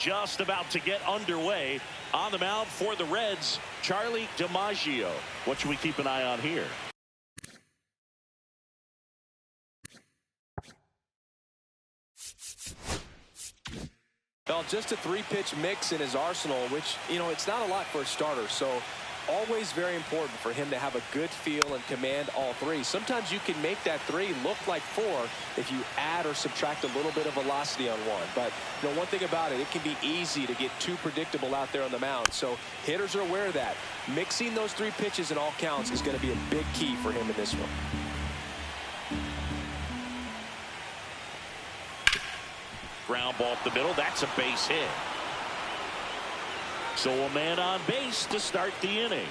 just about to get underway. On the mound for the Reds, Charlie DiMaggio. What should we keep an eye on here? Well, just a three-pitch mix in his arsenal, which, you know, it's not a lot for a starter. So always very important for him to have a good feel and command all three. Sometimes you can make that three look like four if you add or subtract a little bit of velocity on one. But, you know, one thing about it, it can be easy to get too predictable out there on the mound. So hitters are aware of that. Mixing those three pitches in all counts is going to be a big key for him in this one. Ground ball up the middle. That's a base hit. So a man on base to start the inning.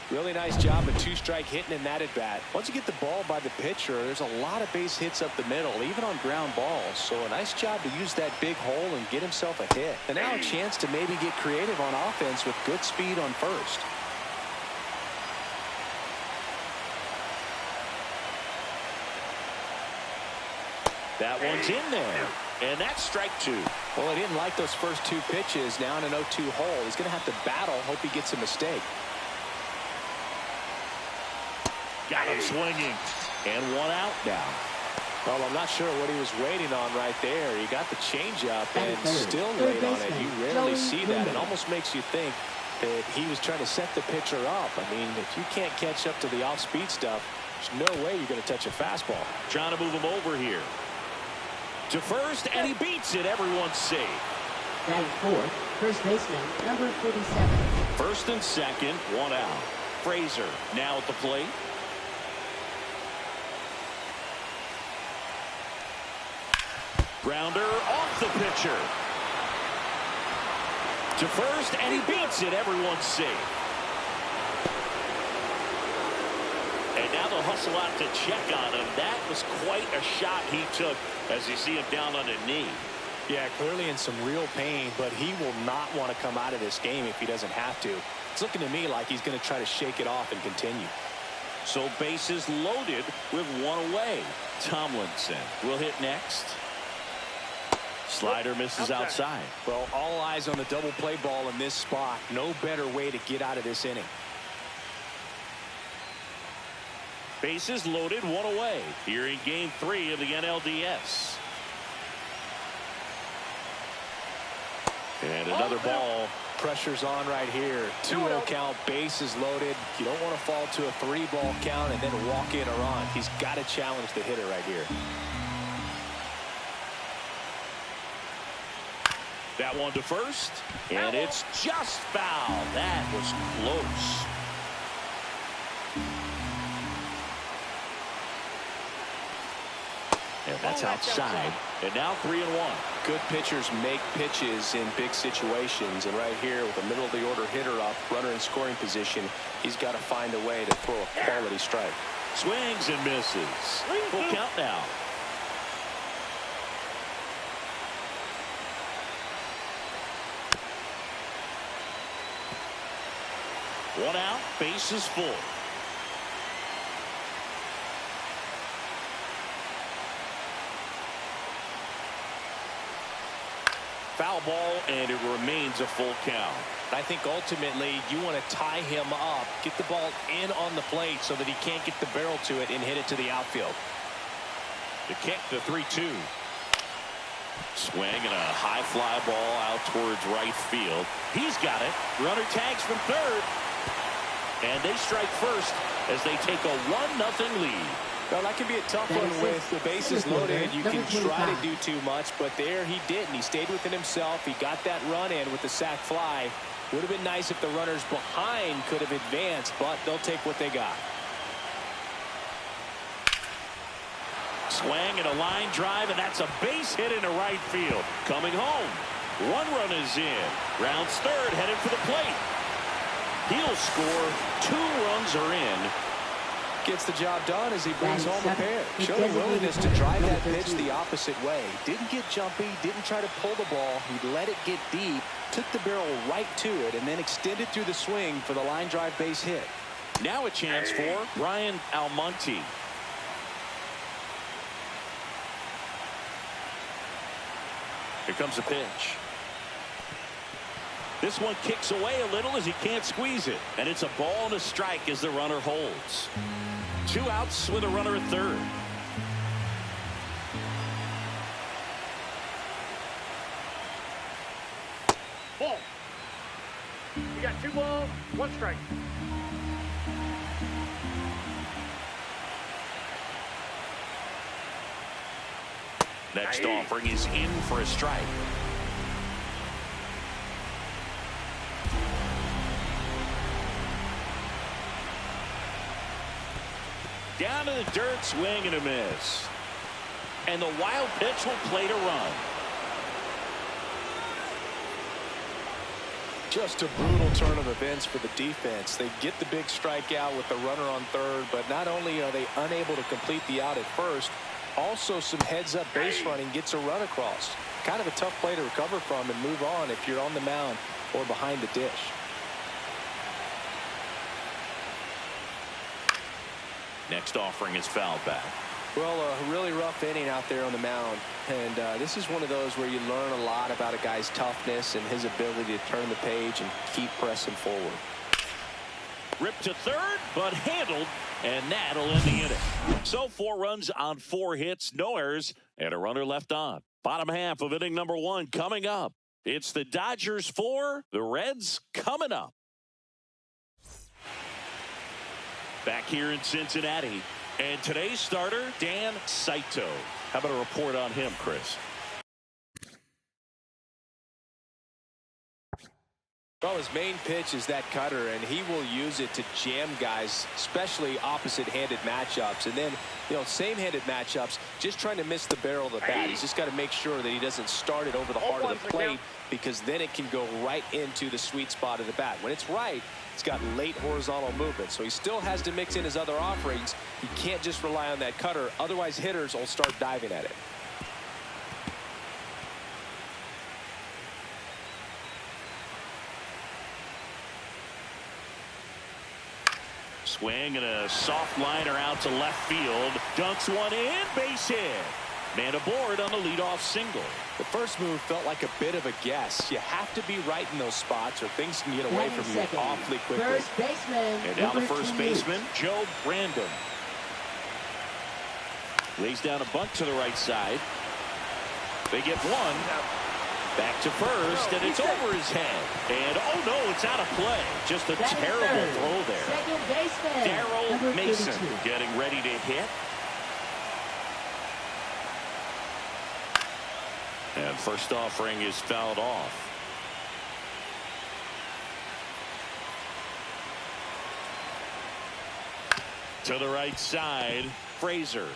Really nice job of two-strike hitting in that at bat. Once you get the ball by the pitcher, there's a lot of base hits up the middle, even on ground balls. So a nice job to use that big hole and get himself a hit. And now a chance to maybe get creative on offense with good speed on first. That one's in there. And that's strike two. Well, he didn't like those first two pitches. Now in an 0-2 hole. He's going to have to battle. Hope he gets a mistake. Got him swinging. And one out now. Well, I'm not sure what he was waiting on right there. He got the changeup and still late on it. You rarely see that. It almost makes you think that he was trying to set the pitcher up. I mean, if you can't catch up to the off-speed stuff, there's no way you're going to touch a fastball. Trying to move him over here. To first, and he beats it. Everyone's safe. Batting fourth, first baseman, number 47. First and second, one out. Frazier now at the plate. Grounder off the pitcher. To first, and he beats it. Everyone's safe. And now they'll hustle out to check on him. That was quite a shot he took as you see him down on a knee. Yeah, clearly in some real pain, but he will not want to come out of this game if he doesn't have to. It's looking to me like he's going to try to shake it off and continue. So bases loaded with one away. Tomlinson will hit next. Slider misses outside. Well, all eyes on the double play ball in this spot. No better way to get out of this inning. Bases loaded, one away here in game 3 of the NLDS. And another ball. Pressure's on right here. 2-0 count, bases loaded. You don't want to fall to a 3-ball count and then walk in or on. He's got to challenge the hitter right here. That one to first, and it's just foul. That was close. And that's outside. And now 3-1. Good pitchers make pitches in big situations. And right here with a middle of the order hitter up, runner in scoring position, he's got to find a way to throw a quality strike. Swings and misses. Full count now. One out, bases full. Foul ball, and it remains a full count. I think ultimately you want to tie him up, get the ball in on the plate so that he can't get the barrel to it and hit it to the outfield. The kick, the 3-2. Swing and a high fly ball out towards right field. He's got it. Runner tags from third. And they strike first as they take a 1-0 lead. Well, that can be a tough one with the bases loaded. You can try to do too much, but there he didn't. He stayed within himself. He got that run in with the sac fly. Would have been nice if the runners behind could have advanced, but they'll take what they got. Swing and a line drive, and that's a base hit into right field. Coming home. One run is in. Rounds third, headed for the plate. He'll score. 2 runs are in. Gets the job done as he brings home a pair. Showed a willingness to drive that pitch the opposite way. Didn't get jumpy, didn't try to pull the ball. He let it get deep, took the barrel right to it, and then extended through the swing for the line drive base hit. Now a chance for Brian Almonte. Here comes the pitch. This one kicks away a little as he can't squeeze it. And it's a ball and a strike as the runner holds. 2 outs with a runner at third. Ball. You got 2 balls, 1 strike. Next offering is in for a strike. Down to the dirt, swing and a miss. And the wild pitch will play to run. Just a brutal turn of events for the defense. They get the big strikeout with the runner on third, but not only are they unable to complete the out at first, also some heads-up base running gets a run across. Kind of a tough play to recover from and move on if you're on the mound or behind the dish. Next offering is fouled back. Well, a really rough inning out there on the mound. And this is one of those where you learn a lot about a guy's toughness and his ability to turn the page and keep pressing forward. Ripped to third, but handled, and that'll end the inning. So 4 runs on 4 hits, no errors, and a runner left on. Bottom half of inning number 1 coming up. It's the Dodgers 4, the Reds coming up. Back here in Cincinnati. And today's starter, Dan Saito. How about a report on him, Chris? Well, his main pitch is that cutter, and he will use it to jam guys, especially opposite-handed matchups. And then, you know, same-handed matchups, just trying to miss the barrel of the bat. He's just got to make sure that he doesn't start it over the heart of the plate, because then it can go right into the sweet spot of the bat. When it's right, it's got late horizontal movement, so he still has to mix in his other offerings. He can't just rely on that cutter, otherwise hitters will start diving at it. Swing and a soft liner out to left field. Dunks one in, base hit. Man aboard on the leadoff single. The first move felt like a bit of a guess. You have to be right in those spots or things can get away from you awfully quickly. First baseman. And now the first baseman, Joe Brandon. Lays down a bunt to the right side. They get one. Back to first, and it's over his head. And, oh, no, it's out of play. Just a terrible throw there. Second baseman. Daryl Mason getting ready to hit. And first offering is fouled off. To the right side, Frazier.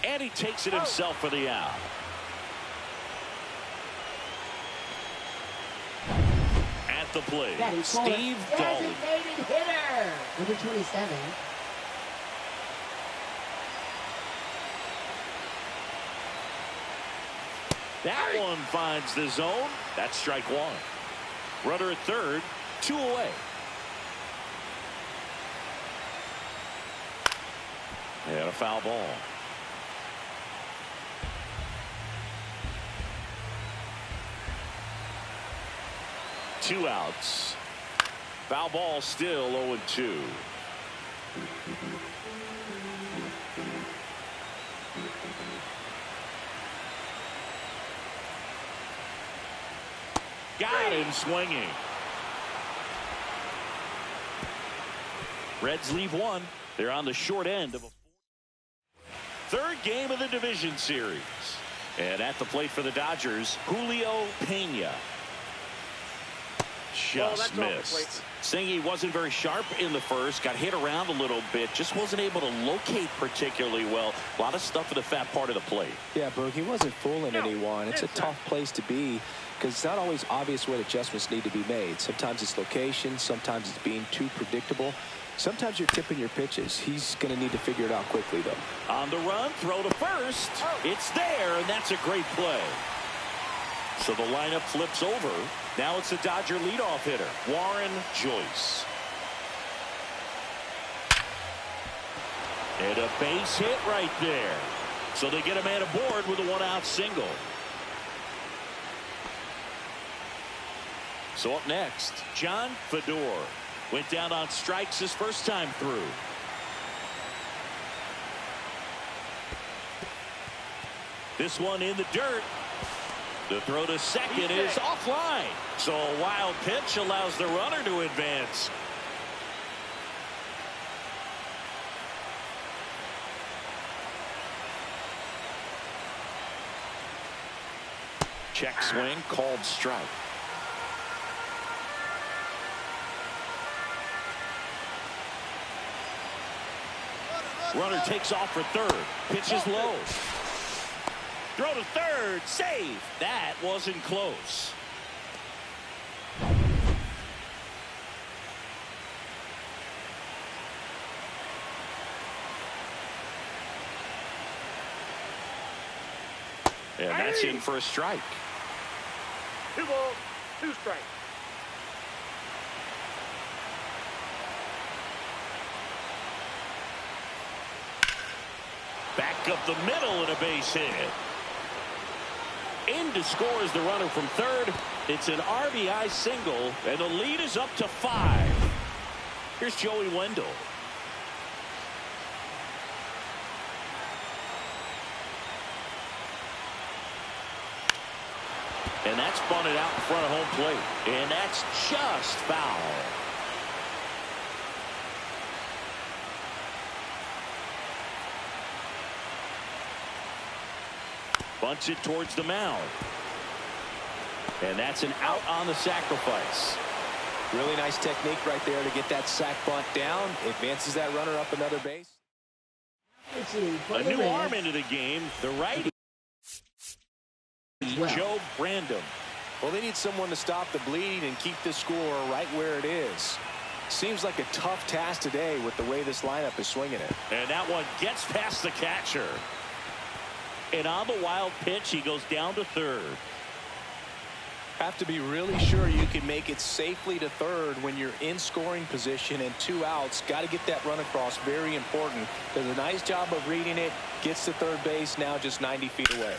And he takes it himself for the out. At the plate, Steve Daly. Designated hitter. Number 27. That one finds the zone. That's strike 1. Runner at third, 2 away. And a foul ball. Two outs. Foul ball still 0-2. Got him swinging. Reds leave one. They're on the short end of a third game of the division series. And at the plate for the Dodgers, Julio Pena. Just missed. Saying he wasn't very sharp in the first, got hit around a little bit, just wasn't able to locate particularly well. A lot of stuff in the fat part of the plate. Yeah, Boog, he wasn't fooling anyone. It's a tough place to be because it's not always obvious what adjustments need to be made. Sometimes it's location, sometimes it's being too predictable. Sometimes you're tipping your pitches. He's going to need to figure it out quickly, though. On the run, throw to first. It's there, and that's a great play. So the lineup flips over. Now it's the Dodger leadoff hitter, Warren Joyce. And a base hit right there. So they get a man aboard with a 1-out single. So up next, John Fedor went down on strikes his first time through. This one in the dirt. The throw to second is offline. So a wild pitch allows the runner to advance. Check swing, called strike. Runner takes off for third. Pitch is low. Throw to third. Save. That wasn't close. And that's in for a strike. 2 balls, 2 strikes. Back up the middle and a base hit. In to score is the runner from third. It's an RBI single, and the lead is up to 5. Here's Joey Wendell. And that's bunted out in front of home plate. And that's just foul. Bunts it towards the mound. And that's an out on the sacrifice. Really nice technique right there to get that sac bunt down. Advances that runner up another base. A new arm into the game. The righty. Joe Brandon. Well, they need someone to stop the bleed and keep the score right where it is. Seems like a tough task today with the way this lineup is swinging it. And that one gets past the catcher. And on the wild pitch, he goes down to third. Have to be really sure you can make it safely to third when you're in scoring position and 2 outs. Got to get that run across. Very important. Does a nice job of reading it. Gets to third base, now just 90 feet away.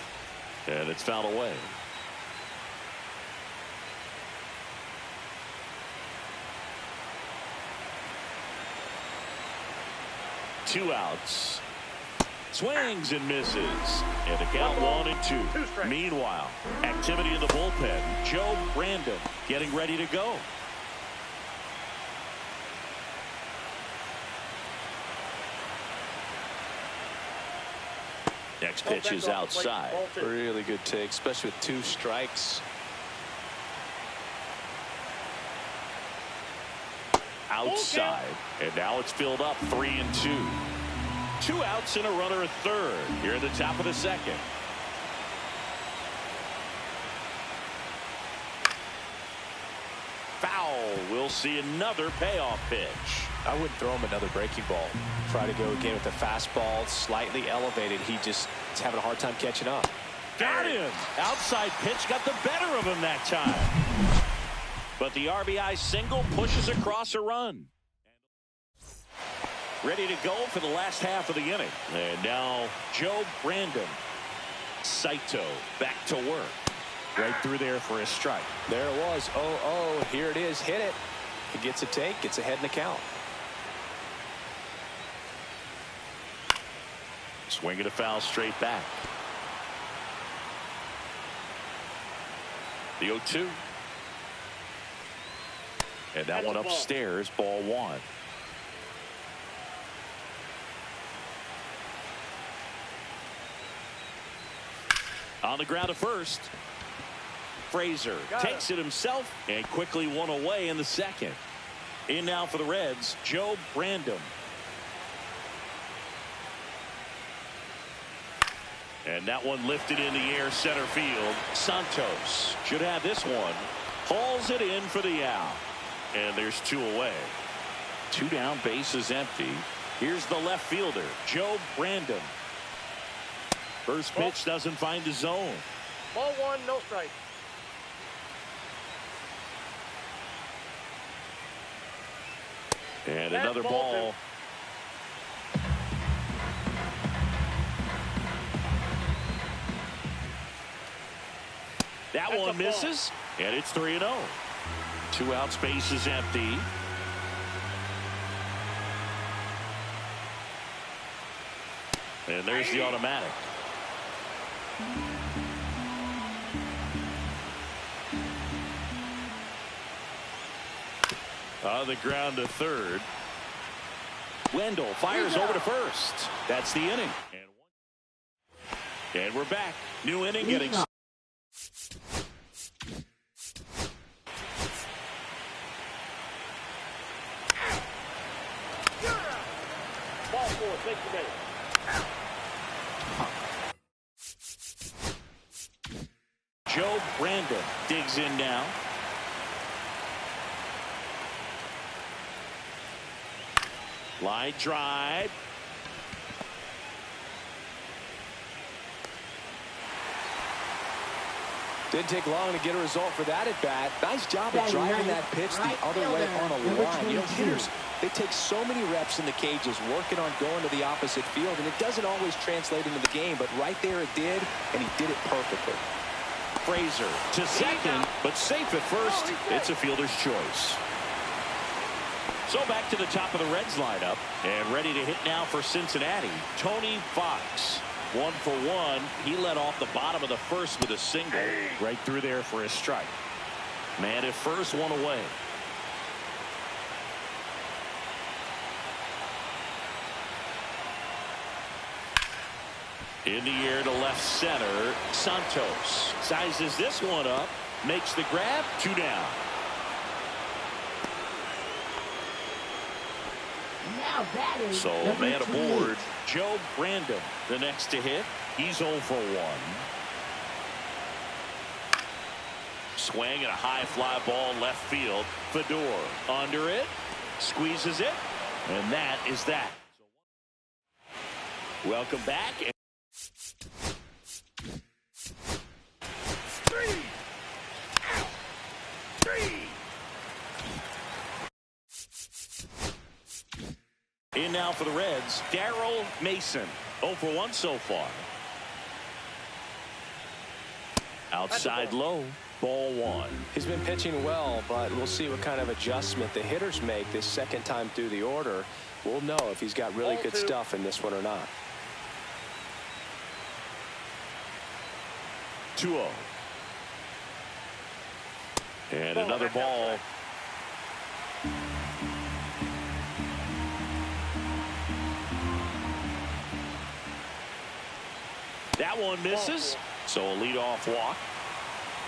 And it's fouled away. Two outs. Swings and misses. And the count 1-2. Meanwhile, activity in the bullpen. Joe Brandon getting ready to go. Next pitch is outside. Really good take, especially with 2 strikes. Outside. And now it's filled up 3-2. 2 outs and a runner at third. Here at the top of the second. Foul. We'll see another payoff pitch. I wouldn't throw him another breaking ball. Try to go again with the fastball slightly elevated. He just is having a hard time catching up. Got him. Outside pitch got the better of him that time. But the RBI single pushes across a run. Ready to go for the last half of the inning. And now Joe Brandon. Saito back to work. Right through there for a strike. There it was. 0-0. Here it is. Hit it. He gets a take. Gets ahead in the count. Swinging a foul straight back. The 0-2. And that one upstairs. Ball 1. On the ground at first. Frazier takes it himself and quickly one away in the second. In now for the Reds, Joe Brandon. And that one lifted in the air center field. Santos should have this one. Hauls it in for the out. And there's 2 away. 2 down, bases empty. Here's the left fielder, Joe Brandon. First pitch doesn't find the zone. Ball 1, no strike. And another ball. That one misses, and it's 3-0. 2 out, space is empty. And there's the automatic. On the ground to third. Wendell fires over to first. That's the inning. And we're back. New inning getting. Ball 4, 60 minutes. Joe Brandon digs in now. Line drive. Didn't take long to get a result for that at bat. Nice job of driving that pitch the other way on a line. You know, hitters, they take so many reps in the cages working on going to the opposite field, and it doesn't always translate into the game, but right there it did, and he did it perfectly. Frazier to second, but safe at first. It's a fielder's choice. So back to the top of the Reds lineup, and ready to hit now for Cincinnati, Tony Fox. 1 for 1. He led off the bottom of the first with a single. Right through there for his strike. Man at first, 1 away. In the air to left center. Santos sizes this one up. Makes the grab. 2 down. So man aboard. Joe Brandon, the next to hit. He's 0 for 1. Swing and a high fly ball left field. Fedor under it. Squeezes it. And that is that. Welcome back. 3. In now for the Reds, Darrell Mason. 0 for 1 so far. Outside low, ball 1. He's been pitching well, but we'll see what kind of adjustment the hitters make this second time through the order. We'll know if he's got really good stuff in this one or not. 2-0. And another ball. That one misses, so a leadoff walk.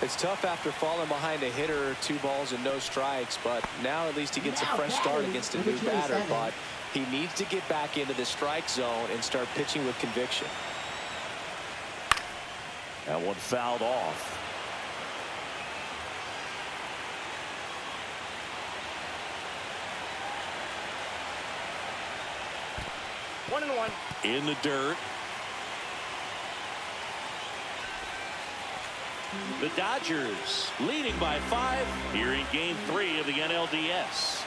It's tough after falling behind a hitter, 2 balls and no strikes, but now at least he gets a fresh start against a new batter, but he needs to get back into the strike zone and start pitching with conviction. That one fouled off. One and one. In the dirt. The Dodgers leading by 5 here in Game 3 of the NLDS.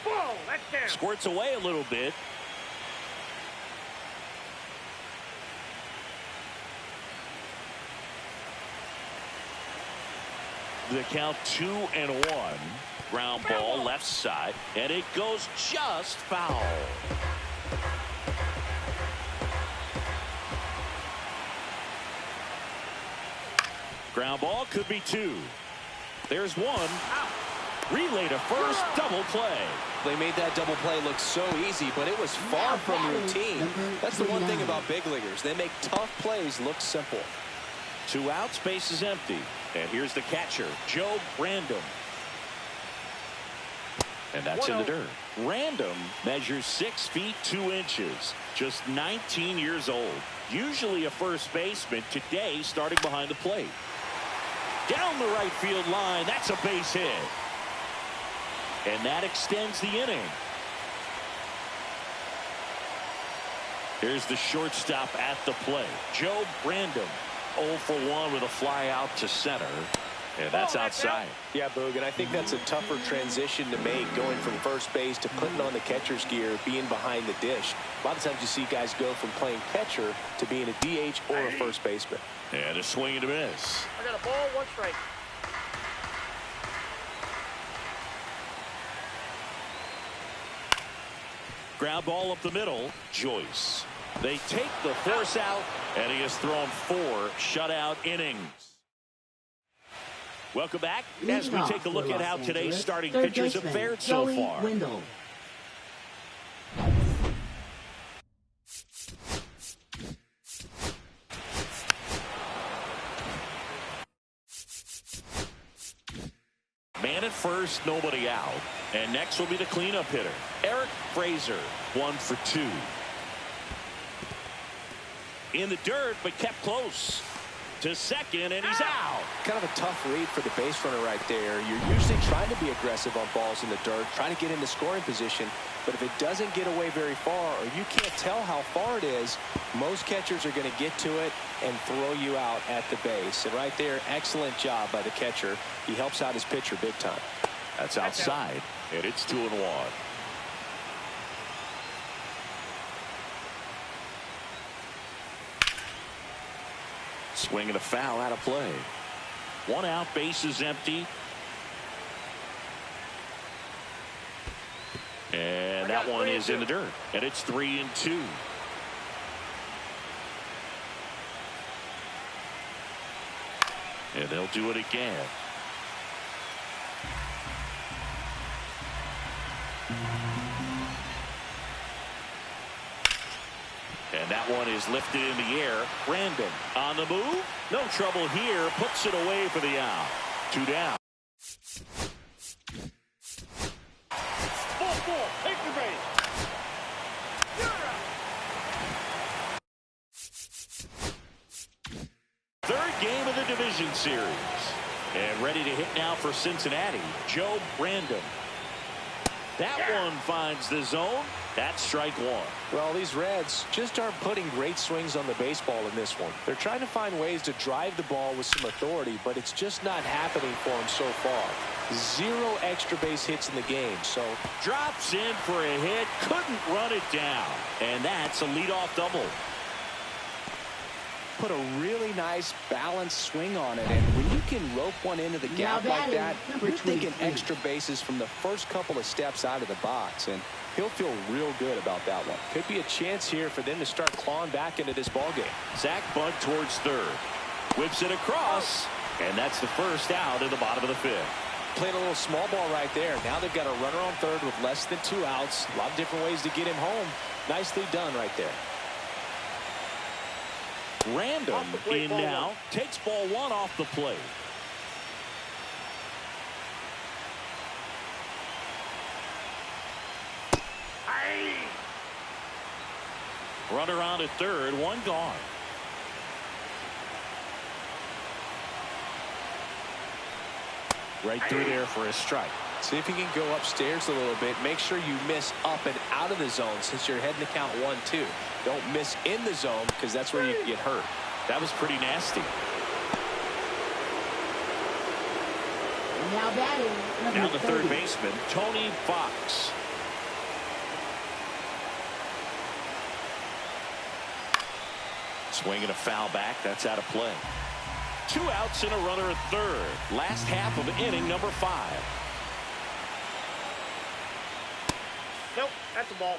Whoa, that's down. Squirts away a little bit. The count 2-1. Ground ball left side, and it goes just foul. Ground ball could be 2. There's 1. Relay to first, double play. They made that double play look so easy, but it was far from routine. That's the one thing about big leaguers. They make tough plays look simple. 2 out, space is empty. And here's the catcher, Joe Random. And that's in the dirt. Random measures 6 feet 2 inches. Just 19 years old. Usually a first baseman, today starting behind the plate. Down the right field line. That's a base hit. And that extends the inning. Here's the shortstop at the plate. Joe Brandon 0 for 1 with a fly out to center. And that's outside. Yeah, Boog, and I think that's a tougher transition to make, going from first base to putting on the catcher's gear, being behind the dish. A lot of times you see guys go from playing catcher to being a DH or a first baseman. And a swing and a miss. I got a ball, 1 strike. Ground ball up the middle. Joyce. They take the force out, and he has thrown 4 shutout innings. Welcome back as we take a look at how today's starting pitchers have fared so far. Wendell. Man at first, nobody out. And next will be the cleanup hitter, Eric Fraser, 1 for 2. In the dirt, but kept close to second, and he's out. Kind of a tough read for the base runner right there. You're usually trying to be aggressive on balls in the dirt, trying to get into scoring position. But if it doesn't get away very far, or you can't tell how far it is, most catchers are going to get to it and throw you out at the base. And right there, excellent job by the catcher. He helps out his pitcher big time. That's outside, and it's 2-1. Swing and a foul out of play. 1 out, base is empty. And that one is in the dirt. And it's 3-2. And they'll do it again. And that one is lifted in the air. Brandon on the move. No trouble here. Puts it away for the out. 2 down. Ball, take the base. Third game of the division series. And ready to hit now for Cincinnati, Joe Brandon. That one finds the zone. That's strike 1. Well, these Reds just aren't putting great swings on the baseball in this one. They're trying to find ways to drive the ball with some authority, but it's just not happening for them so far. 0 extra base hits in the game. So drops in for a hit. Couldn't run it down. And that's a leadoff double. Put a really nice balanced swing on it, and when you can rope one into the gap like that, you're thinking extra bases from the first couple of steps out of the box, and he'll feel real good about that one. Could be a chance here for them to start clawing back into this ball game. Zach bunt towards third, whips it across, and that's the first out in the bottom of the 5th. Playing a little small ball right there. Now they've got a runner on third with less than 2 outs. A lot of different ways to get him home. Nicely done right there. Random in now, takes ball 1 off the plate. Runner on at third, 1 gone. Right through there for a strike. See if you can go upstairs a little bit. Make sure you miss up and out of the zone since you're heading to count 1-2. Don't miss in the zone because that's where you can get hurt. That was pretty nasty. Now batting, Now the third baseman, Tony Fox. Swinging a foul back. That's out of play. 2 outs and a runner at third. Last half of inning number 5. Nope, that's a ball.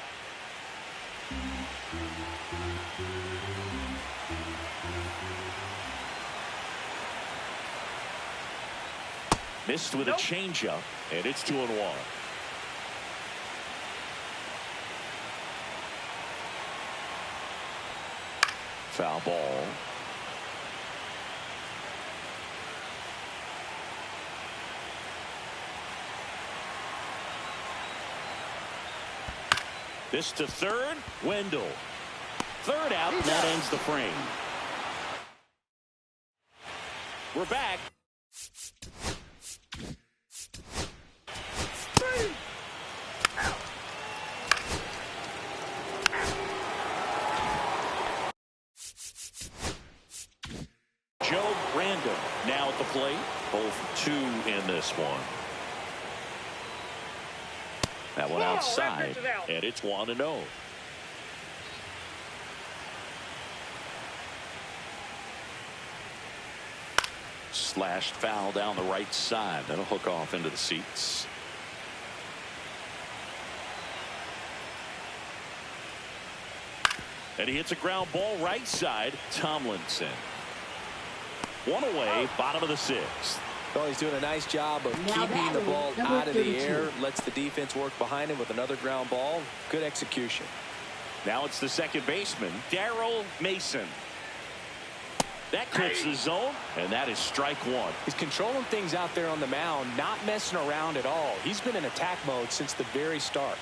Missed with a changeup, and it's 2-1. Foul ball. This to third. Wendell. Third out, and that ends the frame. We're back. Joe Brandon now at the plate. both 2 in this one. That one outside, and it's 1-0. Slashed foul down the right side. That'll hook off into the seats. And he hits a ground ball right side. Tomlinson. 1 away, bottom of the 6th. Well, he's doing a nice job of Now keeping the ball number out of the 32. air. Lets the defense work behind him with another ground ball. Good execution. Now it's the second baseman, Darrell Mason. That clips the zone, and that is strike 1. He's controlling things out there on the mound, not messing around at all. He's been in attack mode since the very start.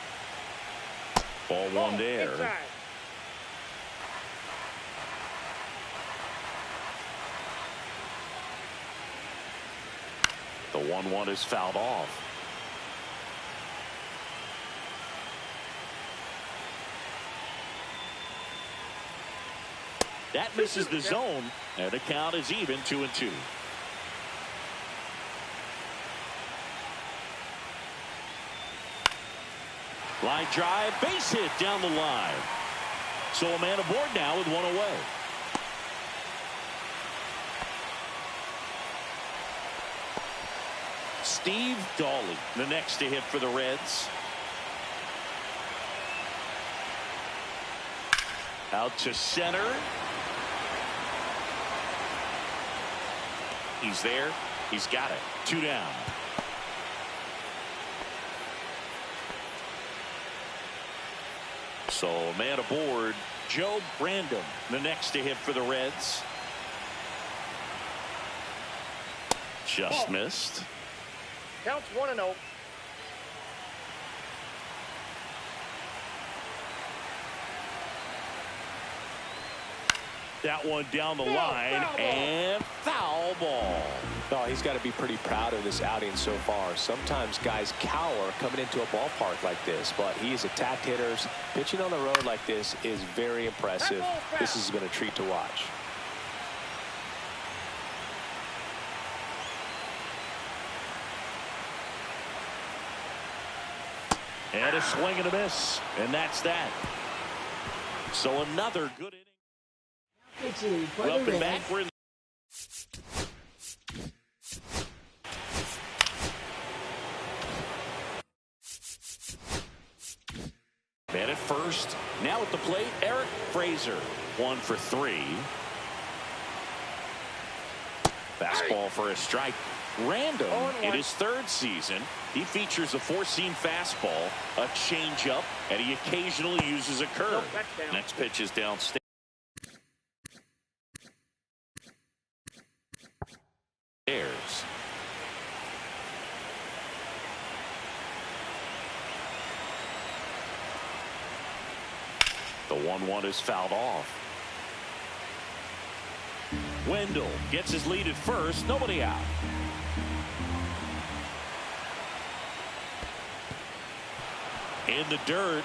Ball 1 there. Inside. The 1-1 is fouled off. That misses the zone, and the count is even 2-2. Line drive, base hit down the line. So a man aboard now with 1 away. Steve Dawley, the next to hit for the Reds. Out to center. He's there. He's got it. 2 down. So a man aboard, Joe Brandon, the next to hit for the Reds. Just missed. Counts 1-0. That one down the line, and foul ball. Oh, he's got to be pretty proud of this outing so far. Sometimes guys cower coming into a ballpark like this, but he's attacked hitters. Pitching on the road like this is very impressive. This has been a treat to watch. And a swing and a miss, and that's that. So another good inning. Pitching for Up the and back, Reds. we're in. Man at first. Now at the plate, Eric Fraser. 1 for 3. Fastball for a strike. Random in his 3rd season. He features a 4-seam fastball, a changeup, and he occasionally uses a curve. Nope, that's down. Next pitch is downstairs. The 1-1 is fouled off. Wendell gets his lead at first. Nobody out. In the dirt.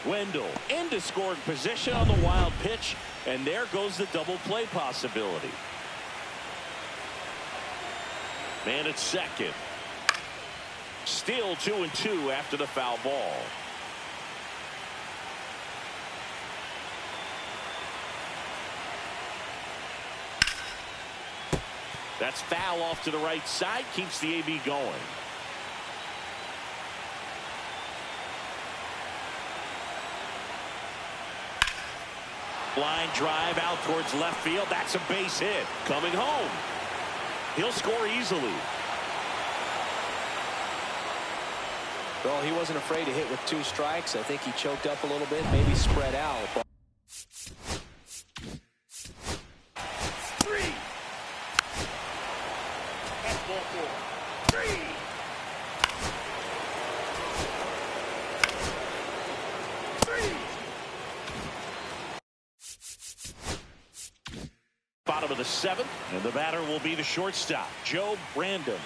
Wendell into scoring position on the wild pitch, and there goes the double play possibility. Man at second. Still 2-2 after the foul ball. That's foul off to the right side, keeps the AB going. Line drive out towards left field. That's a base hit. Coming home. He'll score easily. Well, he wasn't afraid to hit with 2 strikes. I think he choked up a little bit, maybe spread out. But 3. That's ball 4. 3. Bottom of the 7th, and the batter will be the shortstop, Joe Brandon.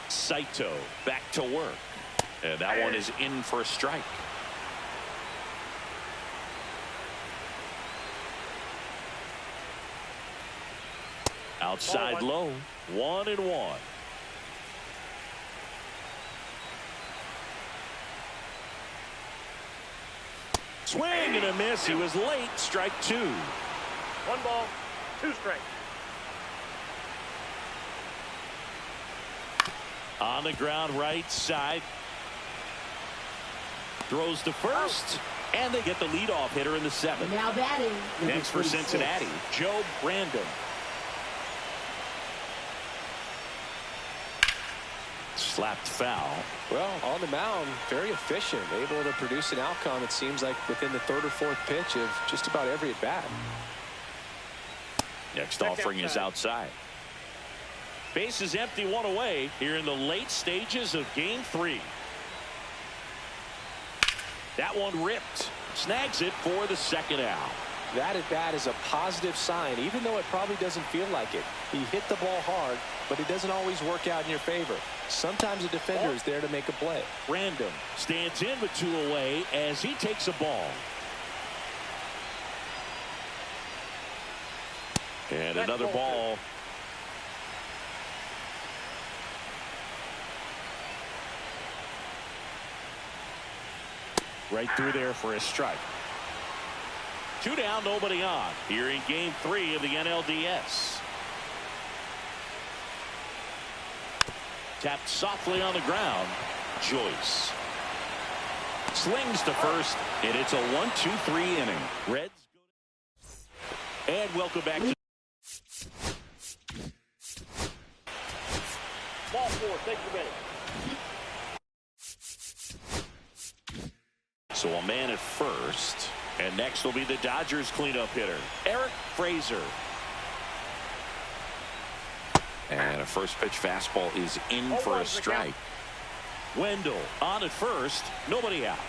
Saito back to work. And that one is in for a strike. Outside low, 1-1. Swing and a miss. He was late. Strike 2. 1 ball, 2 strikes. On the ground, right side. Throws to first. And they get the leadoff hitter in the 7th. Now batting. Next for Cincinnati, Joe Brandon. Slapped foul. Well, on the mound, very efficient, able to produce an outcome, it seems like, within the 3rd or 4th pitch of just about every at bat. Next offering is outside. Base is empty, 1 away here in the late stages of game 3. That one ripped. Snags it for the 2nd out. That at bat is a positive sign, even though it probably doesn't feel like it. He hit the ball hard, but it doesn't always work out in your favor. Sometimes a defender is there to make a play. Random stands in with 2 away as he takes a ball. And another ball. Right through there for a strike. 2 down, nobody on here in game 3 of the NLDS. Tapped softly on the ground. Joyce slings to first, and it's a 1-2-3 inning. Reds go. And welcome back to Ball 4, take your minute. So a man at first, and next will be the Dodgers cleanup hitter, Eric Fraser. And a first pitch fastball is in for a strike. Wendell on at first, nobody out.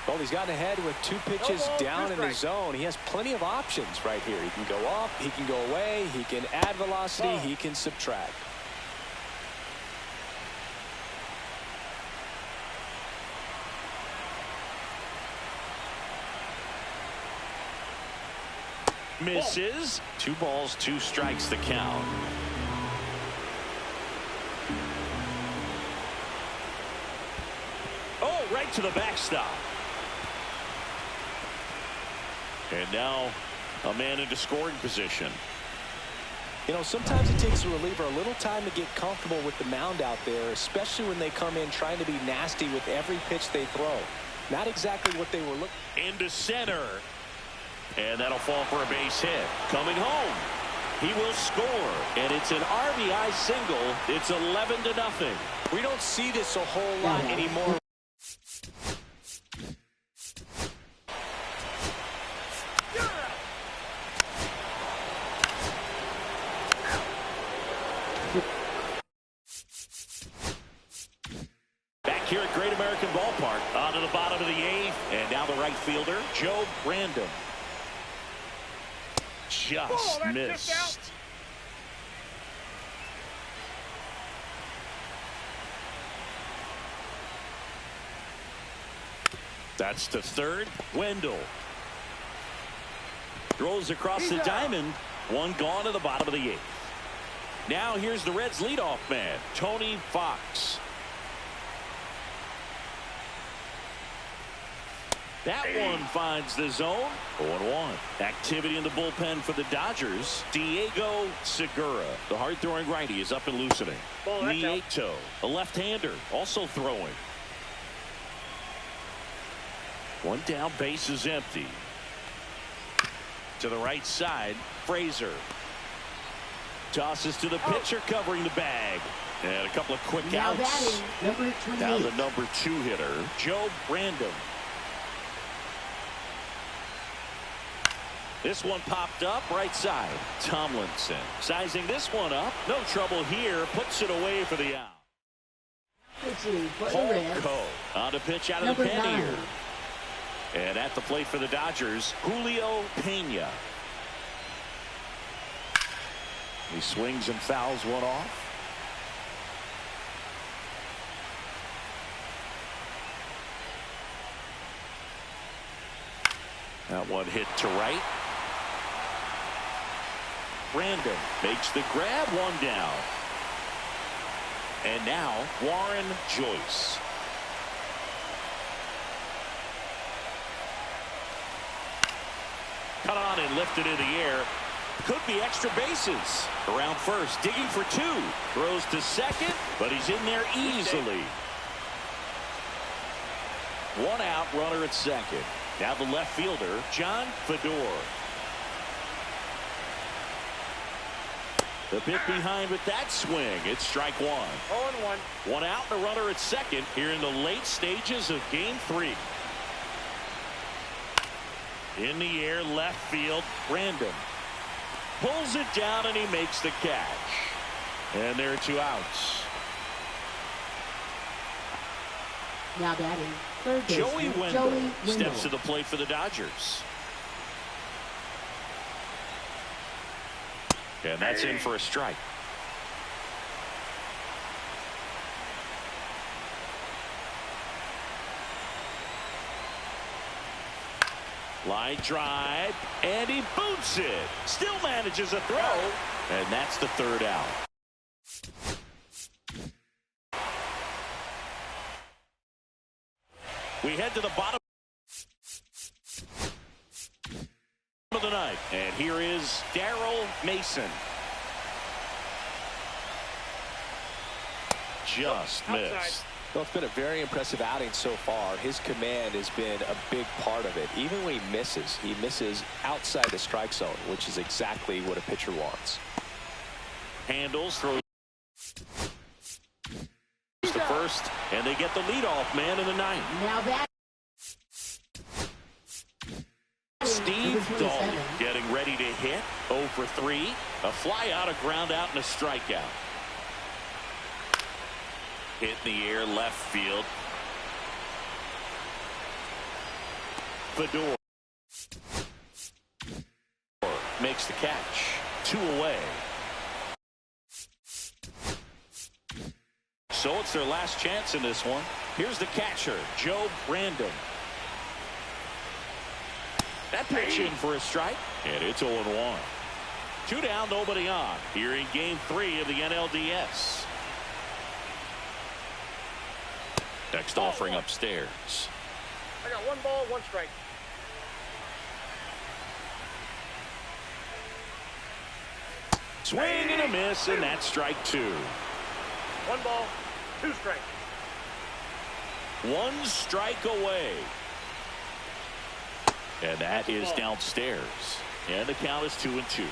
Well, he's gotten ahead with 2 pitches down in the zone. He has plenty of options right here. He can go up, he can go away, he can add velocity, he can subtract. Misses. 2 balls, 2 strikes the count. Oh, right to the backstop. And now a man into scoring position. You know, sometimes it takes a reliever a little time to get comfortable with the mound out there, especially when they come in trying to be nasty with every pitch they throw. Not exactly what they were looking. Into center. And that'll fall for a base hit. Coming home. He will score. And it's an RBI single. It's 11-0. We don't see this a whole lot anymore. Back here at Great American Ballpark. On to the bottom of the 8th. And now the right fielder, Joe Brandon. Just missed. That's to third. Wendell throws across the diamond. 1 gone to the bottom of the 8th. Now here's the Reds leadoff man, Tony Fox. That one finds the zone. 0-1. Activity in the bullpen for the Dodgers. Diego Segura, the hard-throwing righty, is up and loosening. Nieto, a left-hander, also throwing. 1 down, base is empty. To the right side, Fraser. Tosses to the pitcher, covering the bag. And a couple of quick outs. Batting, number Now the number 2 hitter, Joe Brandon. This one popped up right side. Tomlinson sizing this one up. No trouble here. Puts it away for the out. Paul Coe on the pitch out of the pen here. And at the plate for the Dodgers, Julio Pena. He swings and fouls one off. That one hit to right. Brandon makes the grab, one down. And now Warren Joyce. Cut on and lifted in the air. Could be extra bases. Around first, digging for two. Throws to second, but he's in there easily. One out, runner at second. Now the left fielder, John Fedor. The bit behind with that swing. It's strike one. 0-1. One out and a runner at second here in the late stages of game 3. In the air, left field, Brandon pulls it down and he makes the catch. And there are 2 outs. Now batting third baseman, Joey Wendell steps to the plate for the Dodgers. And that's in for a strike. Line drive, and he boots it. Still manages a throw, and that's the 3rd out. We head to the bottom of the ninth, and here is Darrell Mason. Just missed. Outside. Well, it's been a very impressive outing so far. His command has been a big part of it. Even when he misses outside the strike zone, which is exactly what a pitcher wants. Handles, throws to first, and they get the leadoff man in the 9th. Now that Steve Dahl getting ready to hit. 0 for 3. A fly out, a ground out, and a strikeout. Hit in the air, left field. Fedor makes the catch. 2 away. So it's their last chance in this one. Here's the catcher, Joe Brandon. That pitch in for a strike, and it's 0-1. 2 down, nobody on. Here in game 3 of the NLDS. Next offering upstairs. I got 1 ball, 1 strike. Swing and a miss, and that's strike 2. 1 ball, 2 strikes. 1 strike away. And that is downstairs. And the count is 2-2.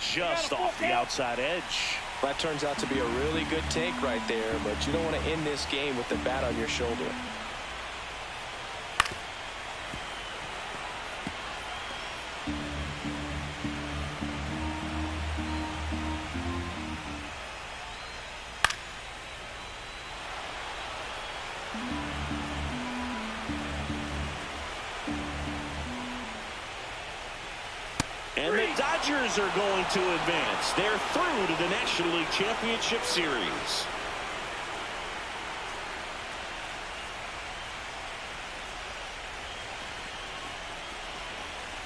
Just off the outside edge. That turns out to be a really good take right there, but you don't want to end this game with the bat on your shoulder. And the Dodgers are going to advance. They're through to the National League Championship Series.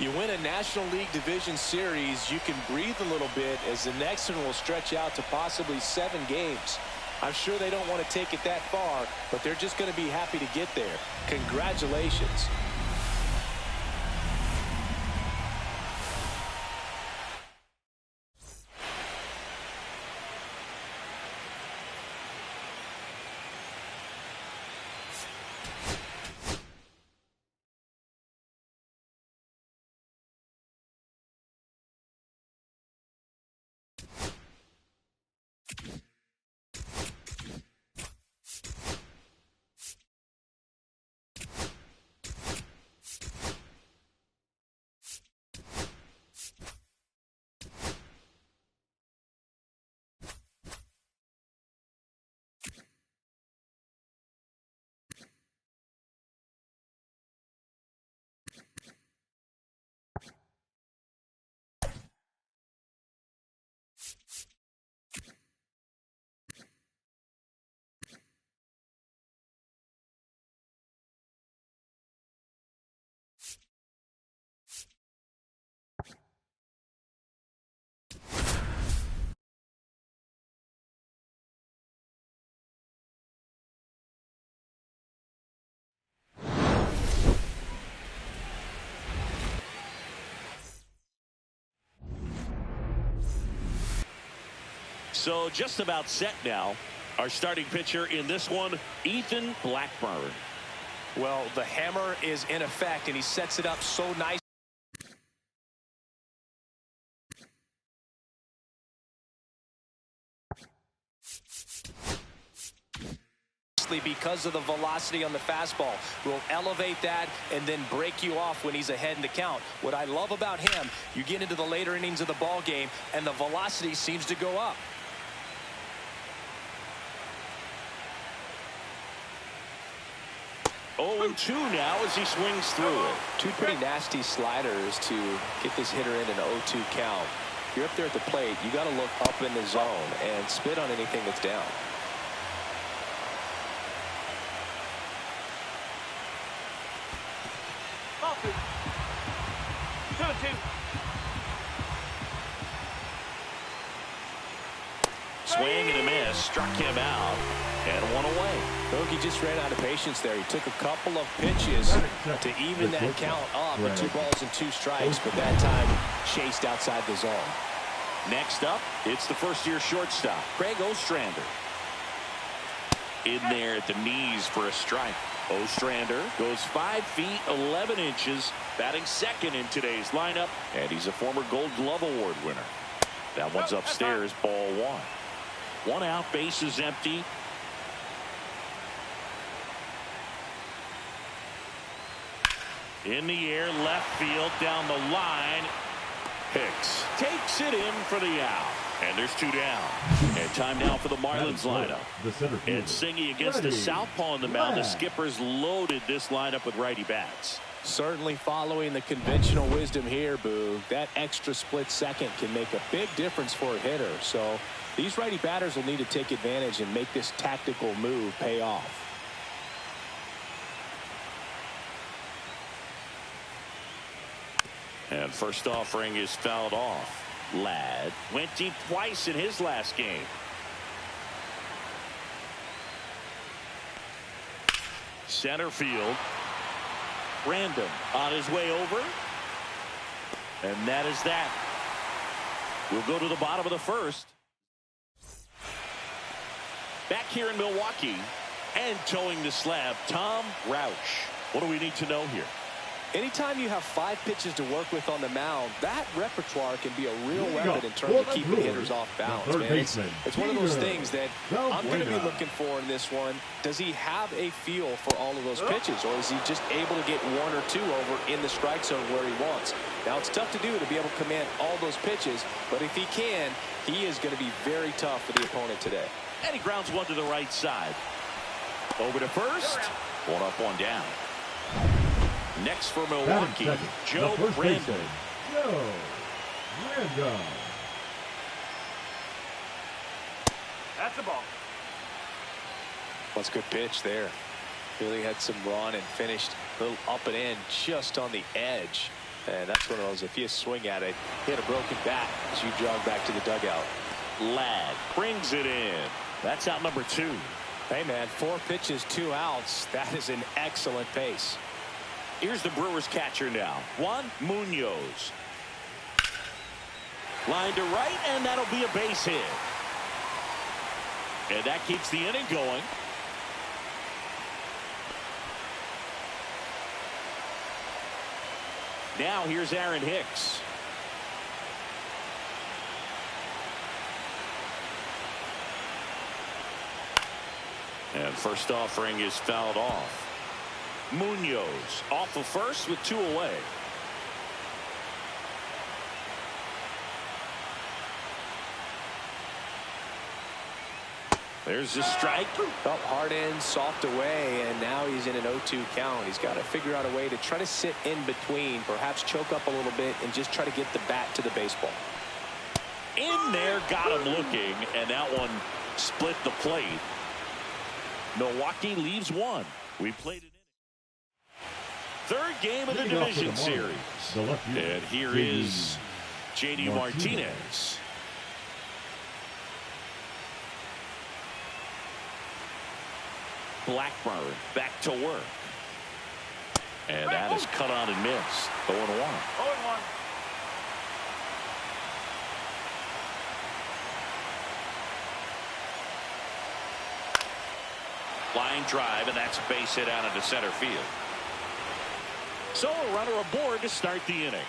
You win a National League Division Series, you can breathe a little bit as the next one will stretch out to possibly 7 games. I'm sure they don't want to take it that far, but they're just going to be happy to get there. Congratulations. So just about set now. Our starting pitcher in this one, Ethan Blackburn. Well, the hammer is in effect, and he sets it up so nice. Because of the velocity on the fastball, will elevate that and then break you off when he's ahead in the count. What I love about him, you get into the later innings of the ball game and the velocity seems to go up. Oh, and 2 now as he swings through it. Two pretty nasty sliders to get this hitter in an 0-2 count. If you're up there at the plate, you got to look up in the zone and spit on anything that's down. Swing and a miss, struck him out, and 1 away. Bogey just ran out of patience there. He took a couple of pitches to even that count up with 2 balls and 2 strikes, but that time chased outside the zone. Next up, it's the first-year shortstop, Craig Ostrander. In there at the knees for a strike. Ostrander goes 5 feet 11 inches, batting second in today's lineup, and he's a former Gold Glove Award winner. That one's upstairs, ball 1. 1 out, base is empty. In the air, left field, down the line. Hicks takes it in for the out. And there's 2 down. And time now for the Marlins lineup. And Singy against the southpaw on the mound. The skipper's loaded this lineup with righty bats. Certainly following the conventional wisdom here, Boo. That extra split second can make a big difference for a hitter. So these righty batters will need to take advantage and make this tactical move pay off. And first offering is fouled off. Ladd went deep twice in his last game. Center field. Random on his way over. And that is that. We'll go to the bottom of the first. Back here in Milwaukee and towing the slab, Tom Rauch. What do we need to know here? Anytime you have 5 pitches to work with on the mound, that repertoire can be a real weapon in terms of keeping hitters off balance, man. It's one of those things that I'm going to be looking for in this one. Does he have a feel for all of those pitches, or is he just able to get 1 or 2 over in the strike zone where he wants? Now, it's tough to do to be able to command all those pitches, but if he can, he is going to be very tough for the opponent today. And he grounds 1 to the right side. Over to first. 1 up, 1 down. Next for Milwaukee, Joe Brandon. Joe Brandon. That's the ball. That's a good pitch there. Really had some run and finished a little up and in just on the edge. And that's one of those, if you swing at it, hit a broken bat as you jog back to the dugout. Ladd brings it in. That's out number 2. Hey, man, 4 pitches, 2 outs. That is an excellent pace. Here's the Brewers catcher now. Juan Munoz. Line to right, and that'll be a base hit. And that keeps the inning going. Now here's Aaron Hicks. And first offering is fouled off. Munoz off of first with 2 away. There's a strike. Up hard in, soft away, and now he's in an 0-2 count. He's got to figure out a way to try to sit in between, perhaps choke up a little bit, and just try to get the bat to the baseball. In there, got him looking, and that one split the plate. Milwaukee leaves 1. We played it. 3rd game of the division series. And here is J.D. Martinez. Blackburn back to work. And that is cut on and missed. 0-1. 0-1. drive, and that's a base hit out into center field. So a runner aboard to start the inning.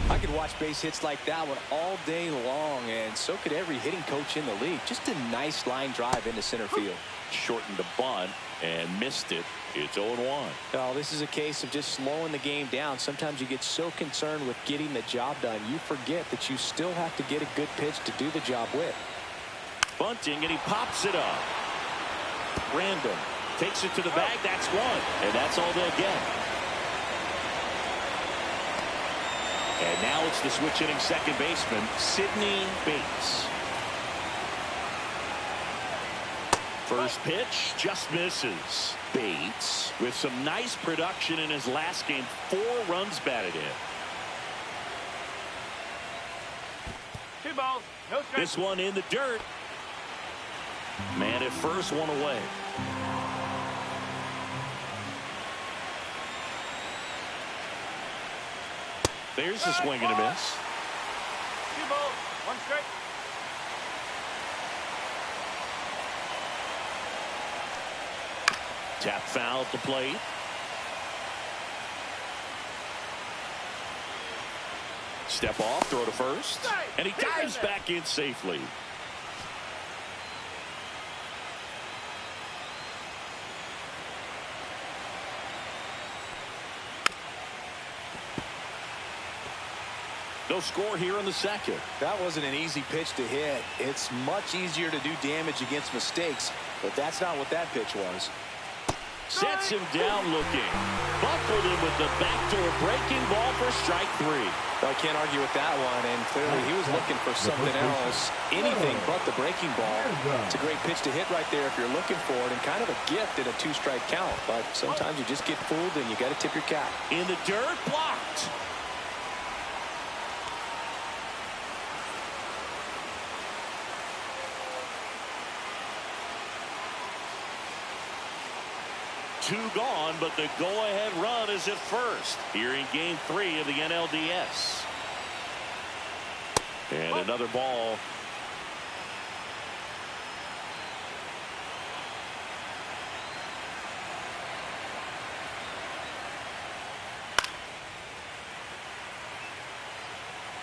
I could watch base hits like that one all day long, and so could every hitting coach in the league. Just a nice line drive into center field. Shortened the bunt and missed it. It's 0-1. Oh, this is a case of just slowing the game down. Sometimes you get so concerned with getting the job done, you forget that you still have to get a good pitch to do the job with. Bunting, and he pops it up. Random takes it to the bag. That's one, and that's all they'll get. And now it's the switch hitting second baseman, Sidney Bates. First pitch just misses. Bates with some nice production in his last game. 4 runs batted in. 2 balls, no strikes. This one in the dirt. Man at first, one away. There's a swing and a miss. 2 balls, 1 strike. Tap foul at the plate. Step off, throw to first. And he dives back in safely. No score here in the second. That wasn't an easy pitch to hit. It's much easier to do damage against mistakes, but that's not what that pitch was. Sets him down looking. Buckled him with the backdoor breaking ball for strike 3. I can't argue with that one, and clearly he was looking for something else. Anything but the breaking ball. It's a great pitch to hit right there if you're looking for it, and kind of a gift in a 2-strike count. But sometimes you just get fooled, and you got to tip your cap. In the dirt, blocked. Two gone, but the go-ahead run is at first here in game 3 of the NLDS. And another ball.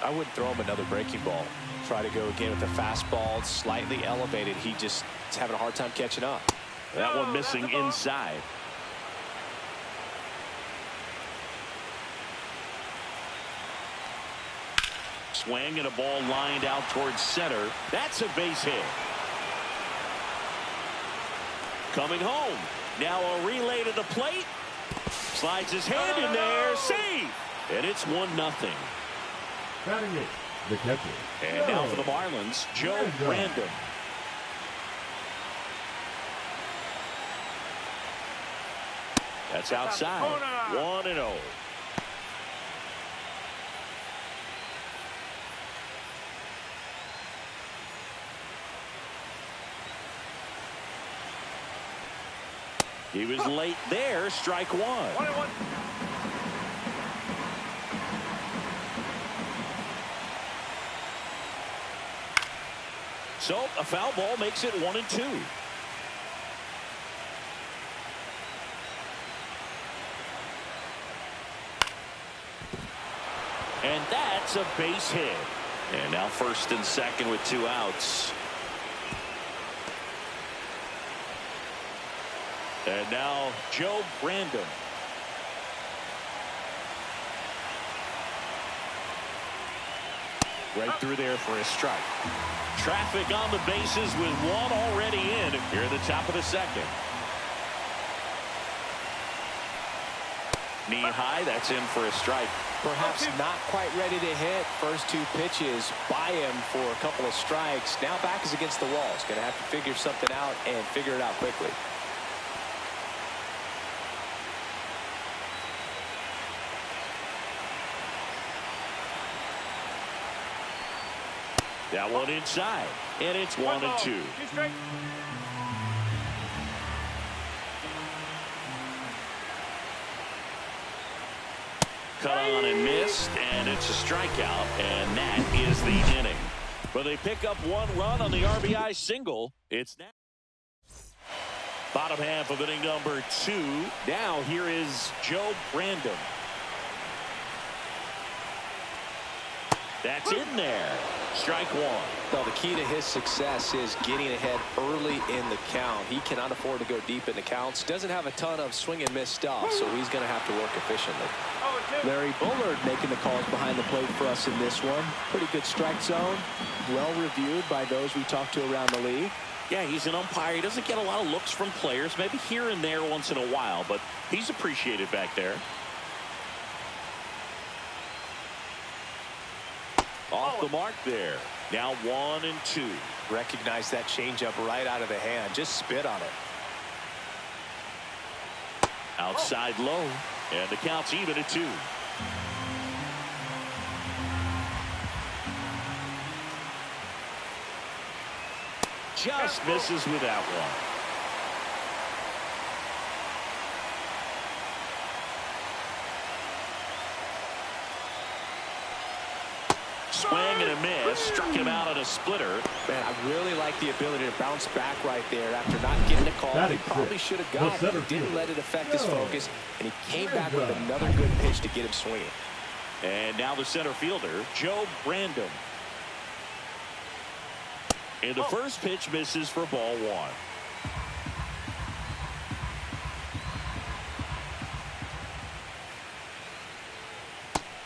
I wouldn't throw him another breaking ball. Try to go again with the fastball, slightly elevated. He just is having a hard time catching up. That one missing inside. Swing and a ball lined out towards center. That's a base hit. Coming home. Now a relay to the plate. Slides his hand in there. Save. And it's 1-0. Batting it, the catcher. And now for the Marlins, Joe Random. That's outside. 1-0. He was late there. Strike 1. 1-1. So a foul ball makes it 1-2. And that's a base hit. And now first and second with 2 outs. And now Joe Random. Right through there for a strike. Traffic on the bases with 1 already in here at the top of the second. Knee high, that's in for a strike. Perhaps not quite ready to hit. First 2 pitches by him for a couple of strikes. Now back is against the wall. He's going to have to figure something out and figure it out quickly. That one inside, and it's 1-2. 2 strikes. Cut on and missed, and it's a strikeout, and that is the inning. But they pick up 1 run on the RBI single. It's now. Bottom half of inning number 2. Now here is Joe Brandon. That's in there. Strike one. Well, the key to his success is getting ahead early in the count. He cannot afford to go deep in the counts. Doesn't have a ton of swing and miss stuff, so he's going to have to work efficiently. Larry Bullard making the calls behind the plate for us in this one. Pretty good strike zone. Well reviewed by those we talked to around the league. Yeah, he's an umpire. He doesn't get a lot of looks from players, maybe here and there once in a while, but he's appreciated back there. Off the mark there. Now 1-2. Recognize that changeup right out of the hand. Just spit on it. Outside low, and the count's even at 2. Just misses with that one. Swing and a miss. Struck him out on a splitter. Man, I really like the ability to bounce back right there after not getting a call. He probably should have got it. He didn't let it affect his focus, and he came back with another good pitch to get him swinging. And now the center fielder, Joe Brandon. And the first pitch misses for ball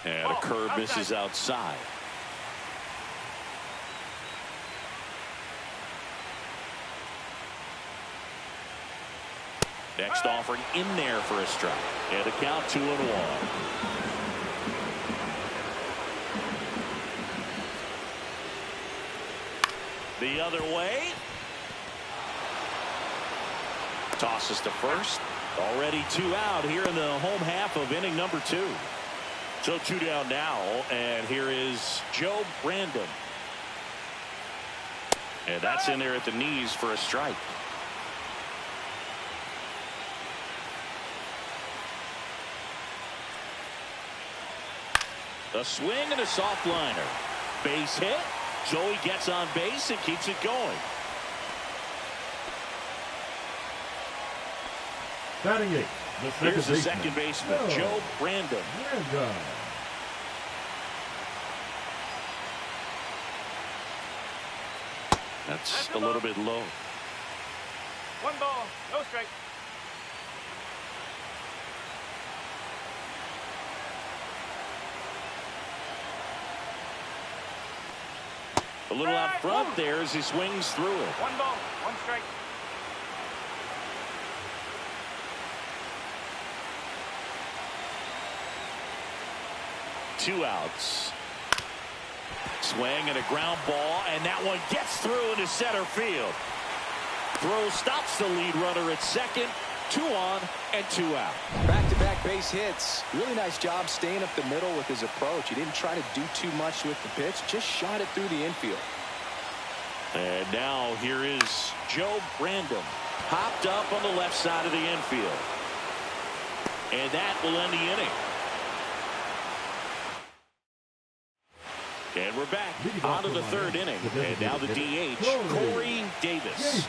1. And a curve misses outside. Next offering in there for a strike. And a count 2-1. The other way. Tosses to first. Already 2 out here in the home half of inning number 2. So 2 down now, and here is Joe Brandon. And that's in there at the knees for a strike. A swing and a soft liner. Base hit. Joey gets on base and keeps it going. Batting 8. Here's the second baseman, Joe Brandon. That's a little bit low. 1 ball, no strike. A little out front there as he swings through it. 1 ball, 1 strike. Two outs. Swing and a ground ball, and that one gets through into center field. Throw stops the lead runner at second. 2 on and 2 out. Back-to-back base hits. Really nice job staying up the middle with his approach. He didn't try to do too much with the pitch. Just shot it through the infield. And now here is Joe Brandon. Popped up on the left side of the infield. And that will end the inning. And we're back on to the 3rd inning. And now the DH, Corey Davis.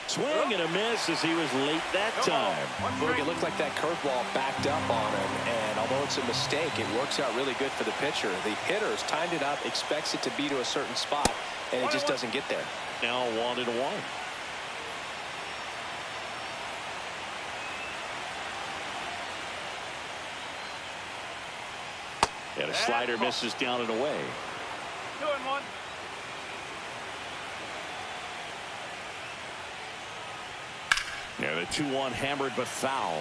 Swing and a miss as he was late that time. Look, it looked like that curveball backed up on him, and although it's a mistake, it works out really good for the pitcher. The hitter's timed it up, expects it to be to a certain spot, and it just doesn't get there. Now 1-1. And a slider misses down and away. 2-1. And a 2-1 hammered but foul.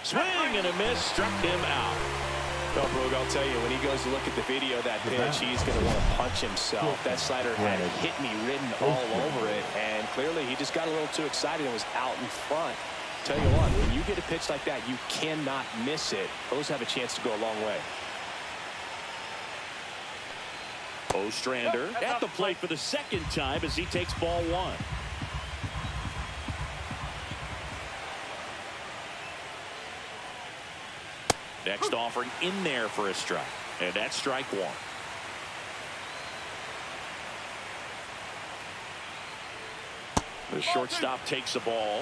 Swing and a miss, struck him out. Well, Brooke, I'll tell you, when he goes to look at the video of that pitch, he's going to want to punch himself. That slider had hit me written all over it, and clearly he just got a little too excited and was out in front. Tell you what, when you get a pitch like that, you cannot miss it. Those have a chance to go a long way. Ostrander at the plate for the second time as he takes ball 1. Next offering in there for a strike. And that's strike one. The shortstop takes the ball.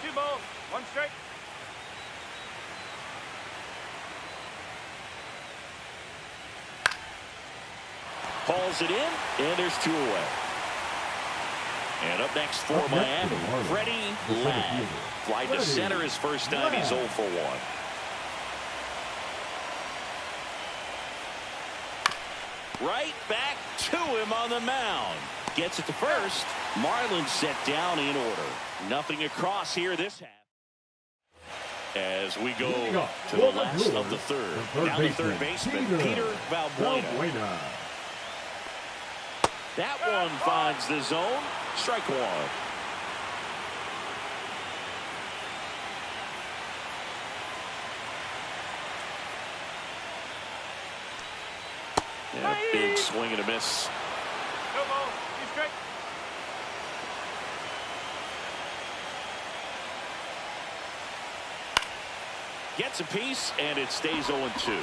2 balls, 1 strike. Hauls it in, and there's 2 away. And up next for Miami, Freddie Ladd. Fly to center his first time. He's 0 for 1. Right back to him on the mound. Gets it to first. Marlins set down in order. Nothing across here this half. As we go to the last of the third. Now the third baseman, Peter Valbuena. That one finds the zone. Strike one. Yeah, big swing and a miss. 2 balls, 2 strike. Gets a piece, and it stays 0-2.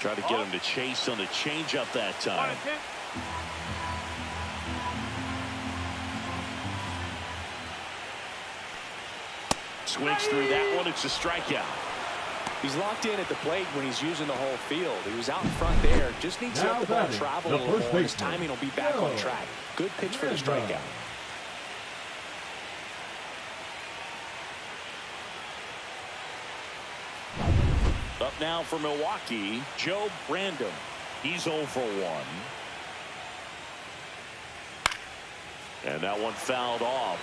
Try to get him to chase on the changeup that time. 1-2. Swings through that one. It's a strikeout. He's locked in at the plate when he's using the whole field. He was out in front there. Just needs to let the ball travel a little more. His timing will be back on track. Good pitch for the strikeout. Up now for Milwaukee, Joe Brandon. He's 0 for 1. And that one fouled off.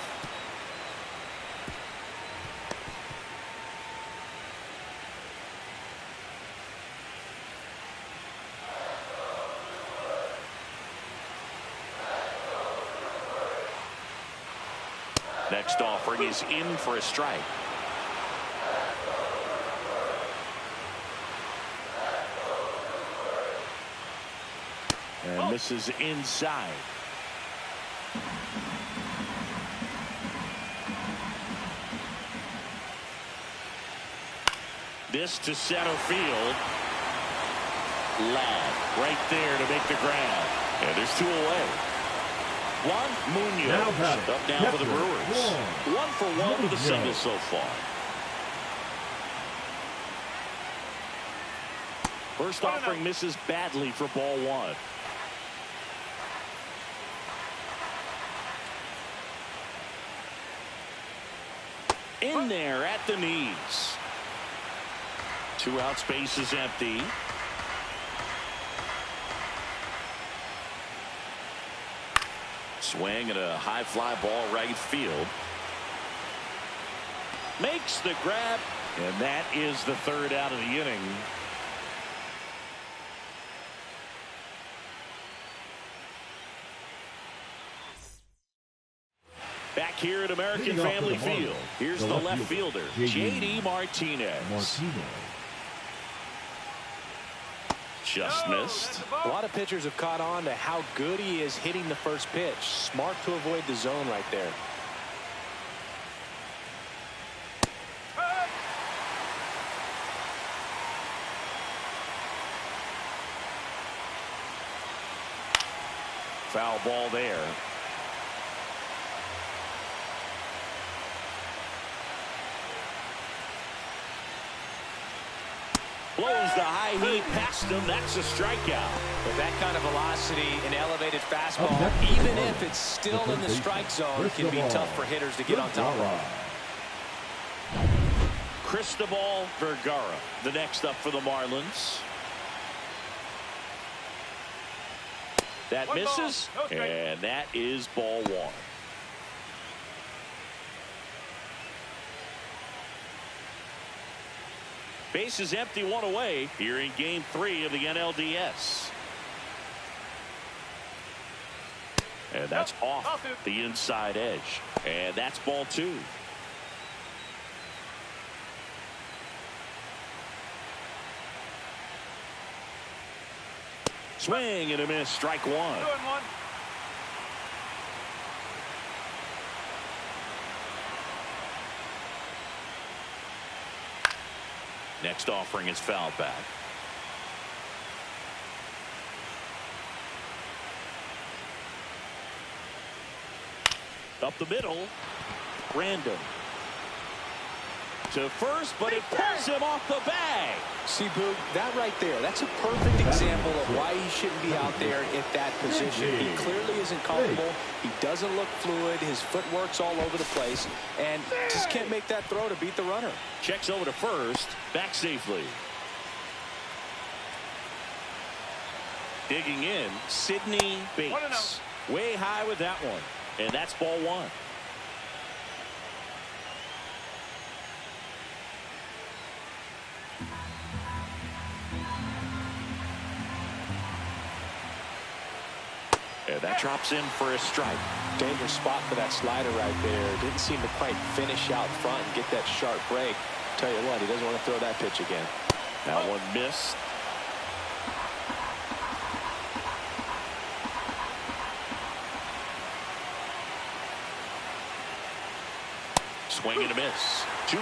Next offering is in for a strike. And misses inside. This to center field. Ladd right there to make the grab. And there's 2 away. Juan Munoz up now for the Brewers. 1 for 1 with a single so far. First offering misses badly for ball 1. In there at the knees. 2 out, space is empty. Swing at a high fly ball right field. Makes the grab, and that is the 3rd out of the inning. Back here at American Family Field, here's the left fielder, J.D. Martinez. Just missed. A lot of pitchers have caught on to how good he is hitting the first pitch. Smart to avoid the zone right there. Foul ball there. Blows the high heat past him. That's a strikeout. With that kind of velocity and elevated fastball, even if it's still in the strike zone, it can be tough for hitters to get on top of. Cristobal Vergara, the next up for the Marlins. That misses, and that is ball 1. Base is empty, 1 away here in game 3 of the NLDS. And that's off the inside edge. And that's ball 2. Swing and a miss, strike 1. 2-1. Next offering is foul back. Up the middle. Random. To first, but it pulls him off the bag. See, Boog, that right there, that's a perfect example of why he shouldn't be out there at that position. He clearly isn't comfortable. He doesn't look fluid. His footwork's all over the place, and just can't make that throw to beat the runner. Checks over to first. Back safely. Digging in, Sidney Bates. Way high with that one. And that's ball one. And that drops in for a strike. Dangerous spot for that slider right there. Didn't seem to quite finish out front and get that sharp break. Tell you what, he doesn't want to throw that pitch again. That one missed. Swing and a miss. 2-2.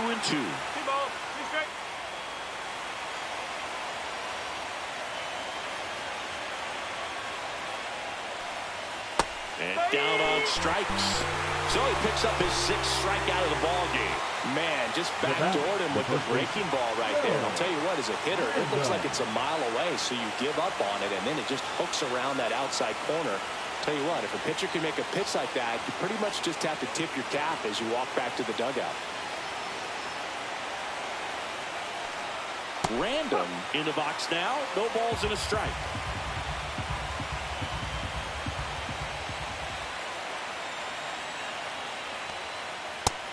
And down on strikes. So he picks up his 6th strikeout of the ball game. Man, just backdoored him with the breaking ball right there. And I'll tell you what, as a hitter, it looks like it's a mile away, so you give up on it, and then it just hooks around that outside corner. Tell you what, if a pitcher can make a pitch like that, you pretty much just have to tip your cap as you walk back to the dugout. Random in the box now. No balls and a strike.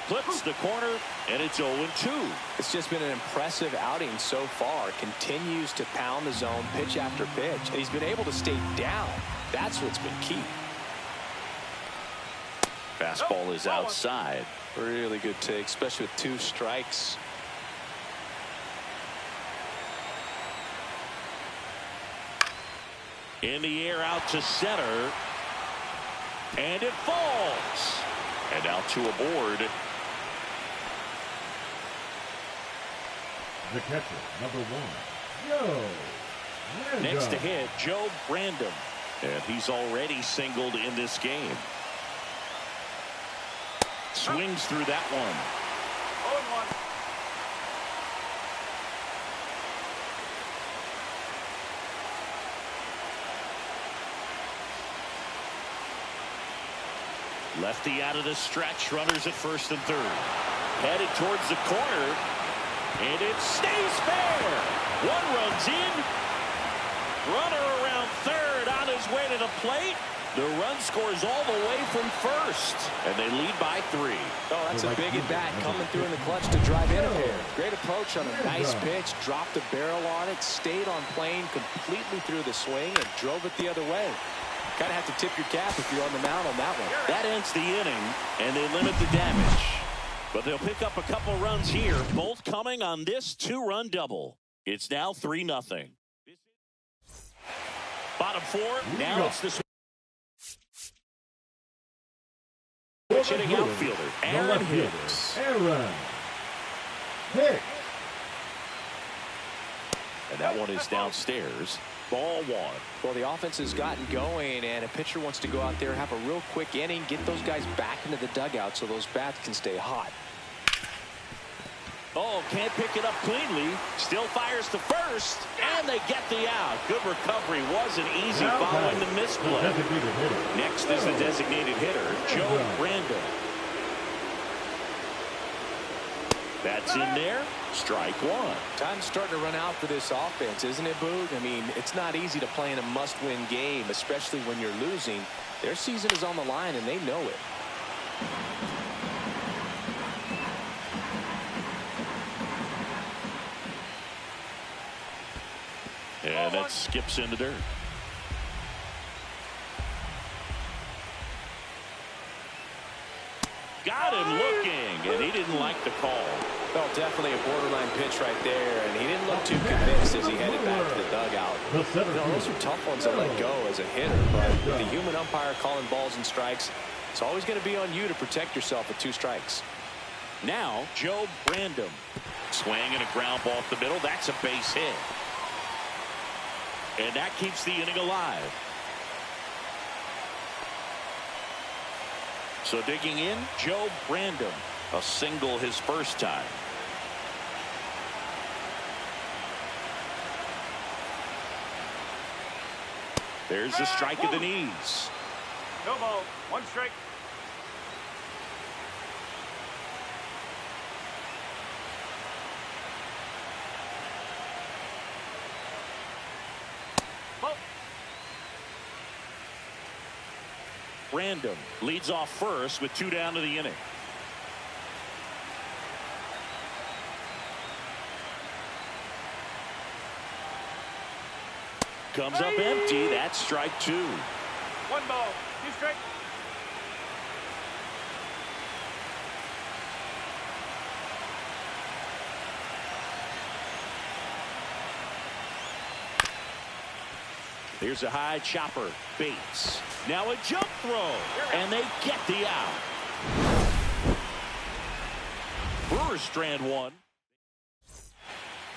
Flips the corner, and it's 0-2. It's just been an impressive outing so far. Continues to pound the zone pitch after pitch, and he's been able to stay down. That's what's been key. Fastball is outside. Really good take, especially with 2 strikes. In the air out to center. And it falls. And out to a board. The catcher, number 1, Joe Random. Next to hit, Joe Random. And he's already singled in this game. Swings through that one. 0-1. Lefty out of the stretch. Runners at first and third. Headed towards the corner. And it stays fair. 1 runs in. Runner around third on his way to the plate. The run scores all the way from first. And they lead by 3. Oh, that's a big at bat coming through in the clutch to drive in a pair. Great approach on a nice pitch. Dropped the barrel on it. Stayed on plane completely through the swing and drove it the other way. Kind of have to tip your cap if you're on the mound on that one. That ends the inning, and they limit the damage. But they'll pick up a couple runs here, both coming on this 2-run double. It's now 3-0. Bottom 4, now it's the switch hitting outfielder, Aaron Hicks. Aaron Hicks. And that one is downstairs. Ball 1. Well, the offense has gotten going, and a pitcher wants to go out there, have a real quick inning, get those guys back into the dugout so those bats can stay hot. Oh, can't pick it up cleanly. Still fires to first, and they get the out. Good recovery. Wasn't easy following the misplay. Next is the designated hitter, Joe Random. That's in there. Strike 1. Time's starting to run out for this offense, isn't it, Boog? I mean, it's not easy to play in a must-win game, especially when you're losing. Their season is on the line, and they know it. And that skips into dirt. Got him looking, and he didn't like the call. Well, definitely a borderline pitch right there, and he didn't look too convinced as he headed back to the dugout. You know, those are tough ones to let go as a hitter, but with the human umpire calling balls and strikes, it's always going to be on you to protect yourself with 2 strikes. Now, Joe Random. Swing and a ground ball up the middle. That's a base hit. And that keeps the inning alive. So digging in, Joe Brandon. A single his first time. There's a strike at the knees. No ball. One strike. Ball. Random leads off first with 2 down to the inning. Comes up empty. That's strike 2. 1 ball. 2 strike. Here's a high chopper. Bates. Now a jump throw. And they get the out. Brewers strand 1.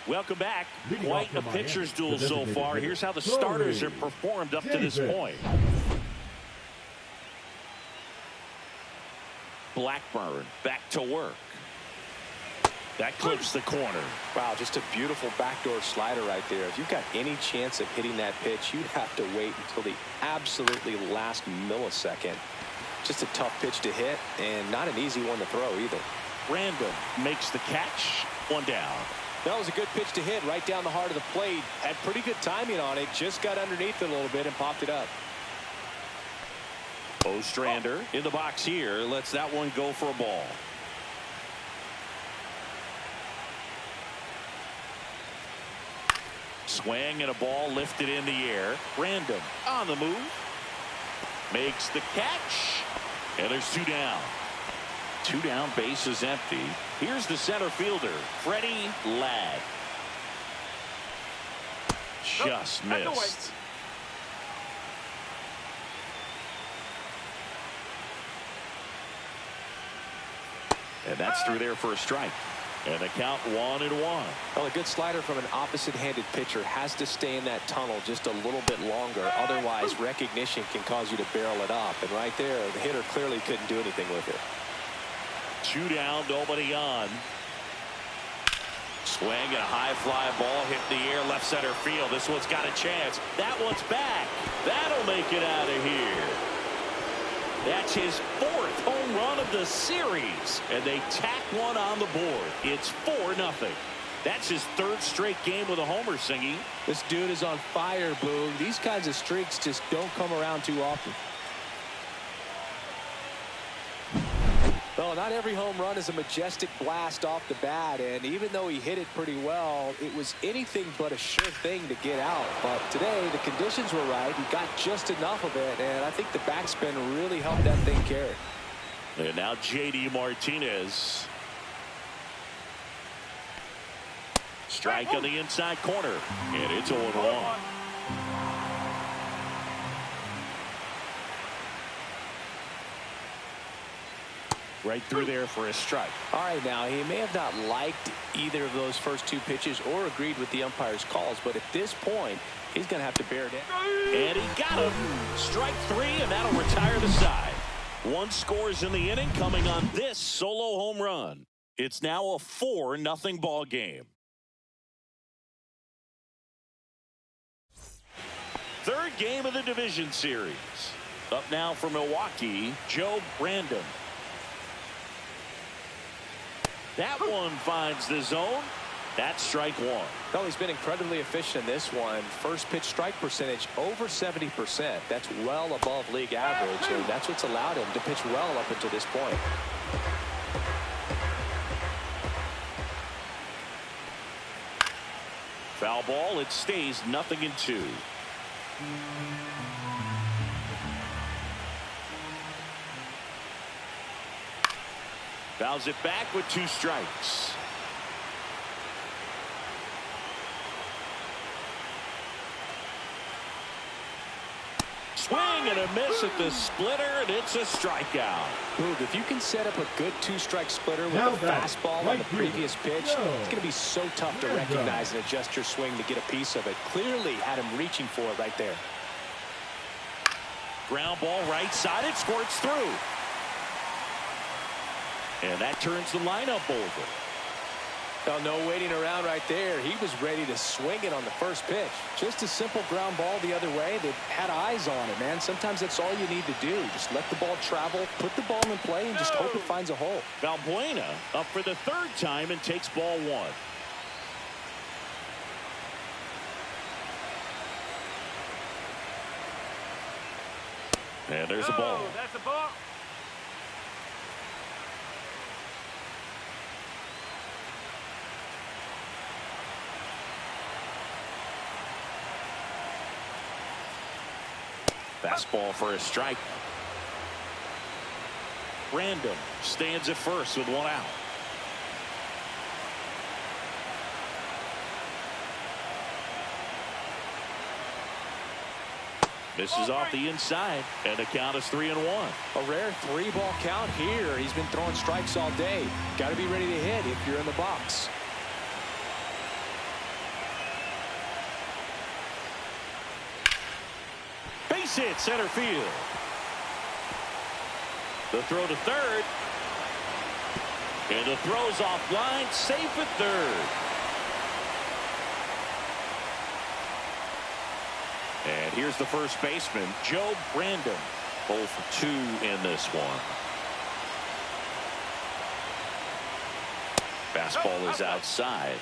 Welcome back. Quite a pitcher's duel so far. Here's how the starters have performed up to this point. Blackburn back to work. That clips the corner. Wow, just a beautiful backdoor slider right there. If you've got any chance of hitting that pitch, you'd have to wait until the absolutely last millisecond. Just a tough pitch to hit and not an easy one to throw either. Random makes the catch. 1 down. That was a good pitch to hit right down the heart of the plate. Had pretty good timing on it. Just got underneath it a little bit and popped it up. Ostrander in the box here. Lets that one go for a ball. Swing and a ball lifted in the air. Random on the move. Makes the catch. And there's 2 down. 2 down, base is empty. Here's the center fielder, Freddie Ladd. Just missed. And that's through there for a strike. And the count 1-1. Well, a good slider from an opposite-handed pitcher has to stay in that tunnel just a little bit longer. Otherwise, recognition can cause you to barrel it up. And right there, the hitter clearly couldn't do anything with it. 2 down, nobody on. Swing and a high fly ball hit in the air, left center field. This one's got a chance. That one's back. That'll make it out of here. That's his 4th home run of the series. And they tack one on the board. It's 4-0. That's his 3rd straight game with a homer, Singy. This dude is on fire, Boog. These kinds of streaks just don't come around too often. Well, not every home run is a majestic blast off the bat, and even though he hit it pretty well, it was anything but a sure thing to get out. But today, the conditions were right. He got just enough of it, and I think the backspin really helped that thing carry. And now J.D. Martinez. Strike on the inside corner, and it's 0-1. Right through there for a strike. All right, now, he may have not liked either of those first 2 pitches or agreed with the umpire's calls, but at this point, he's going to have to bear it in. And he got him. Strike 3, and that'll retire the side. 1 scores in the inning coming on this solo home run. It's now a 4-0 ball game. 3rd game of the division series. Up now for Milwaukee, Joe Brandon. That one finds the zone. That's strike 1. Well, he's been incredibly efficient in this one. First pitch strike percentage over 70%. That's well above league average, and that's what's allowed him to pitch well up until this point. Foul ball. It stays 0-2. Fouls it back with 2 strikes. Swing and a miss at the splitter, and it's a strikeout. Boog, if you can set up a good two-strike splitter with Now a back, fastball right on the field. previous pitch, Go. it's going to be so tough to There recognize go. and adjust your swing to get a piece of it. Clearly had him reaching for it right there. Ground ball right side, it squirts through. And that turns the lineup over. Well, no waiting around right there. He was ready to swing it on the first pitch. Just a simple ground ball the other way. They had eyes on it, man. Sometimes that's all you need to do. Just let the ball travel, put the ball in play, and just hope it finds a hole. Valbuena up for the third time and takes ball one. And there's a ball. That's a ball. Fastball for a strike. Random stands at first with one out. Misses off the inside, and the count is 3-1. A rare 3-ball count here. He's been throwing strikes all day. Got to be ready to hit if you're in the box. Base hit center field. The throw to third. And the throw's offline, safe at third. And here's the first baseman, Joe Brandon. 0 for 2 in this one. Fastball is outside.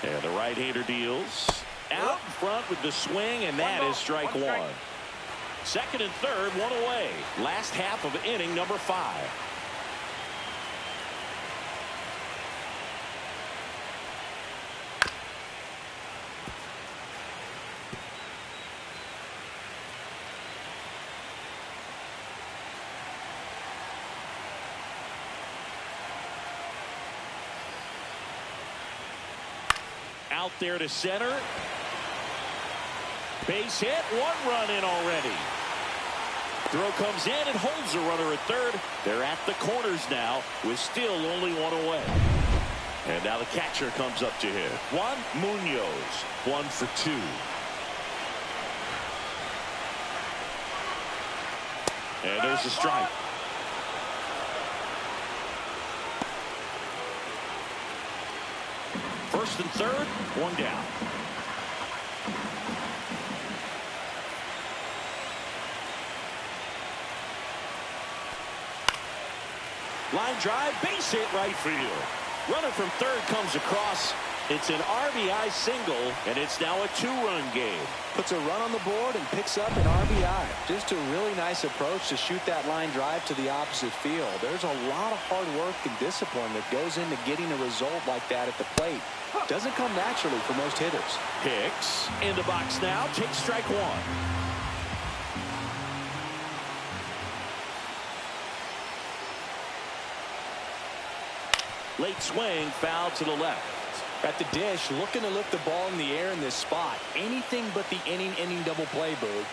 And the right-hander deals out in front with the swing, and that is strike one. Second and third, one away. Last half of inning number 5. Out there to center. Base hit, 1 run in already. Throw comes in and holds the runner at third. They're at the corners now with still only 1 away. And now the catcher comes up to hit. Juan Munoz, 1 for 2. And there's a strike. First and third, 1 down. Line drive, base hit right field. Runner from third comes across. It's an RBI single, and it's now a 2-run game. Puts a run on the board and picks up an RBI. Just a really nice approach to shoot that line drive to the opposite field. There's a lot of hard work and discipline that goes into getting a result like that at the plate. Doesn't come naturally for most hitters. Hicks in the box now, takes strike 1. Late swing, foul to the left. At the dish, looking to lift the ball in the air in this spot. Anything but the inning double play, Boog.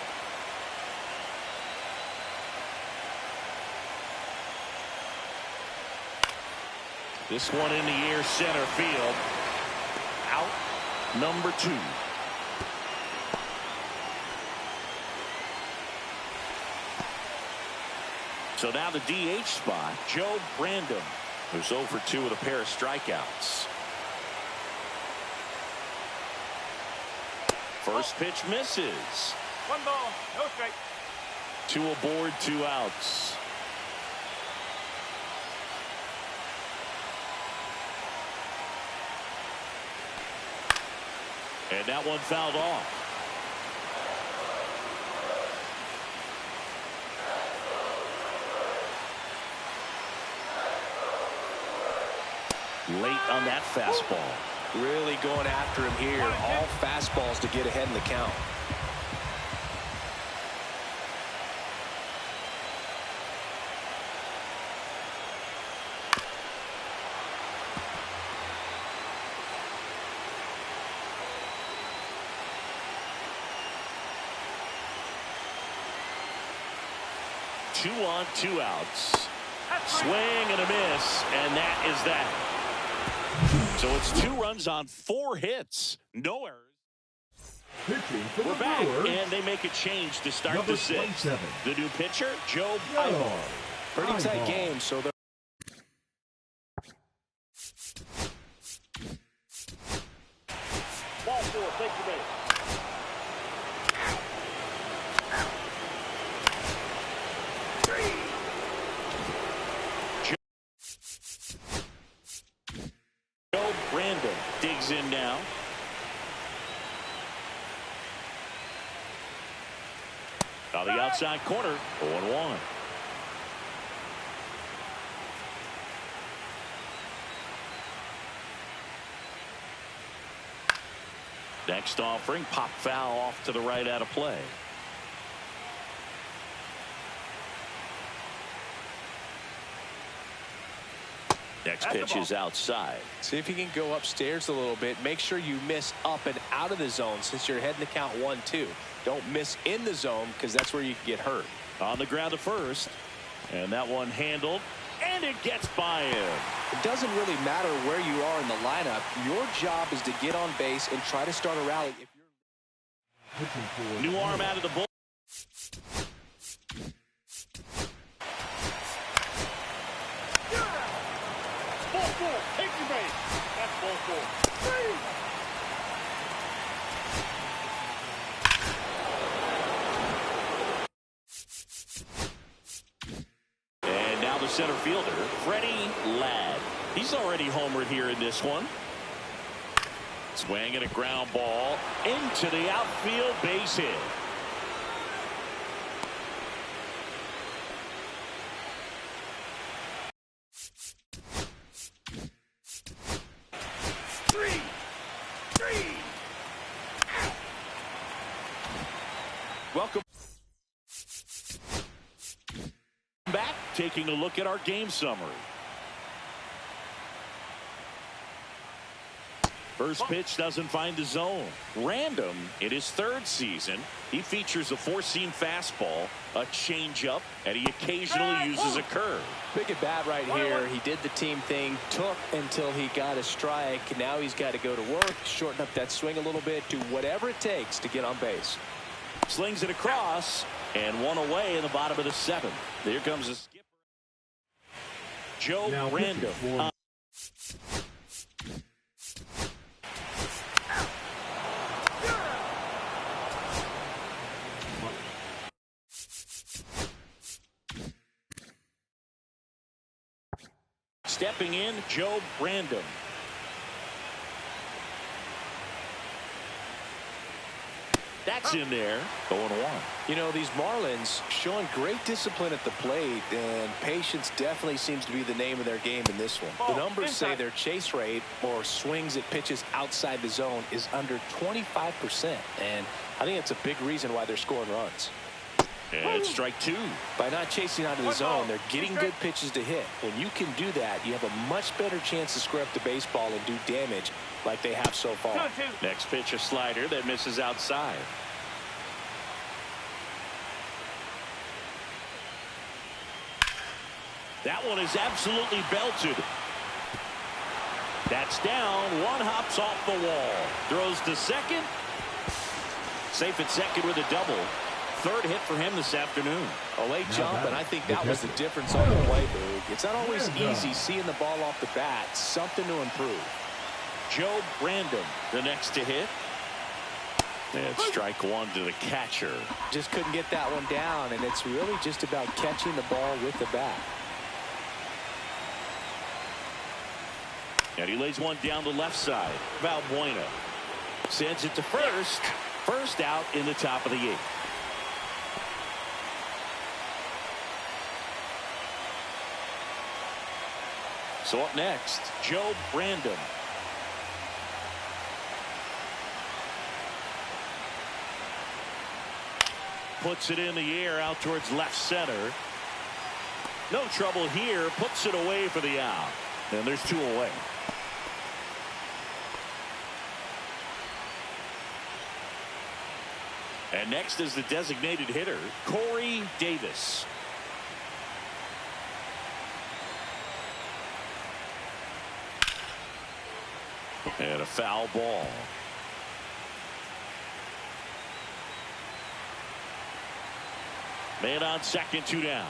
This one in the air, center field. Out, number 2. So now the DH spot, Joe Brandon, who's 0 for 2 with a pair of strikeouts. First pitch misses. 1 ball, no strike. 2 aboard, 2 outs. And that one fouled off. Late on that fastball. Really going after him here. All fastballs to get ahead in the count. 2 on, 2 outs. Swing and a miss, and that is that. So it's 2 runs on 4 hits. No errors. Pitching for the We're back, Brewers, and they make a change to start number the 6th. 27. The new pitcher, Joe. Yo. Pretty tight Eyeball. game, so they're Ball 4, take your base. Joe Brandon digs in now. On the outside corner, 0-1. Next offering, pop foul off to the right out of play. Next pitch is outside. See if you can go upstairs a little bit. Make sure you miss up and out of the zone since you're heading to count 1-2. Don't miss in the zone because that's where you can get hurt. On the ground to first. And that one handled. And it gets by him. It doesn't really matter where you are in the lineup. Your job is to get on base and try to start a rally. If you're Pitching for New arm out of the bull. Ball 4, take your base. That's ball 4. And now the center fielder, Freddie Ladd. He's already homered here in this one. Swing and a ground ball into the outfield, base hit. Welcome back, taking a look at our game summary. First pitch doesn't find the zone. Random in his 3rd season. He features a 4-seam fastball, a changeup, and he occasionally uses a curve. big at bat right here. He did the team thing, took until he got a strike. Now he's got to go to work, shorten up that swing a little bit, do whatever it takes to get on base. Slings it across, and one away in the bottom of the 7th. Here comes the skipper, Joe Now pitching Random. for Stepping in, Joe Random. That's in there. 0-1. You know, these Marlins showing great discipline at the plate, and patience definitely seems to be the name of their game in this one. The numbers say their chase rate, or swings at pitches outside the zone, is under 25%, and I think it's a big reason why they're scoring runs. And it's strike 2. By not chasing out of the zone, they're getting good pitches to hit. When you can do that, you have a much better chance to square up the baseball and do damage like they have so far. Next pitch, a slider that misses outside. That one is absolutely belted. That's down. One hops off the wall. Throws to second. Safe at second with a double. 3rd hit for him this afternoon. A late jump, and I think that was the difference on the play, Boog. It's not always easy seeing the ball off the bat. Something to improve. Joe Random, the next to hit. And strike 1 to the catcher. Just couldn't get that one down, and it's really just about catching the ball with the bat. And he lays one down the left side. Valbuena sends it to first. First out in the top of the 8th. So up next, Joe Random. Puts it in the air out towards left center. No trouble here. Puts it away for the out. And there's 2 away. And next is the designated hitter, Corey Davis. And a foul ball. Man on second, 2 down.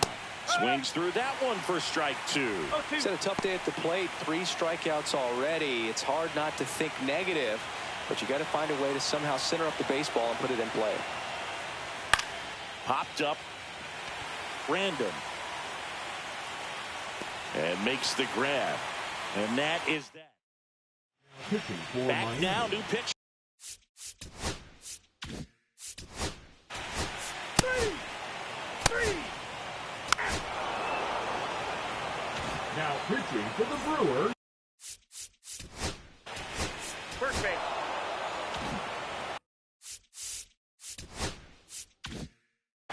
Swings through that one for strike 2. He's had a tough day at the plate. 3 strikeouts already. It's hard not to think negative, but you got to find a way to somehow center up the baseball and put it in play. Popped up. Random. And makes the grab. And that is that. Pitching for Back Miami. now, new pitch. Now pitching for the Brewers. First base.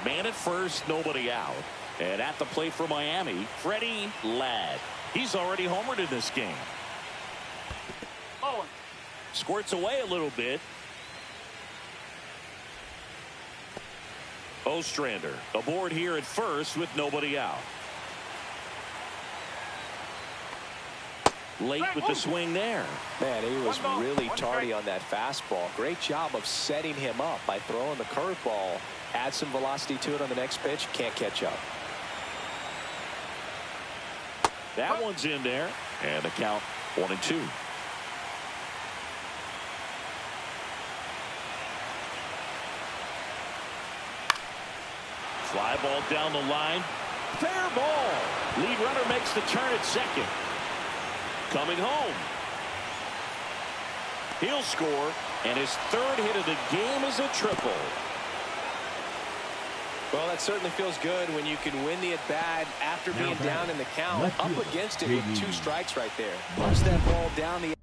Man at first, nobody out. And at the plate for Miami, Freddie Ladd. He's already homered in this game. Bowling. Squirts away a little bit. Ostrander aboard here at first with nobody out. Late with the swing there. Man, he was One ball, really one tardy strike. on that fastball. Great job of setting him up by throwing the curveball. Add some velocity to it on the next pitch. Can't catch up. That one's in there. And the count 1-2. Fly ball down the line. Fair ball. Lead runner makes the turn at second. Coming home. He'll score, and his 3rd hit of the game is a triple. Well, that certainly feels good when you can win the at-bat after being down in the count. Left Up fielder, against it with JD. 2 strikes right there. Punch that ball down the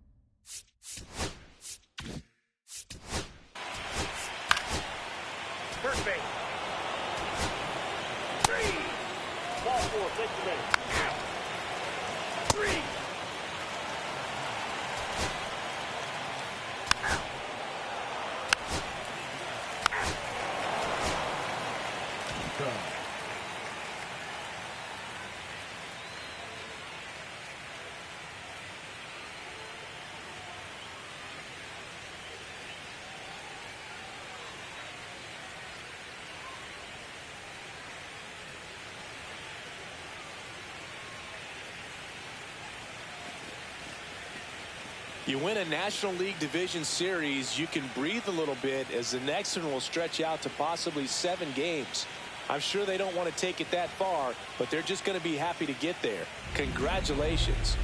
First base. 3. Ball 4. Take the base. 3. You win a National League Division Series, you can breathe a little bit as the next one will stretch out to possibly 7 games. I'm sure they don't want to take it that far, but they're just going to be happy to get there. Congratulations.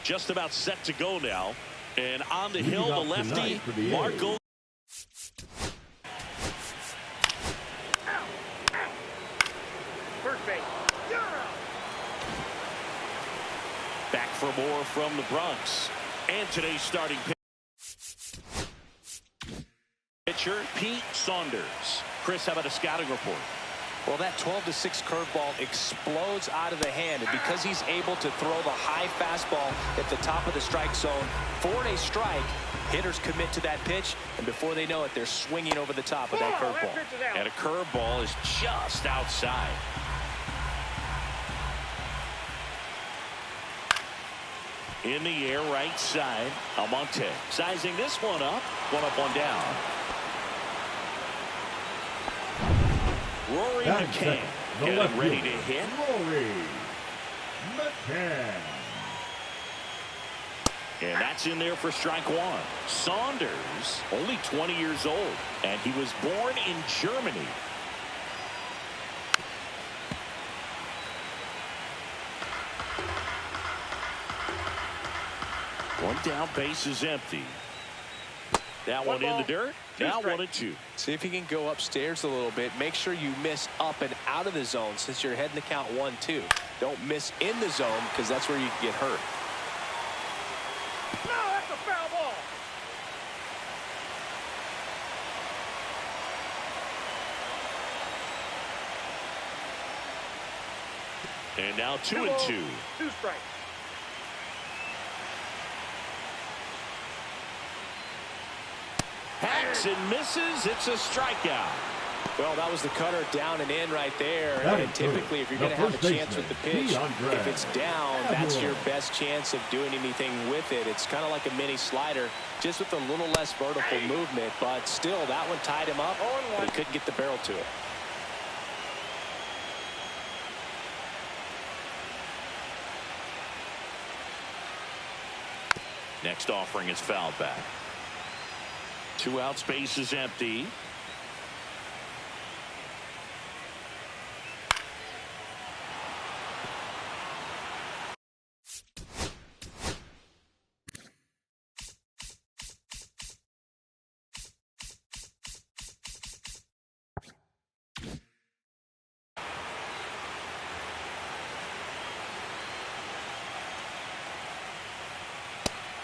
just about set to go now. And on the hill, the lefty, Marco. First base. You're out. Back for more from the Bronx. And today's starting pitcher, Pete Saunders. Chris, how about a scouting report? Well, that 12-6 curveball explodes out of the hand, and because he's able to throw the high fastball at the top of the strike zone for a strike, hitters commit to that pitch, and before they know it, they're swinging over the top of that curveball. And a curveball is just outside. In the air, right side, Almonte sizing this one up, one down. Rory McCann getting ready to hit. Rory McCann. And that's in there for strike one. Saunders, only 20 years old, and he was born in Germany. One down, base is empty. That one in the dirt. Now 1-2. See if you can go upstairs a little bit. Make sure you miss up and out of the zone since you're heading to count 1-2. Don't miss in the zone because that's where you can get hurt. No, that's a foul ball. And now 2-2. 2 strikes. Hacks and misses. It's a strikeout. Well, that was the cutter down and in right there. That And typically, if you're going to have a chance with the pitch, if it's down, that's your best chance of doing anything with it. It's kind of like a mini slider, just with a little less vertical movement. But still, that one tied him up, but he couldn't get the barrel to it. Next offering is fouled back. 2 out, space is empty.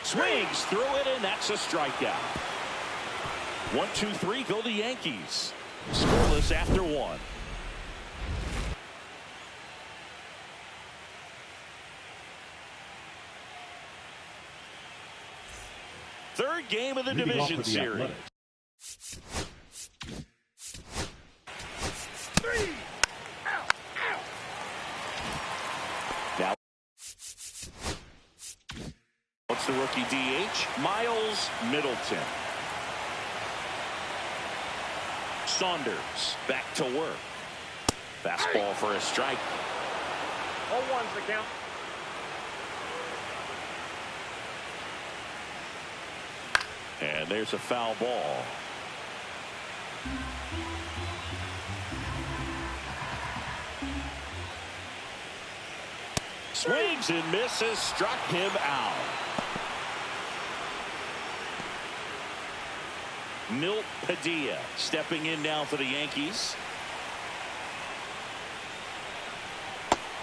Swings through it, and that's a strikeout. 1-2-3, go the Yankees. Scoreless after 1. Third game of the division series. 3 out. Now, what's the rookie DH? Miles Middleton. Saunders back to work. Fastball for a strike. 0-1's the count. And there's a foul ball. Swings and misses, struck him out. Milt Padilla stepping in now for the Yankees.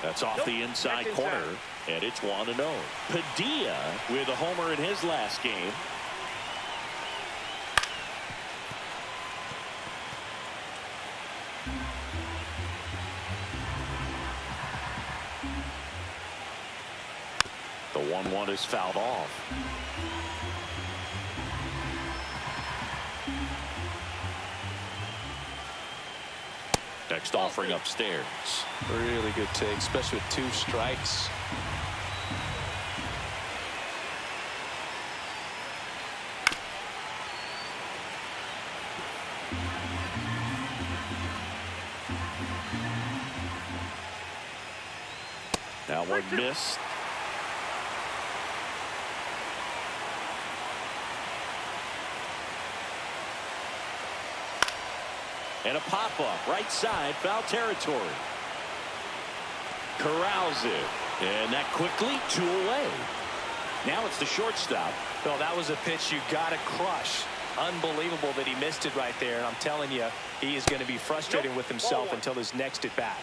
That's off the inside corner, and it's 1-0. Padilla with a homer in his last game. The 1-1 is fouled off. Next offering upstairs. Really good take, especially with 2 strikes. That one missed. And a pop-up, right side, foul territory. Corrals it. And that quickly, 2 away. Now it's the shortstop. Well, that was a pitch you got to crush. Unbelievable that he missed it right there. And I'm telling you, he is going to be frustrated with himself until his next at bat.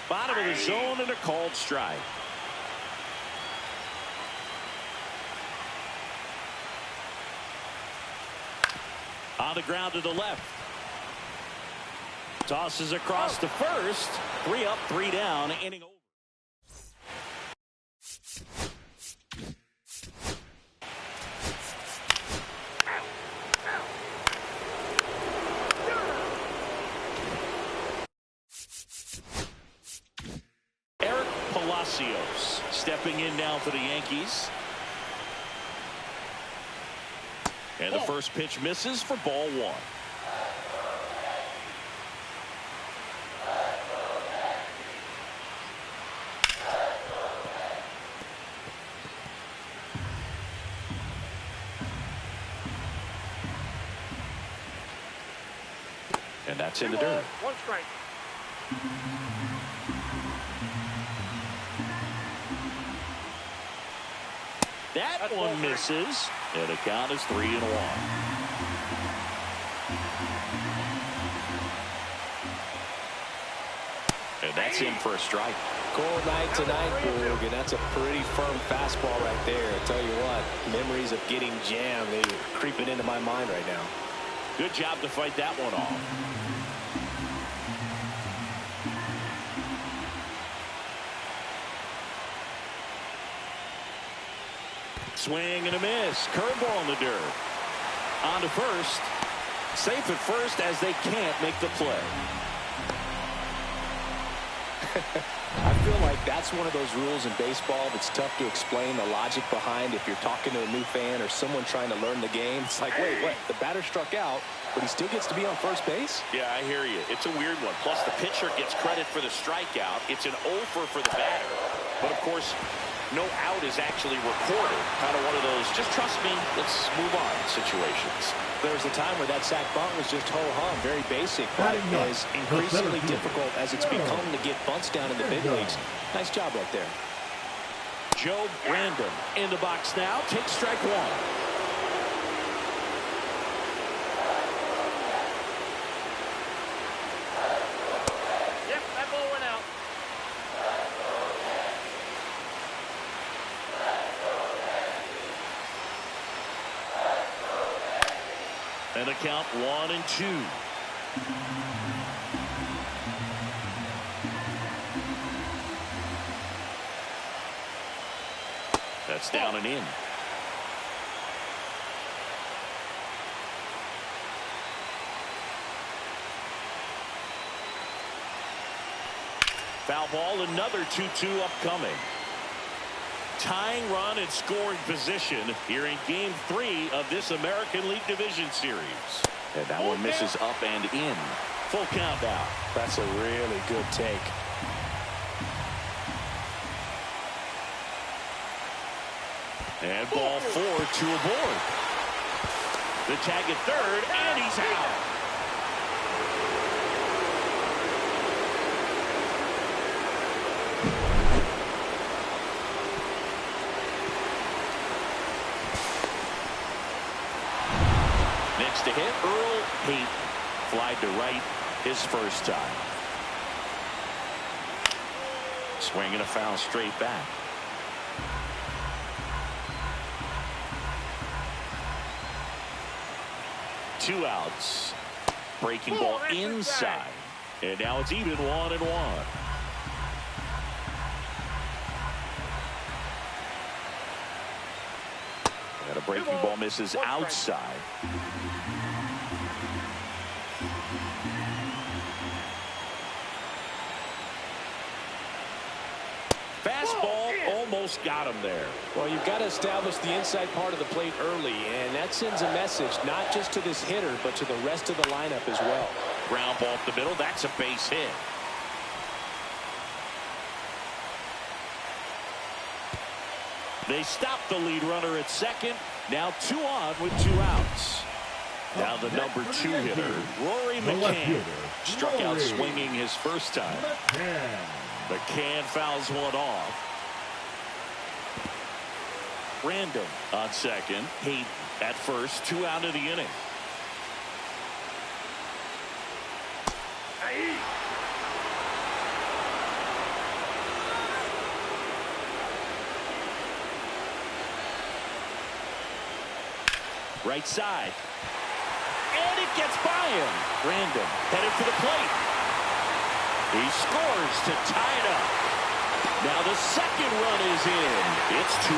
Bottom of the zone and a called strike. On the ground to the left. Tosses across the first. 3 up, 3 down. Inning over. Palacios stepping in now for the Yankees. And the first pitch misses for ball 1. And that's in the dirt. 1 strike. That one misses, and the count is 3-1. And that's in for a strike. Cold night tonight, Boog, and that's a pretty firm fastball right there. I tell you what, memories of getting jammed, they're creeping into my mind right now. Good job to fight that one off. Swing and a miss. Curveball in the dirt. On to first. Safe at first as they can't make the play. I feel like that's one of those rules in baseball that's tough to explain the logic behind if you're talking to a new fan or someone trying to learn the game. It's like, wait, what? The batter struck out, but he still gets to be on first base? Yeah, I hear you. It's a weird one. Plus, the pitcher gets credit for the strikeout. It's an over for the batter. But, of course, no out is actually recorded. Kind of one of those, just trust me, let's move on situations. There was a time where that sac bunt was just ho-hum, very basic, but as increasingly difficult as it's become to get bunts down in the big leagues. Nice job right there. Joe Brandon in the box now. Takes strike 1. Yep, that ball went out. And the count 1-2. That's down and in. Foul ball, another 2-2 upcoming. Tying run and scoring position here in Game 3 of this American League Division Series. And that one misses up and in. Full count now. That's a really good take. And ball 4, 2 aboard. The tag at third, and he's out. Next to hit, Earl Pate flied to right his first time. Swinging a foul straight back. Two outs. Breaking ball inside. And now it's even 1-1. And a breaking ball misses outside. Fastball almost got him there. Well, you've got to establish the inside part of the plate early, and that sends a message not just to this hitter, but to the rest of the lineup as well. Ground ball up the middle. That's a base hit. They stop the lead runner at second. Now 2 on with 2 outs. Now the number 2 hitter, Rory McCann, struck out swinging his first time. McCann fouls one off. Random on second. Hayden at first. 2 out of the inning. Right side. And it gets by him. Random headed for the plate. He scores to tie it up. Now the second run is in. It's 2-1.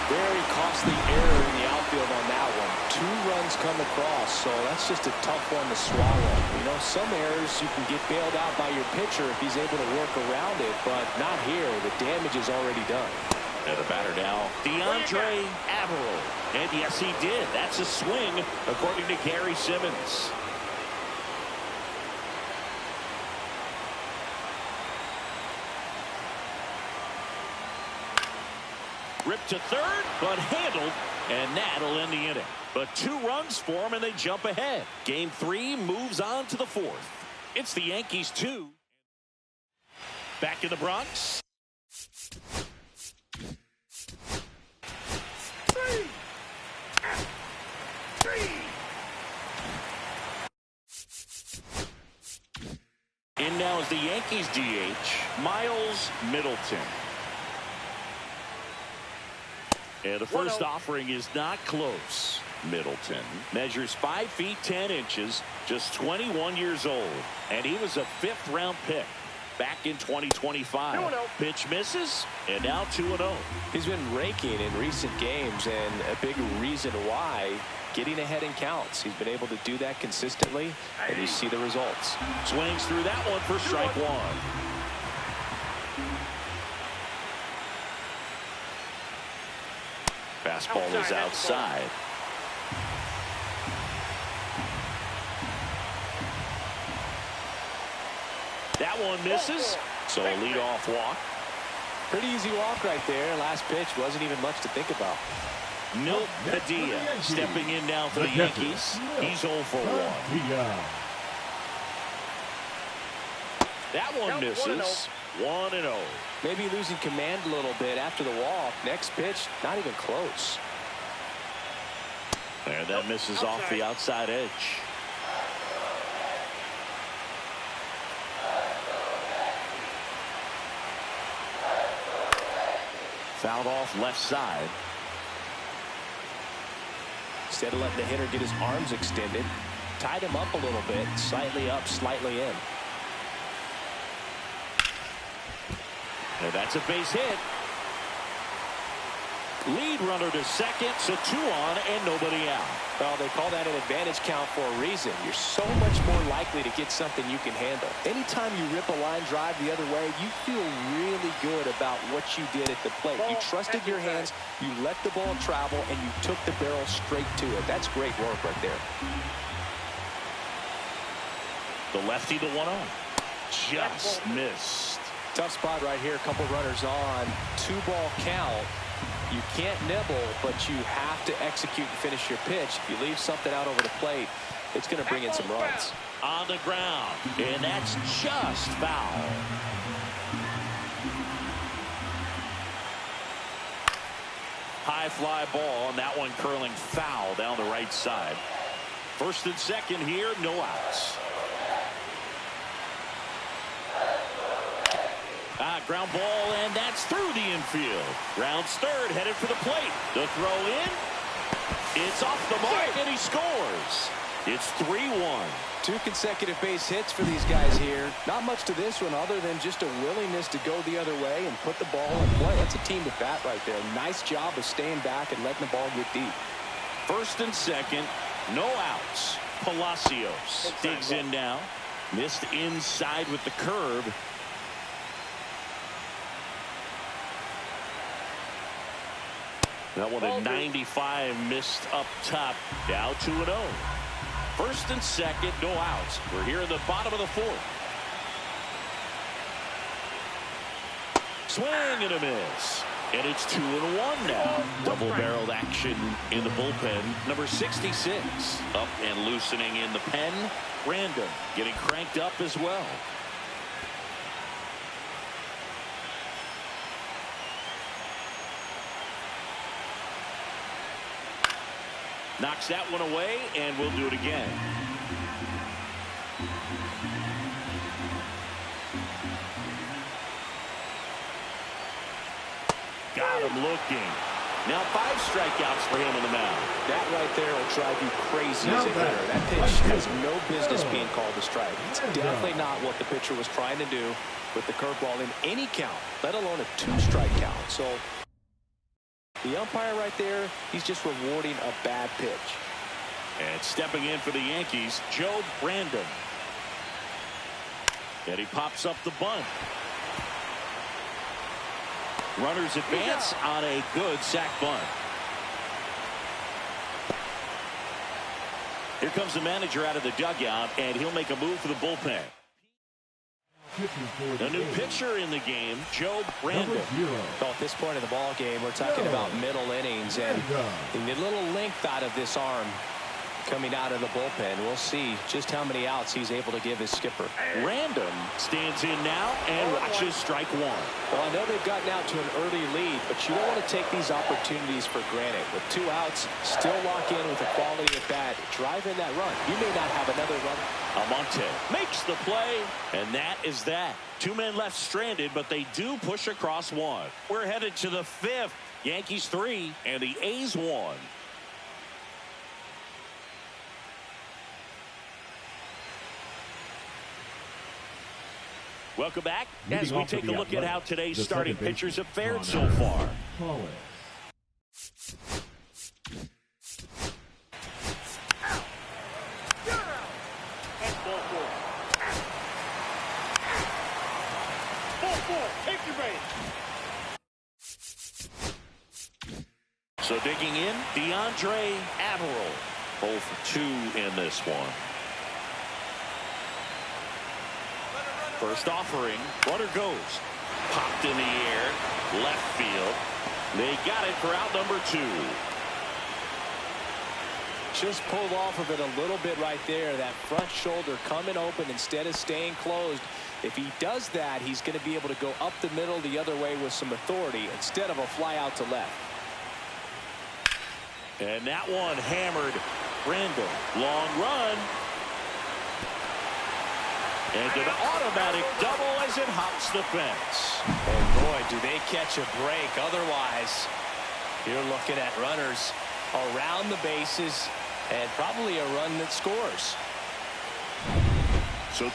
Very costly error in the outfield on that one. 2 runs come across, so that's just a tough one to swallow. You know, some errors you can get bailed out by your pitcher if he's able to work around it, but not here. The damage is already done. And the batter now, DeAndre Averill. And yes, he did. That's a swing, according to Gary Simmons. Ripped to third, but handled, and that'll end the inning. But 2 runs for him, and they jump ahead. Game 3 moves on to the 4th. It's the Yankees 2. Back in the Bronx. In now is the Yankees DH, Miles Middleton. And the first offering is not close. Middleton measures 5 feet 10 inches, just 21 years old, and he was a 5th-round pick back in 2025. 2-0. Pitch misses, and now 2-0. He's been raking in recent games, and a big reason why, getting ahead in counts. He's been able to do that consistently, and you see the results. Swings through that one for strike 1. Fastball is outside. That one misses, so a leadoff walk. Pretty easy walk right there. Last pitch wasn't even much to think about. Milt Padilla stepping in now for the Yankees. He's 0 for 1. That one misses. 1-0. Maybe losing command a little bit after the walk. Next pitch, not even close. And that misses off the outside edge. Fouled off left side. Instead of letting the hitter get his arms extended, tied him up a little bit, slightly up, slightly in. And that's a base hit. Lead runner to second, so 2 on and nobody out. Well, they call that an advantage count for a reason. You're so much more likely to get something you can handle. Anytime you rip a line drive the other way, you feel really good about what you did at the plate. You trusted your hands, you let the ball travel, and you took the barrel straight to it. That's great work right there. The lefty, the 1-0. Just missed. Tough spot right here. A couple runners on. 2-ball count. You can't nibble, but you have to execute and finish your pitch. If you leave something out over the plate, it's going to bring in some runs. On the ground, and that's just foul. High fly ball, and that one curling foul down the right side. First and second here, no outs. Ground ball, and that's through the infield. Rounds third, headed for the plate. The throw in. It's off the mark, and he scores. It's 3-1. 2 consecutive base hits for these guys here. Not much to this one other than just a willingness to go the other way and put the ball in play. That's a team at bat right there. Nice job of staying back and letting the ball get deep. First and second, no outs. Palacios digs in now. Missed inside with the curve. That one at 95, missed up top. Now 2-0. First and second, no outs. We're here in the bottom of the 4th. Swing and a miss. And it's 2-1 now. Double-barreled action in the bullpen. Number 66 up and loosening in the pen. Random getting cranked up as well. Knocks that one away, and we'll do it again. Got him looking. Now 5 strikeouts for him on the mound. That right there will drive you crazy as a hitter. That pitch has no business being called a strike. It's definitely not what the pitcher was trying to do with the curveball in any count, let alone a 2-strike count. So the umpire right there, he's just rewarding a bad pitch. And stepping in for the Yankees, Joe Brandon. And he pops up the bunt. Runners advance on a good sac bunt. Here comes the manager out of the dugout, and he'll make a move for the bullpen. A new pitcher in the game, Joe Brandon. Well, at this point in the ball game, we're talking about middle innings, and you need a little length out of this arm coming out of the bullpen. We'll see just how many outs he's able to give his skipper. Random stands in now and watches strike one. Well, I know they've gotten out to an early lead, but you don't want to take these opportunities for granted. With 2 outs, still lock in with a quality at bat, drive in that run. You may not have another run. Almonte makes the play, and that is that. 2 men left stranded, but they do push across 1. We're headed to the 5th. Yankees 3 and the A's 1. Welcome back as we take a look at how today's starting pitchers have fared so far. Take your base. So digging in, DeAndre Averill. 0 for 2 in this one. First offering, runner goes. Popped in the air, left field. They got it for out number 2. Just pulled off of it a little bit right there. That front shoulder coming open instead of staying closed. If he does that, he's going to be able to go up the middle the other way with some authority instead of a fly out to left. And that one hammered. Randall, long run. And an automatic double as it hops the fence. And boy, do they catch a break. Otherwise, you're looking at runners around the bases and probably a run that scores. So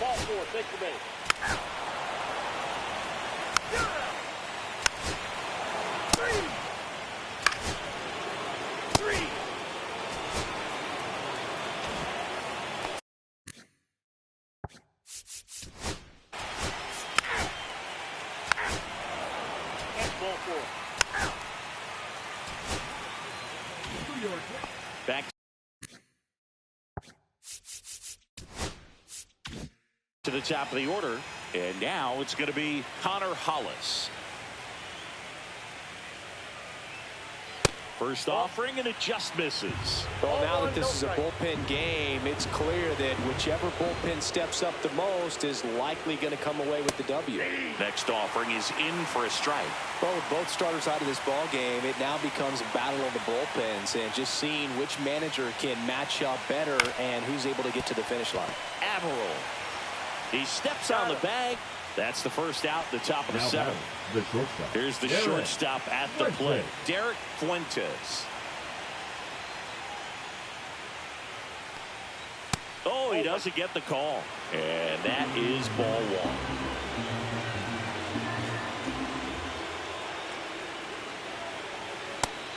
Ball 4, take the base. back to the top of the order, and now it's going to be Connor Hollis. First offering, and it just misses. Well, now that this is a bullpen game, it's clear that whichever bullpen steps up the most is likely going to come away with the W. Next offering is in for a strike. Well, with both starters out of this ball game, it now becomes a battle of the bullpens and just seeing which manager can match up better and who's able to get to the finish line. Averill. He steps on the bag. That's the first out, the top of the 7th. The shortstop. Here's the shortstop at the plate, Derek Fuentes. Oh, he doesn't get the call. And that is ball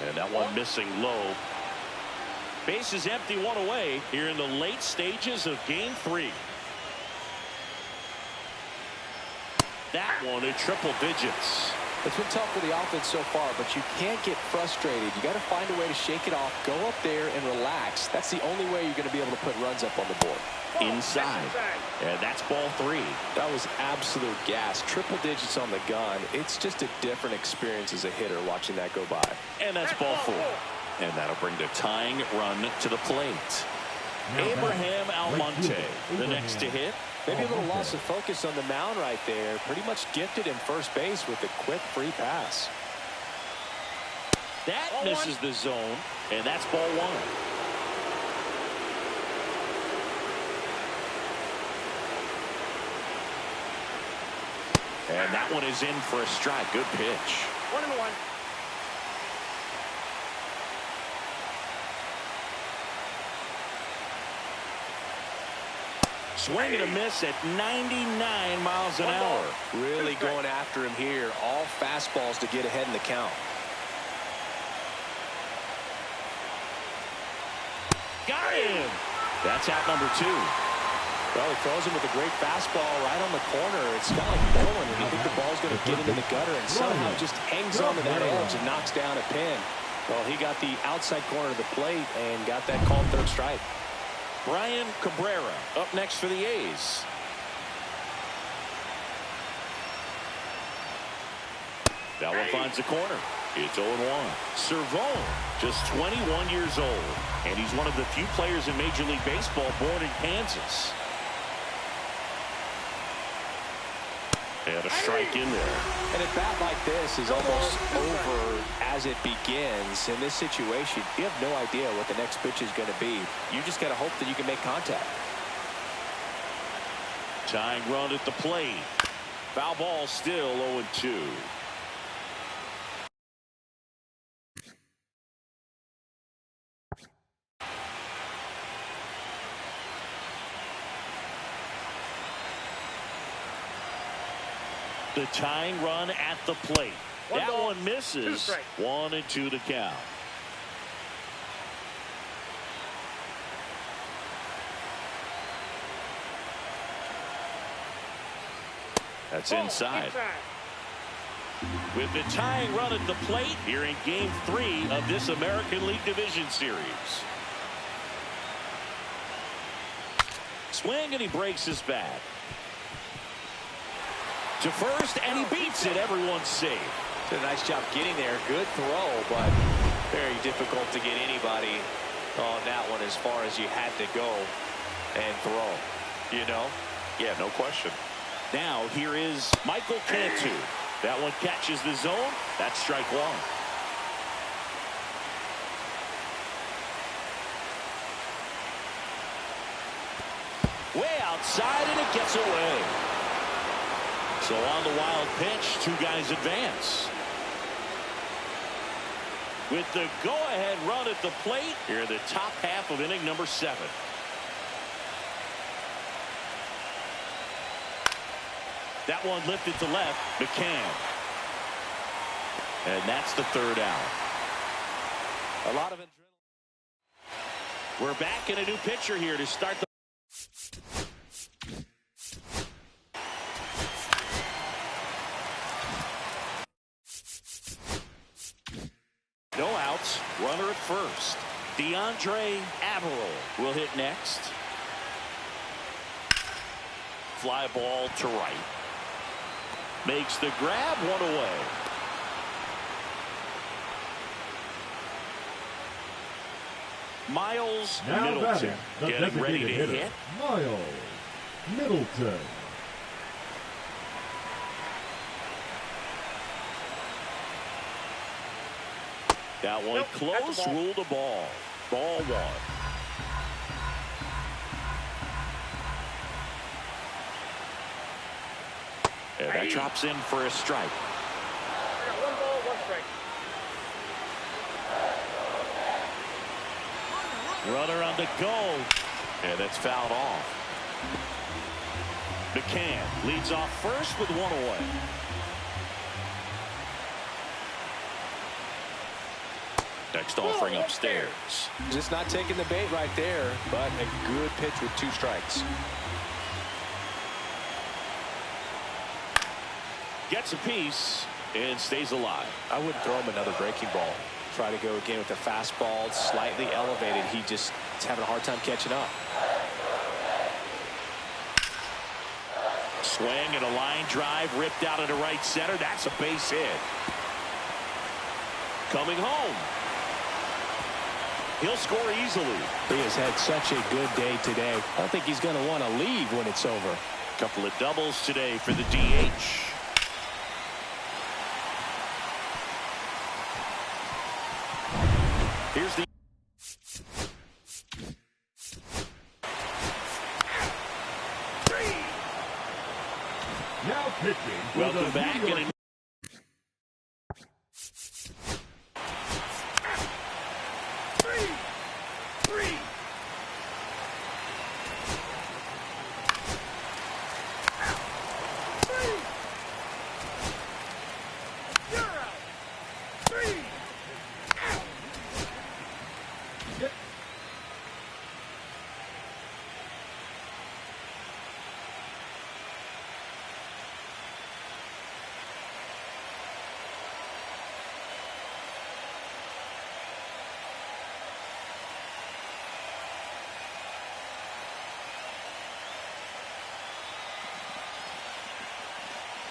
1. And that one missing low. Base is empty, 1 away here in the late stages of game 3. That one in triple digits. It's been tough for the offense so far, but you can't get frustrated. You got to find a way to shake it off, go up there and relax. That's the only way you're going to be able to put runs up on the board. inside. And that's ball 3. That was absolute gas. Triple digits on the gun. It's just a different experience as a hitter watching that go by. And that's ball 4. And that'll bring the tying run to the plate. Abraham Almonte, the next to hit. Maybe a little loss of focus on the mound right there. Pretty much gifted in first base with a quick free pass. That misses the zone, and that's ball 1. And that one is in for a strike. Good pitch. 1-1. Swing and a miss at 99 miles an hour. Really going after him here. All fastballs to get ahead in the count. Got him. That's out number 2. Well, he throws him with a great fastball right on the corner. It's kind of like bowling, and you think the ball's going to get into the gutter, and somehow just hangs onto that edge and knocks down a pin. Well, he got the outside corner of the plate and got that called third strike. Brian Cabrera up next for the A's. That one finds the corner. It's 0-1. Cervone, just 21 years old, and he's one of the few players in Major League Baseball born in Kansas. And a strike in there. And a bat like this is almost over as it begins. In this situation, you have no idea what the next pitch is going to be. You just got to hope that you can make contact. Tying run at the plate. Foul ball, still 0-2. The tying run at the plate. That one misses. 1-2 to count. That's inside. With the tying run at the plate here in Game 3 of this American League Division Series. Swing, and he breaks his bat. To first, and he beats it. Everyone's safe. Did a nice job getting there. Good throw, but very difficult to get anybody on that one as far as you had to go and throw. You know? Yeah, no question. Now, here is Michael Cantu. That one catches the zone. That's strike 1. Way outside, and it gets away. So on the wild pitch, 2 guys advance. With the go-ahead run at the plate, here in the top half of inning number 7. That one lifted to left, McCann. And that's the 3rd out. A lot of adrenaline. We're back in a new pitcher here to start the no outs, runner at first. DeAndre Averill will hit next. Fly ball to right. Makes the grab, 1 away. Miles Middleton getting ready to hit. Miles Middleton. That one close, ruled a ball. Ball 1. And that drops in for a strike. 1 ball, 1 strike. Runner on the go. And it's fouled off. McCann leads off first with 1 away. Next offering upstairs. Just not taking the bait right there, but a good pitch with 2 strikes. Gets a piece and stays alive. I wouldn't throw him another breaking ball. Try to go again with the fastball, slightly elevated. He just is having a hard time catching up. Swing and a line drive ripped out into right center. That's a base hit. Coming home. He'll score easily. He has had such a good day today. I don't think he's going to want to leave when it's over. Couple of doubles today for the DH. Here's the Now pitching. welcome back. And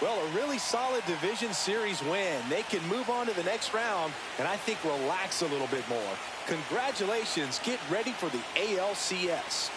Well, a really solid division series win. They can move on to the next round and I think relax a little bit more. Congratulations. Get ready for the ALCS.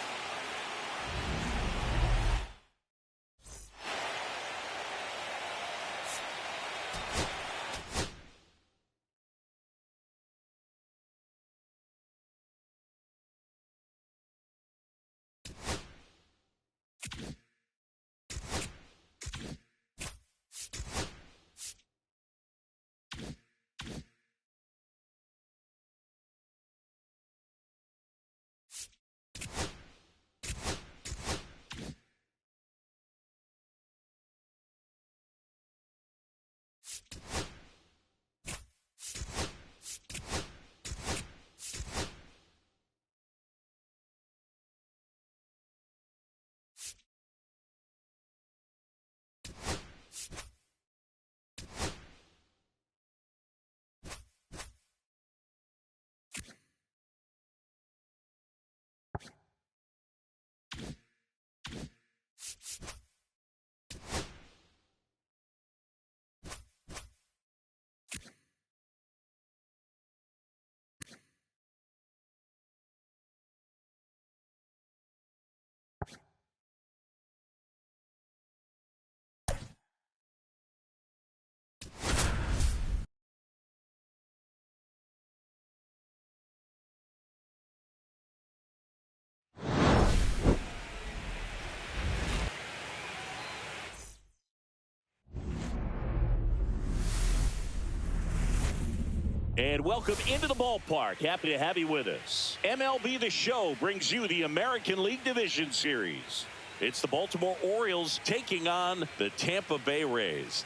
And welcome into the ballpark. Happy to have you with us. MLB The Show brings you the American League Division Series. It's the Baltimore Orioles taking on the Tampa Bay Rays.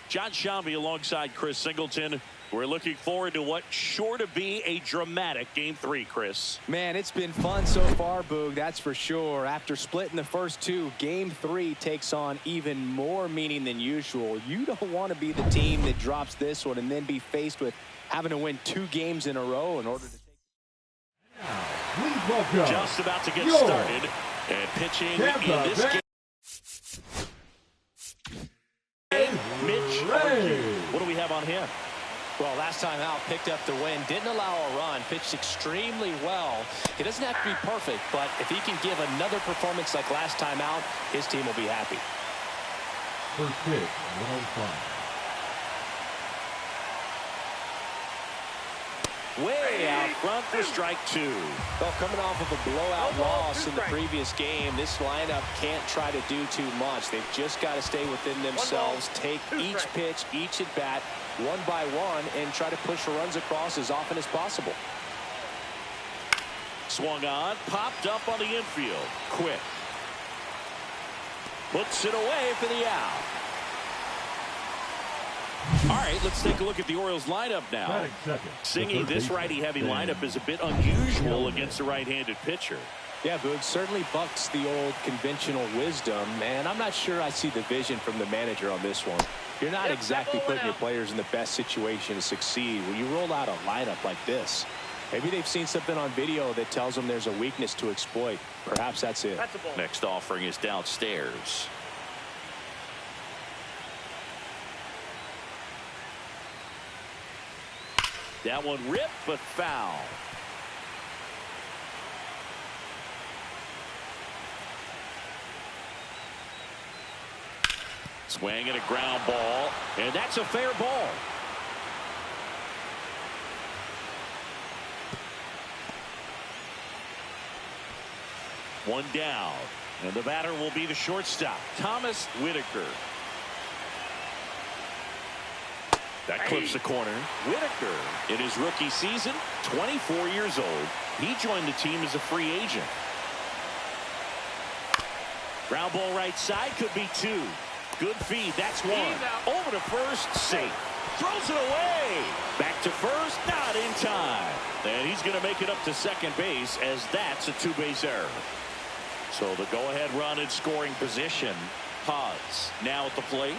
John Shambi alongside Chris Singleton. We're looking forward to what's sure to be a dramatic Game 3, Chris. Man, it's been fun so far, Boog, that's for sure. After splitting the first two, Game 3 takes on even more meaning than usual. You don't want to be the team that drops this one and then be faced with having to win 2 games in a row in order to take. Now, please welcome. Just about to get started. And pitching Tampa in this Bay. game, Mitch. What do we have on him? Well, last time out, picked up the win, didn't allow a run, pitched extremely well. He doesn't have to be perfect, but if he can give another performance like last time out, his team will be happy. First pitch, 105. Way out front for strike 2. Well, coming off of a blowout loss in the previous game, this lineup can't try to do too much. They've just got to stay within themselves, take each pitch, each at bat, one by one, and try to push the runs across as often as possible. Swung on, popped up on the infield. Quick. Puts it away for the out. All right, let's take a look at the Orioles lineup now. Singing this righty-heavy lineup is a bit unusual against a right-handed pitcher. Yeah, Boog, certainly bucks the old conventional wisdom, and I'm not sure I see the vision from the manager on this one. You're not exactly putting your players in the best situation to succeed when you roll out a lineup like this. Maybe they've seen something on video that tells them there's a weakness to exploit. Perhaps that's it. That's a ball. Next offering is downstairs. That one ripped, but foul. Swing and a ground ball, and that's a fair ball. One down, and the batter will be the shortstop, Thomas Whitaker. That clips the corner. Whitaker, in his rookie season, 24 years old. He joined the team as a free agent. Ground ball right side, could be two. Good feed, that's one. Over to first, safe. Throws it away. Back to first, not in time. And he's going to make it up to second base, as that's a two-base error. So the go-ahead run in scoring position. Paz now at the plate.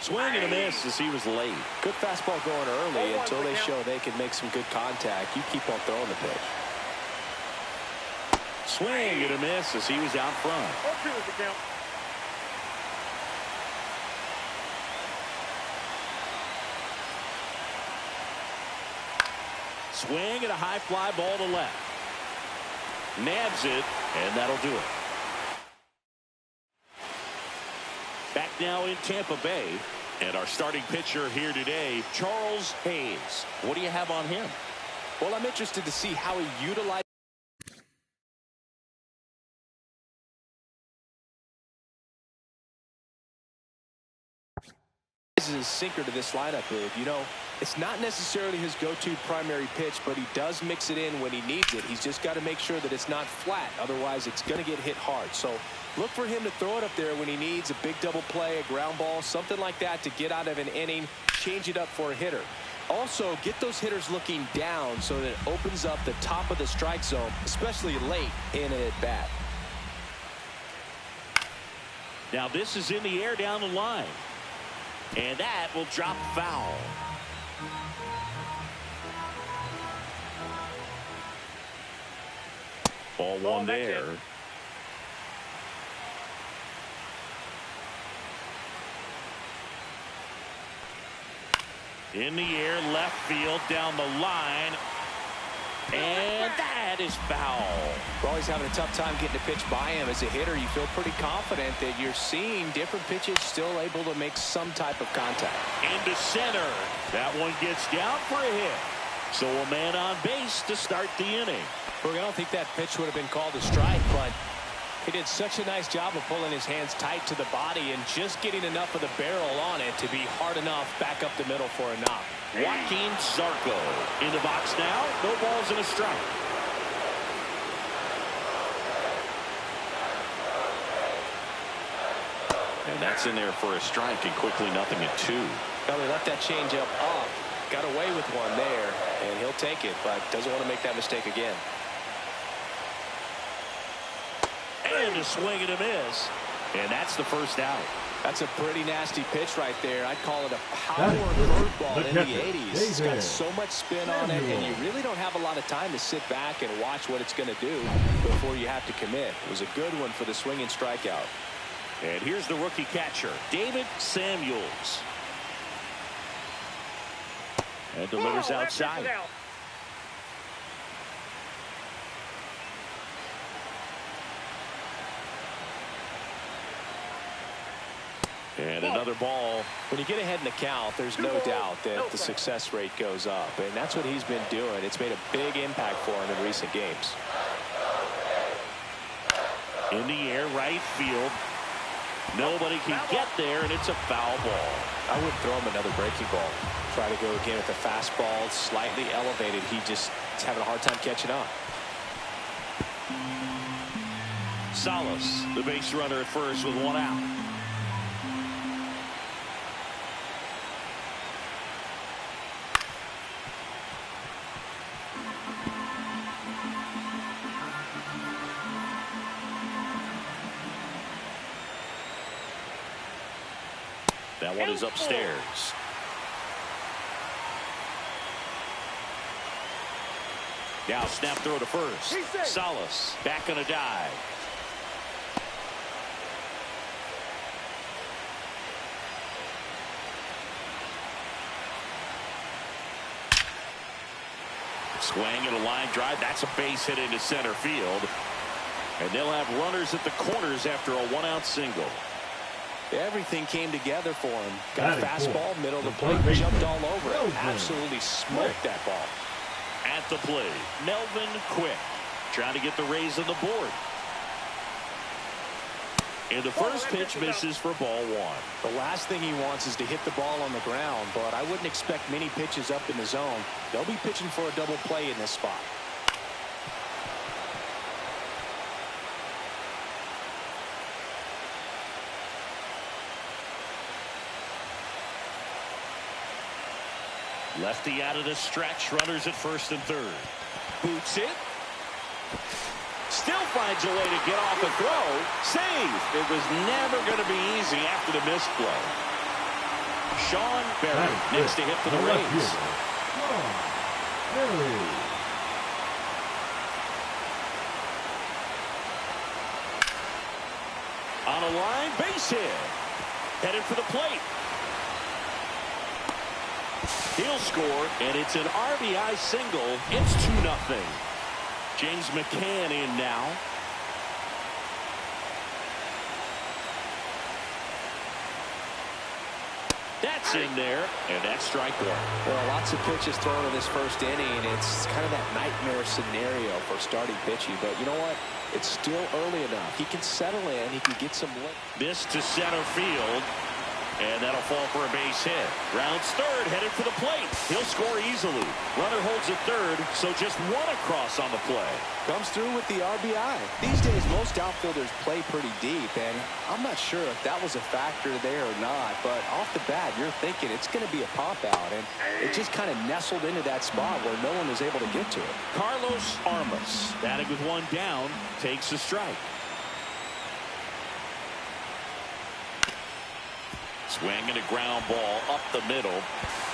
Swing and a miss as he was late. Good fastball going early until they show they can make some good contact. You keep on throwing the pitch. Swing and a miss as he was out front. 0-2 is the count. Swing and a high fly ball to left. Nabs it, and that'll do it. Back now in Tampa Bay, and our starting pitcher here today, Charles Hayes. What do you have on him? Well, I'm interested to see how he utilizes his sinker to this lineup. You know, it's not necessarily his go-to primary pitch, but he does mix it in when he needs it. He's just got to make sure that it's not flat. Otherwise, it's going to get hit hard. So look for him to throw it up there when he needs a big double play, a ground ball, something like that to get out of an inning, change it up for a hitter. Also, get those hitters looking down so that it opens up the top of the strike zone, especially late in an at-bat. Now this is in the air down the line. And that will drop foul. Ball one there. In the air, left field, down the line. And that is foul. Well, he's having a tough time getting a pitch by him. As a hitter, you feel pretty confident that you're seeing different pitches still able to make some type of contact. Into center. That one gets down for a hit. So a man on base to start the inning. Look, I don't think that pitch would have been called a strike, but he did such a nice job of pulling his hands tight to the body and just getting enough of the barrel on it to be hard enough back up the middle for a knock. Joaquin Zarco in the box now. No balls and a strike. And that's in there for a strike, and quickly nothing at two. Well, he left that changeup up, got away with one there, and he'll take it, but doesn't want to make that mistake again. And a swing and a miss. And that's the first out. That's a pretty nasty pitch right there. I'd call it a power curveball in the 80s. It's got so much spin on it, and you really don't have a lot of time to sit back and watch what it's going to do before you have to commit. It was a good one for the swinging strikeout. And here's the rookie catcher, David Samuels. And delivers outside. And another ball. When you get ahead in the count, there's no doubt that the success rate goes up. And that's what he's been doing. It's made a big impact for him in recent games. In the air, right field. Nobody can get there, and it's a foul ball. I wouldn't throw him another breaking ball. Try to go again with the fastball, slightly elevated. He just is having a hard time catching up. Salas, the base runner at first with one out. That one is upstairs. Now snap throw to first. Salas back on a dive. Swing and a line drive. That's a base hit into center field. And they'll have runners at the corners after a one-out single. Everything came together for him. Got a fastball, middle of the plate, jumped all over it. Absolutely smoked that ball. At the plate, Melvin Quick trying to get the Rays on the board. And the first pitch misses for ball one. The last thing he wants is to hit the ball on the ground, but I wouldn't expect many pitches up in the zone. They'll be pitching for a double play in this spot. Lefty out of the stretch. Runners at first and third. Boots it. Still finds a way to get off a throw. Save. It was never going to be easy after the missed play. Sean Berry next to hit for the Rays. On a line, base hit. Headed for the plate. He'll score, and it's an RBI single. It's 2-0. James McCann in now. That's in there, and that's strike one. Well, lots of pitches thrown in this first inning, and it's kind of that nightmare scenario for starting pitching. But you know what? It's still early enough. He can settle in. He can get some lift. This to center field. And that'll fall for a base hit. Rounds third, headed for the plate. He'll score easily. Runner holds at third, so just one across on the play. Comes through with the RBI. These days, most outfielders play pretty deep, and I'm not sure if that was a factor there or not, but off the bat, you're thinking it's going to be a pop-out, and it just kind of nestled into that spot where no one was able to get to it. Carlos Armas, batting with one down, takes a strike. Swing and a ground ball up the middle.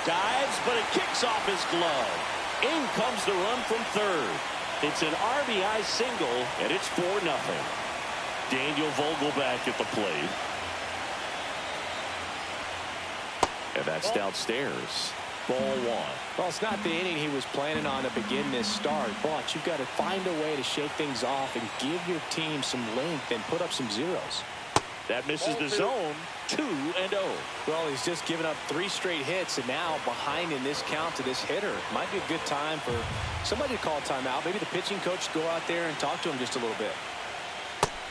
Dives, but it kicks off his glove. In comes the run from third. It's an RBI single, and it's 4-0. Daniel Vogelback at the plate. And that's downstairs. Ball one. Well, it's not the inning he was planning on to begin this start, but you've got to find a way to shake things off and give your team some length and put up some zeros. That misses the zone. 2-0. Well, he's just given up 3 straight hits, and now behind in this count to this hitter. Might be a good time for somebody to call timeout. Maybe the pitching coach go out there and talk to him just a little bit.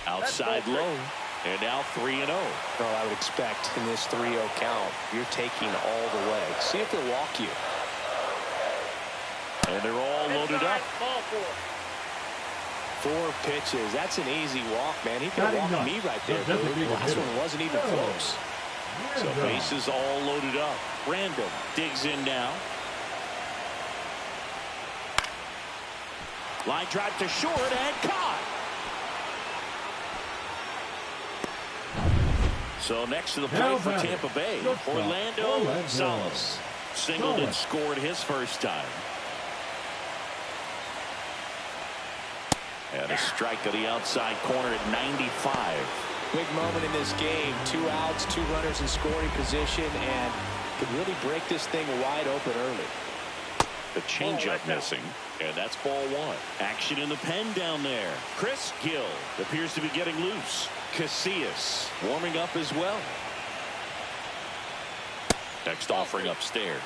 Outside low. And now 3-0. Well, I would expect in this 3-0 count, you're taking all the way. See if they'll walk you. And they're all loaded up. Ball 4 pitches. That's an easy walk, man. He could walk me right there. The last one wasn't even close. So bases all loaded up. Random digs in now. Line drive to short and caught. So next to the plate for Tampa Bay, Orlando Salas. Singled and scored his first time. And a strike on the outside corner at 95. Big moment in this game. 2 outs, 2 runners in scoring position, and could really break this thing wide open early. The changeup missing, and that's ball one. Action in the pen down there. Chris Gill appears to be getting loose. Casillas warming up as well. Next offering upstairs.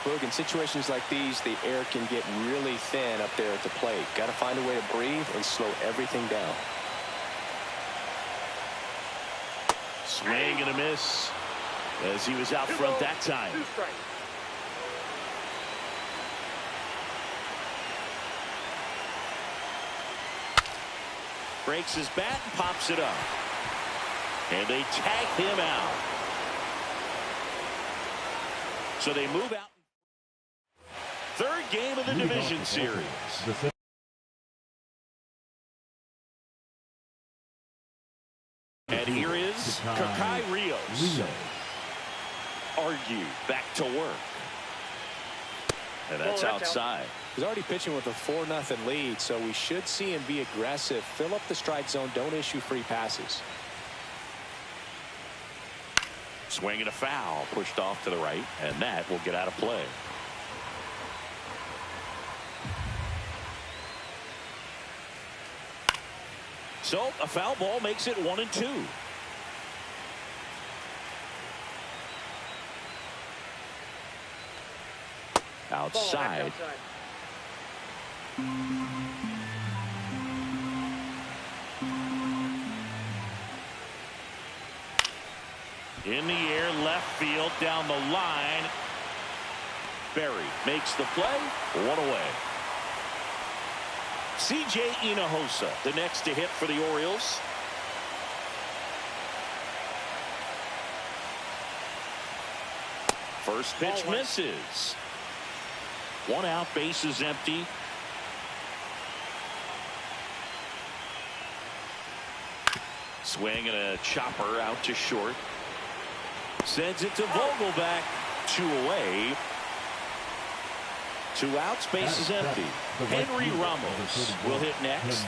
Look, in situations like these, the air can get really thin up there at the plate. Got to find a way to breathe and slow everything down. Swing and a miss as he was out front that time. 2 strikes. Breaks his bat and pops it up. And they tag him out. So they move out. Third game of the division series. And here is Kakai Rios. Argue back to work. And that's outside. He's already pitching with a 4-0 lead, so we should see him be aggressive, fill up the strike zone, don't issue free passes. Swing and a foul, pushed off to the right, and that will get out of play. So a foul ball makes it 1-2. Outside. In the air, left field, down the line. Berry makes the play. One away. C.J. Hinojosa, the next to hit for the Orioles. First pitch misses. One out, bases empty. Swing and a chopper out to short. Sends it to Vogelback. 2 away. 2 outs, bases empty. Henry Ramos will hit next.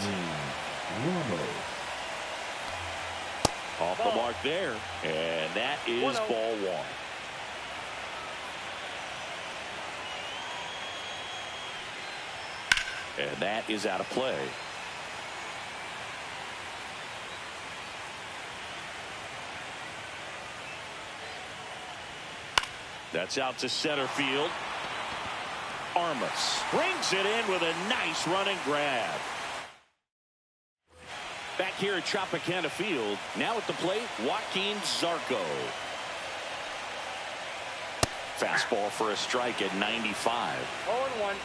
Off the mark there. And that is ball 1. And that is out of play. That's out to center field. Armas brings it in with a nice running grab. Back here at Tropicana Field. Now at the plate, Joaquin Zarco. Fastball for a strike at 95. 0-1.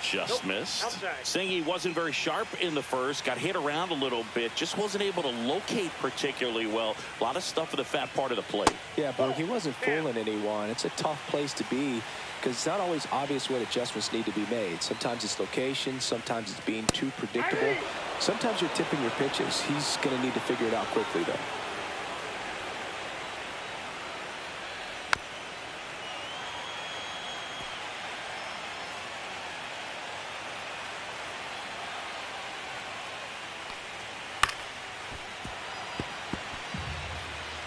Just missed. Outside. Saying he wasn't very sharp in the first. Got hit around a little bit. Just wasn't able to locate particularly well. A lot of stuff for the fat part of the plate. Yeah, but he wasn't fooling anyone. It's a tough place to be because it's not always obvious what adjustments need to be made. Sometimes it's location. Sometimes it's being too predictable. Sometimes you're tipping your pitches. He's going to need to figure it out quickly, though.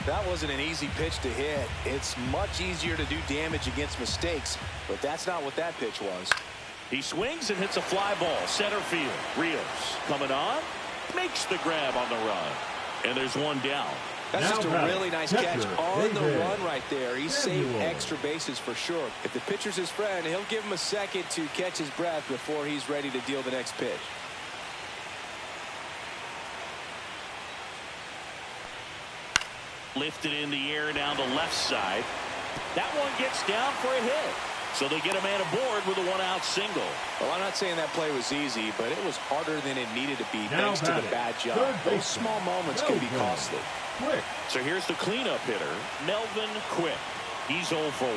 That wasn't an easy pitch to hit. It's much easier to do damage against mistakes, but that's not what that pitch was. He swings and hits a fly ball. Center field. Rios coming on. Makes the grab on the run. And there's one down. That's just a really nice catch on the run right there. He's saved extra bases for sure. If the pitcher's his friend, he'll give him a second to catch his breath before he's ready to deal the next pitch. Lifted in the air down the left side. That one gets down for a hit. So they get a man aboard with a 1-out single. Well, I'm not saying that play was easy, but it was harder than it needed to be thanks to the bad job. Those small moments can be costly. Quick. So here's the cleanup hitter, Melvin Quick. He's 0 for 1.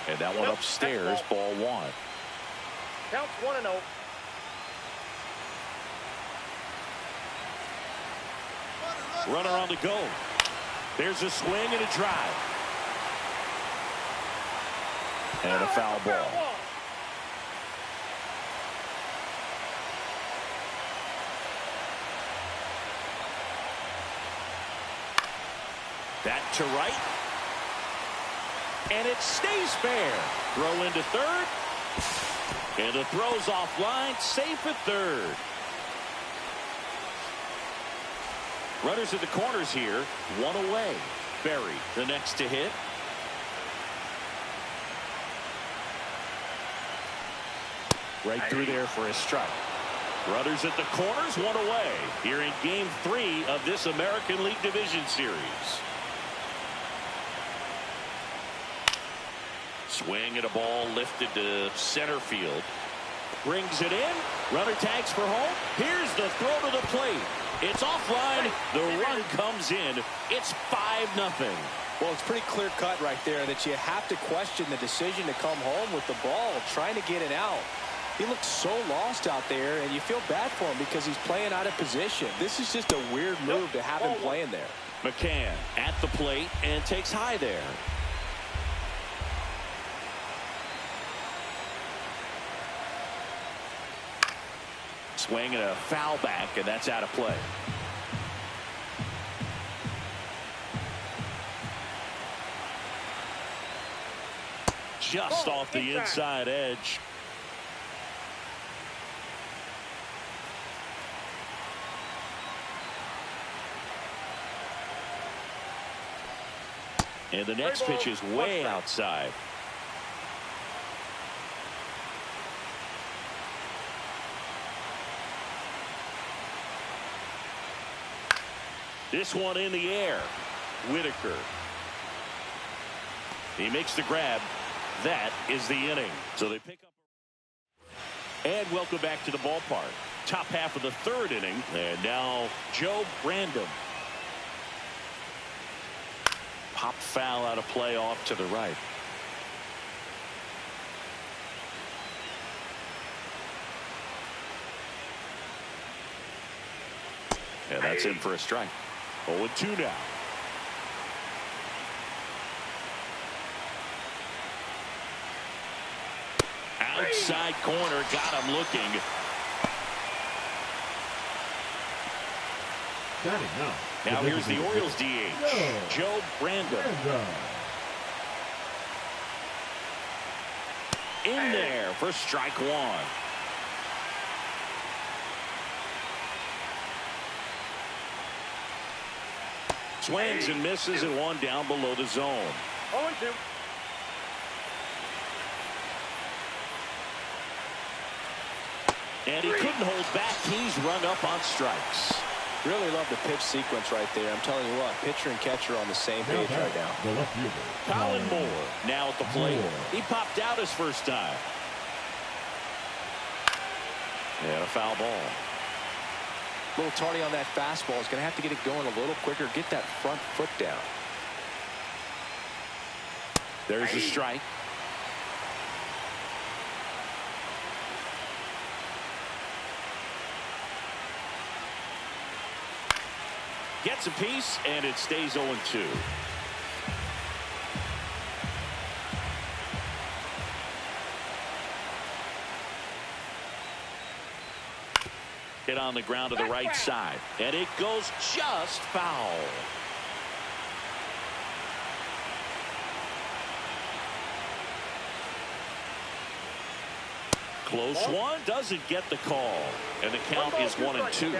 And that one upstairs, ball 1. Counts 1-0. Runner on the go. There's a swing and a drive. And a foul ball. That to right. And it stays fair. Throw into third. And the throw's offline. Safe at third. Runners at the corners here. 1 away. Berry, the next to hit. Right through there for a strike. Runners at the corners, 1 away. Here in Game 3 of this American League Division Series. Swing at a ball lifted to center field. Brings it in. Runner tags for home. Here's the throw to the plate. It's offline. The run comes in. It's 5-0. Well, it's pretty clear cut right there that you have to question the decision to come home with the ball, trying to get it out. He looks so lost out there, and you feel bad for him because he's playing out of position. This is just a weird move to have him playing there. McCann at the plate and takes high there. Swing and a foul back, and that's out of play. Just off the inside edge. And the next pitch is way outside. This one in the air. Whitaker. He makes the grab. That is the inning. So they pick up. And welcome back to the ballpark. Top half of the third inning. And now Joe Brandon. Pop foul out of play off to the right. And that's in for a strike. 0-2 now. Outside corner, got him looking. Now here's the Orioles DH, Joe Brandon. In there for strike one. Swings and misses at one down below the zone. 0-2. And he couldn't hold back. He's run up on strikes. Really love the pitch sequence right there. I'm telling you what, pitcher and catcher are on the same page right now. Colin Moore now at the plate. He popped out his first time. And a foul ball. A little tardy on that fastball. Is going to have to get it going a little quicker. Get that front foot down. There's a strike. Gets a piece, and it stays 0-2. Hit on the ground to the right side, and it goes just foul. Close one, doesn't get the call, and the count is 1-2.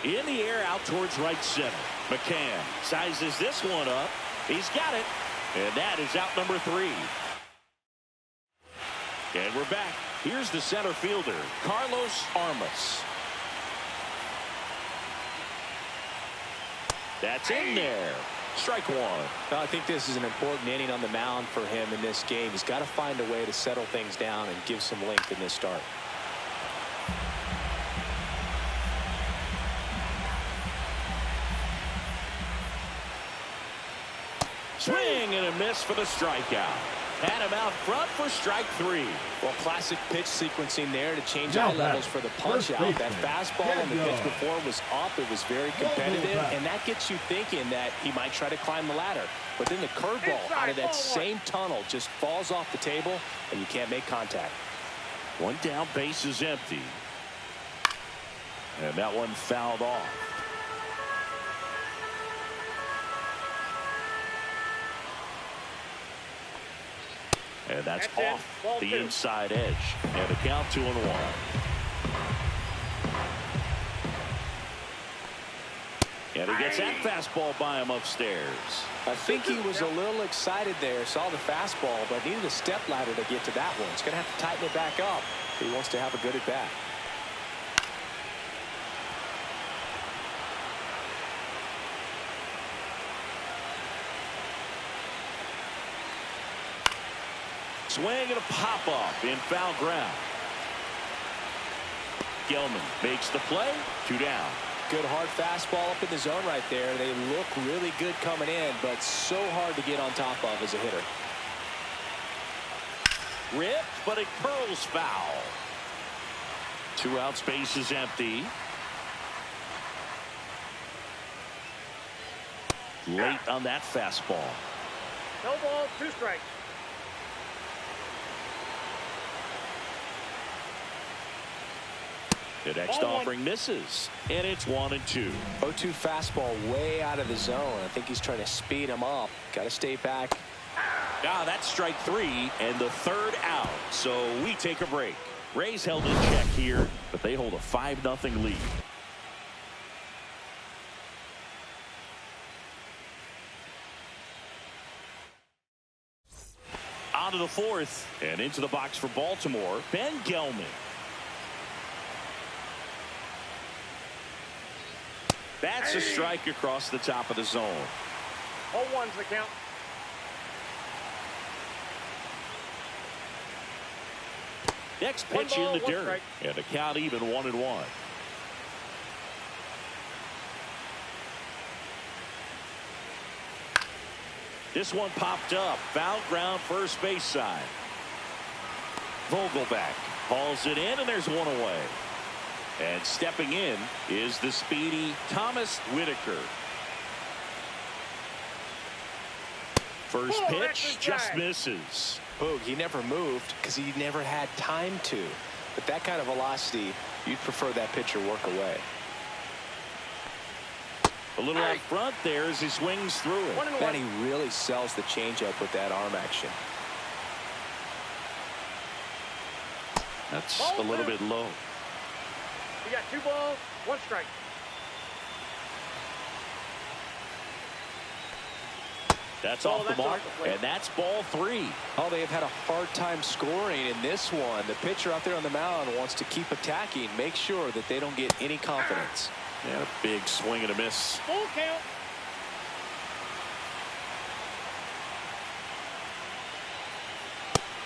In the air out towards right center. McCann sizes this one up. He's got it. And that is out number 3. And we're back. Here's the center fielder, Carlos Armas. That's in there. Strike one. Well, I think this is an important inning on the mound for him in this game. He's got to find a way to settle things down and give some length in this start. Swing and a miss for the strikeout. Had him out front for strike 3. Well, classic pitch sequencing there to change eye levels for the punch out. That fastball on the pitch before was up. It was very competitive, and that gets you thinking that he might try to climb the ladder. But then the curveball out of that same tunnel just falls off the table, and you can't make contact. One down, base is empty. And that one fouled off. And that's off the inside edge. And the count 2-1. And he gets that fastball by him upstairs. I think he was a little excited there, saw the fastball, but needed a step ladder to get to that one. He's going to have to tighten it back up if he wants to have a good at bat. Swing and a pop-up in foul ground. Gelman makes the play. 2 down. Good hard fastball up in the zone right there. They look really good coming in, but so hard to get on top of as a hitter. Ripped, but it curls foul. 2 out, space is empty. Late on that fastball. No ball, 2 strikes. The next offering misses, and it's 1-2. 0-2 fastball way out of the zone. I think he's trying to speed him up. Got to stay back. Now that's strike 3 and the 3rd out. So we take a break. Rays held in check here, but they hold a 5-0 lead. On to the 4th, and into the box for Baltimore, Ben Gelman. That's a strike across the top of the zone. 0-1's the count. Next pitch in the dirt, and the count even 1-1. This one popped up, foul ground first base side. Vogelback hauls it in, and there's one away. And stepping in is the speedy Thomas Whitaker. First pitch just misses. Boog, he never moved because he never had time to. But that kind of velocity, you'd prefer that pitcher work away. A little out front there as he swings through it. Man, he really sells the changeup with that arm action. That's a little bit low. You got 2 balls, 1 strike. That's off the mark, and that's ball 3. Oh, they have had a hard time scoring in this one. The pitcher out there on the mound wants to keep attacking, make sure that they don't get any confidence. Yeah, a big swing and a miss. Full count.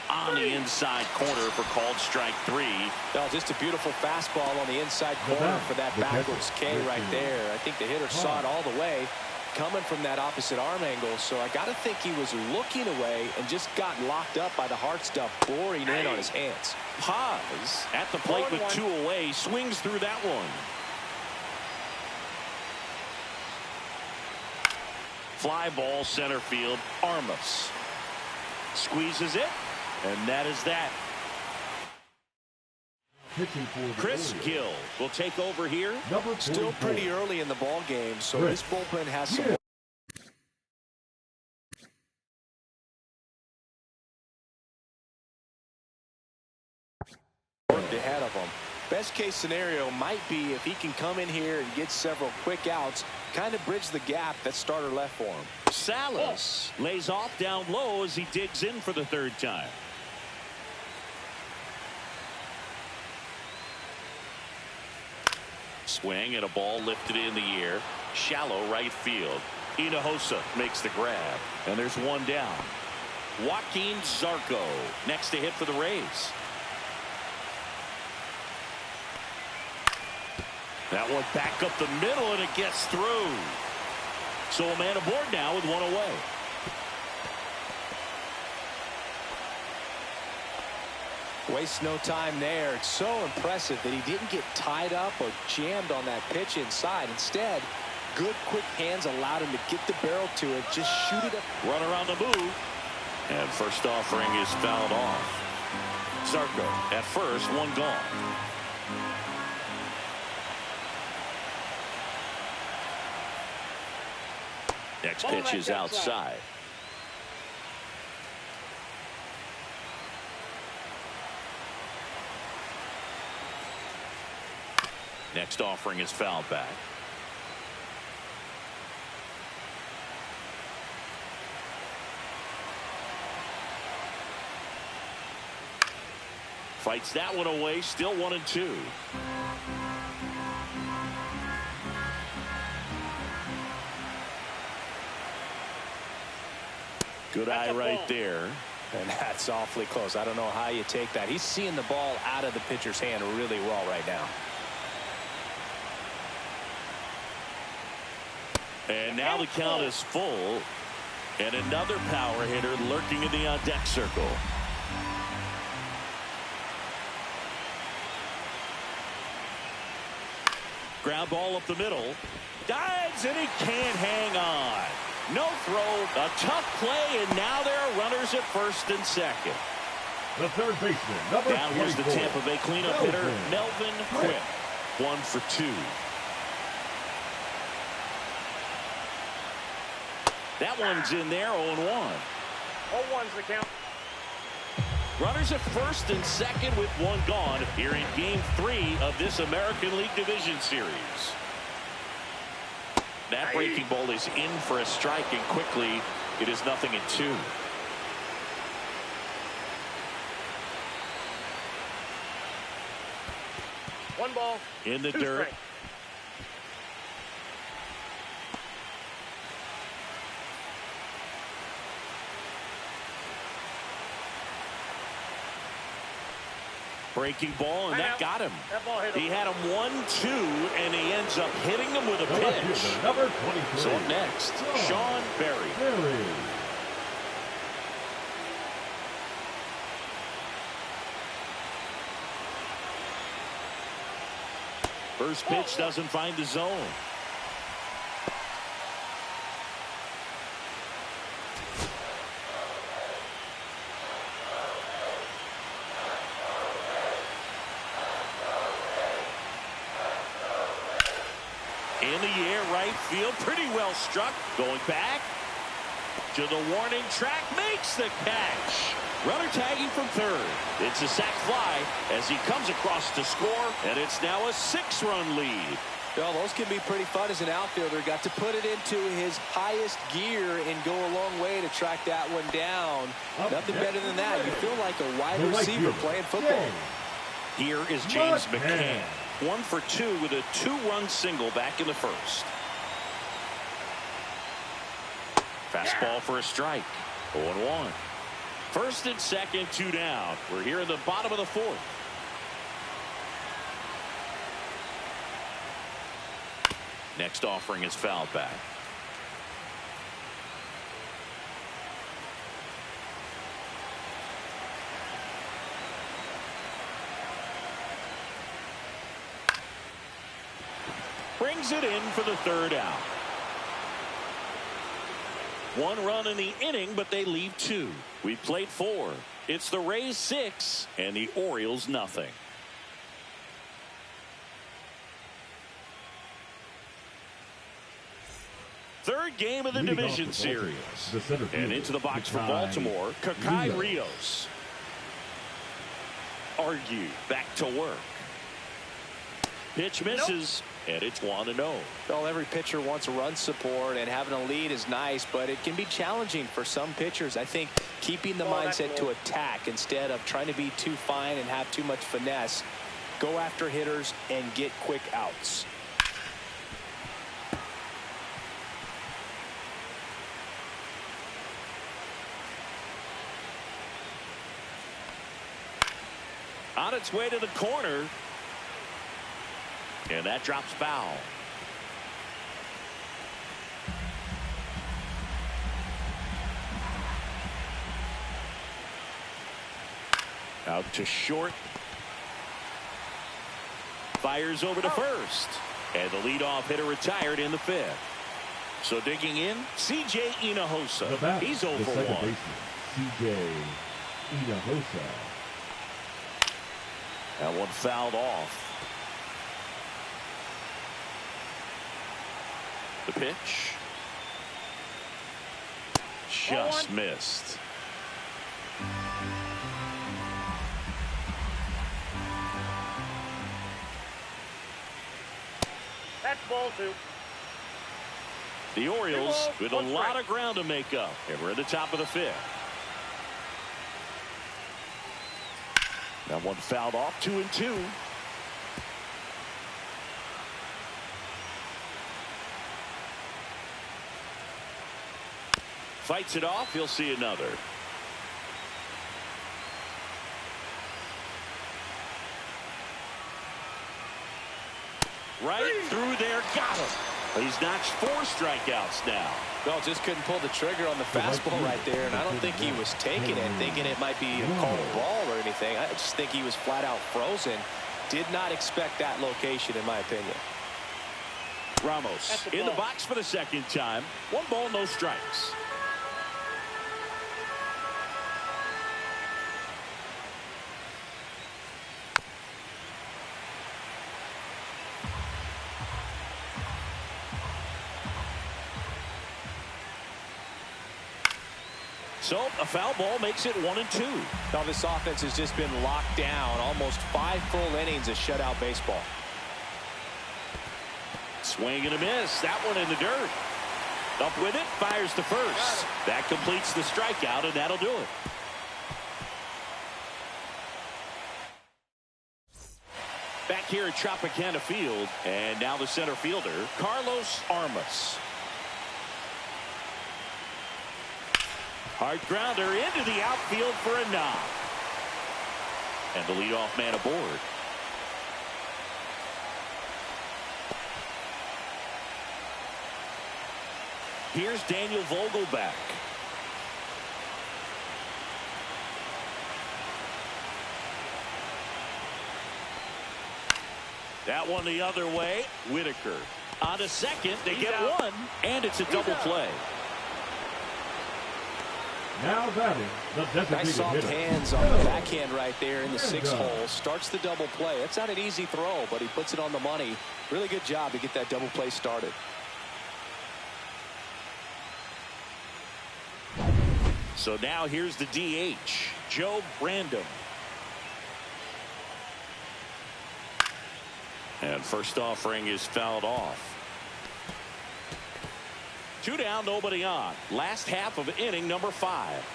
On the inside corner for called strike 3. No, just a beautiful fastball on the inside corner for that backwards K right there. I think the hitter saw it all the way coming from that opposite arm angle. So I got to think he was looking away and just got locked up by the hard stuff boring in on his hands. Paz at the plate with 2 away, swings through that one. Fly ball center field. Armas squeezes it, and that is that. Chris Gill will take over here. Still pretty early in the ball game, so this bullpen has some work ahead of him. Best case scenario might be if he can come in here and get several quick outs, kind of bridge the gap that starter left for him. Salas lays off down low as he digs in for the 3rd time. Swing and a ball lifted in the air. Shallow right field. Hinojosa makes the grab, and there's one down. Joaquin Zarco next to hit for the Rays. That one back up the middle, and it gets through. So a man aboard now with 1 away. Waste no time there. It's so impressive that he didn't get tied up or jammed on that pitch inside. Instead, good quick hands allowed him to get the barrel to it, just shoot it up. Runner on the move. And first offering is fouled off. Zarco at first, 1 gone. Next pitch is outside. Next offering is fouled back. Fights that one away, still 1-2. Good eye right there. And that's awfully close. I don't know how you take that. He's seeing the ball out of the pitcher's hand really well right now. And now the count is full. And another power hitter lurking in the on-deck circle. Ground ball up the middle. Dives, and he can't hang on. No throw, a tough play, and now there are runners at first and second. The third baseman, number Down was the 24, Tampa Bay cleanup hitter, Melvin Quick. 1 for 2. That one's in there, 0-1. 0-1's the count. Runners at first and second with one gone here in Game 3 of this American League Division Series. That breaking ball is in for a strike, and quickly it is 0-2. One ball. In the 2 dirt. strikes. Breaking ball, and that got him. That ball hit him. He had him 1-2, and he ends up hitting him with a The left pitch. fielder, number 23, So up next, Sean Berry. Berry. First pitch doesn't find the zone. In the air, right field, pretty well struck. Going back to the warning track, makes the catch. Runner tagging from third. It's a sac fly as he comes across to score, and it's now a 6-run lead. Well, those can be pretty fun as an outfielder. Got to put it into his highest gear and go a long way to track that one down. Nothing better than that. You feel like a wide receiver playing football. Here is James McCann. 1 for 2 with a 2-run single back in the first. Fastball for a strike. 0-1. First and second, 2 down. We're here in the bottom of the fourth. Next offering is fouled back. Brings it in for the third out. 1 run in the inning, but they leave 2. We played 4. It's the Rays 6 and the Orioles nothing. Third game of the division series. And into the box for Baltimore, Kakai Rios. Argue back to work. Pitch misses, and it's 1-0. Well, every pitcher wants run support, and having a lead is nice, but it can be challenging for some pitchers. I think keeping the mindset to attack instead of trying to be too fine and have too much finesse. Go after hitters and get quick outs. On its way to the corner. And that drops foul. Out to short. Fires over to first. And the leadoff hitter retired in the 5th. So digging in, C.J. Hinojosa. He's 0 for 1. C.J. Hinojosa. That one fouled off. The pitch. Just missed. That's ball 2. The Orioles with a lot of ground to make up. And we're at the top of the 5th. That one fouled off. 2-2. Fights it off. He'll see another. Right through there. Got him. He's notched 4 strikeouts now. Well, just couldn't pull the trigger on the fastball right there, and I don't think he was taking it, thinking it might be a called ball or anything. I just think he was flat out frozen. Did not expect that location, in my opinion. Ramos in the box for the second time. 1 ball, no strikes. So a foul ball makes it 1-2. Now this offense has just been locked down. Almost 5 full innings of shutout baseball. Swing and a miss. That one in the dirt. Up with it. Fires to first. That completes the strikeout, and that'll do it. Back here at Tropicana Field. And now the center fielder, Carlos Armas. Hard grounder into the outfield for a knock. And the leadoff man aboard. Here's Daniel Vogelback. That one the other way. Whitaker on to second. They get one, and it's a double play. Now batting, the designated Nice soft hitter. hands on the backhand right there in the 6th hole. Starts the double play. It's not an easy throw, but he puts it on the money. Really good job to get that double play started. So now here's the DH, Joe Brandon. And first offering is fouled off. 2 down, nobody on. Last half of inning number 5.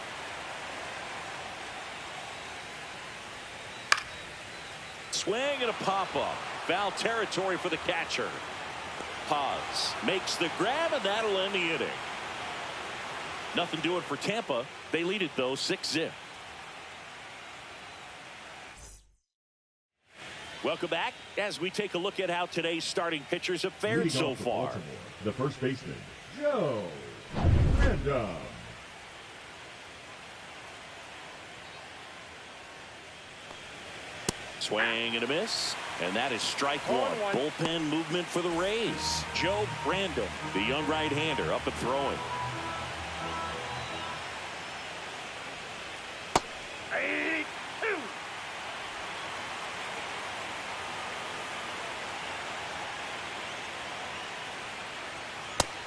Swing and a pop-up. Foul territory for the catcher. Paz makes the grab, and that'll end the inning. Nothing doing for Tampa. They lead it, though, 6-0. Welcome back as we take a look at how today's starting pitchers have fared Leading so off for far. Baltimore, the first baseman, Joe Brandon. Swing and a miss. And that is strike one. Bullpen movement for the Rays. Joe Brandon, the young right-hander, up and throwing.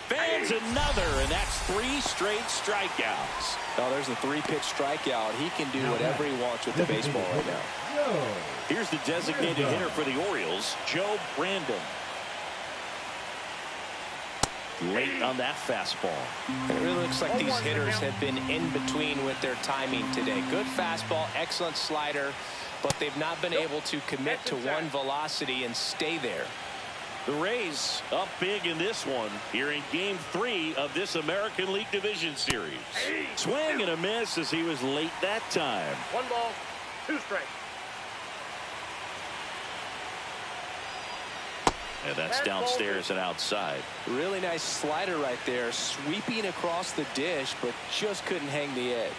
Fans another, and that's 3 straight strikeouts. Oh, there's a 3-pitch strikeout. He can do whatever he wants with the baseball right now. Joe Here's the designated hitter for the Orioles, Joe Brandon. Late on that fastball. And it really looks like these hitters have been in between with their timing today. Good fastball, excellent slider, but they've not been able to commit to one velocity and stay there. The Rays up big in this one here in Game 3 of this American League Division Series. Swing and a miss as he was late that time. 1 ball, 2 strikes. And that's downstairs and outside. Really nice slider right there, sweeping across the dish, but just couldn't hang the edge.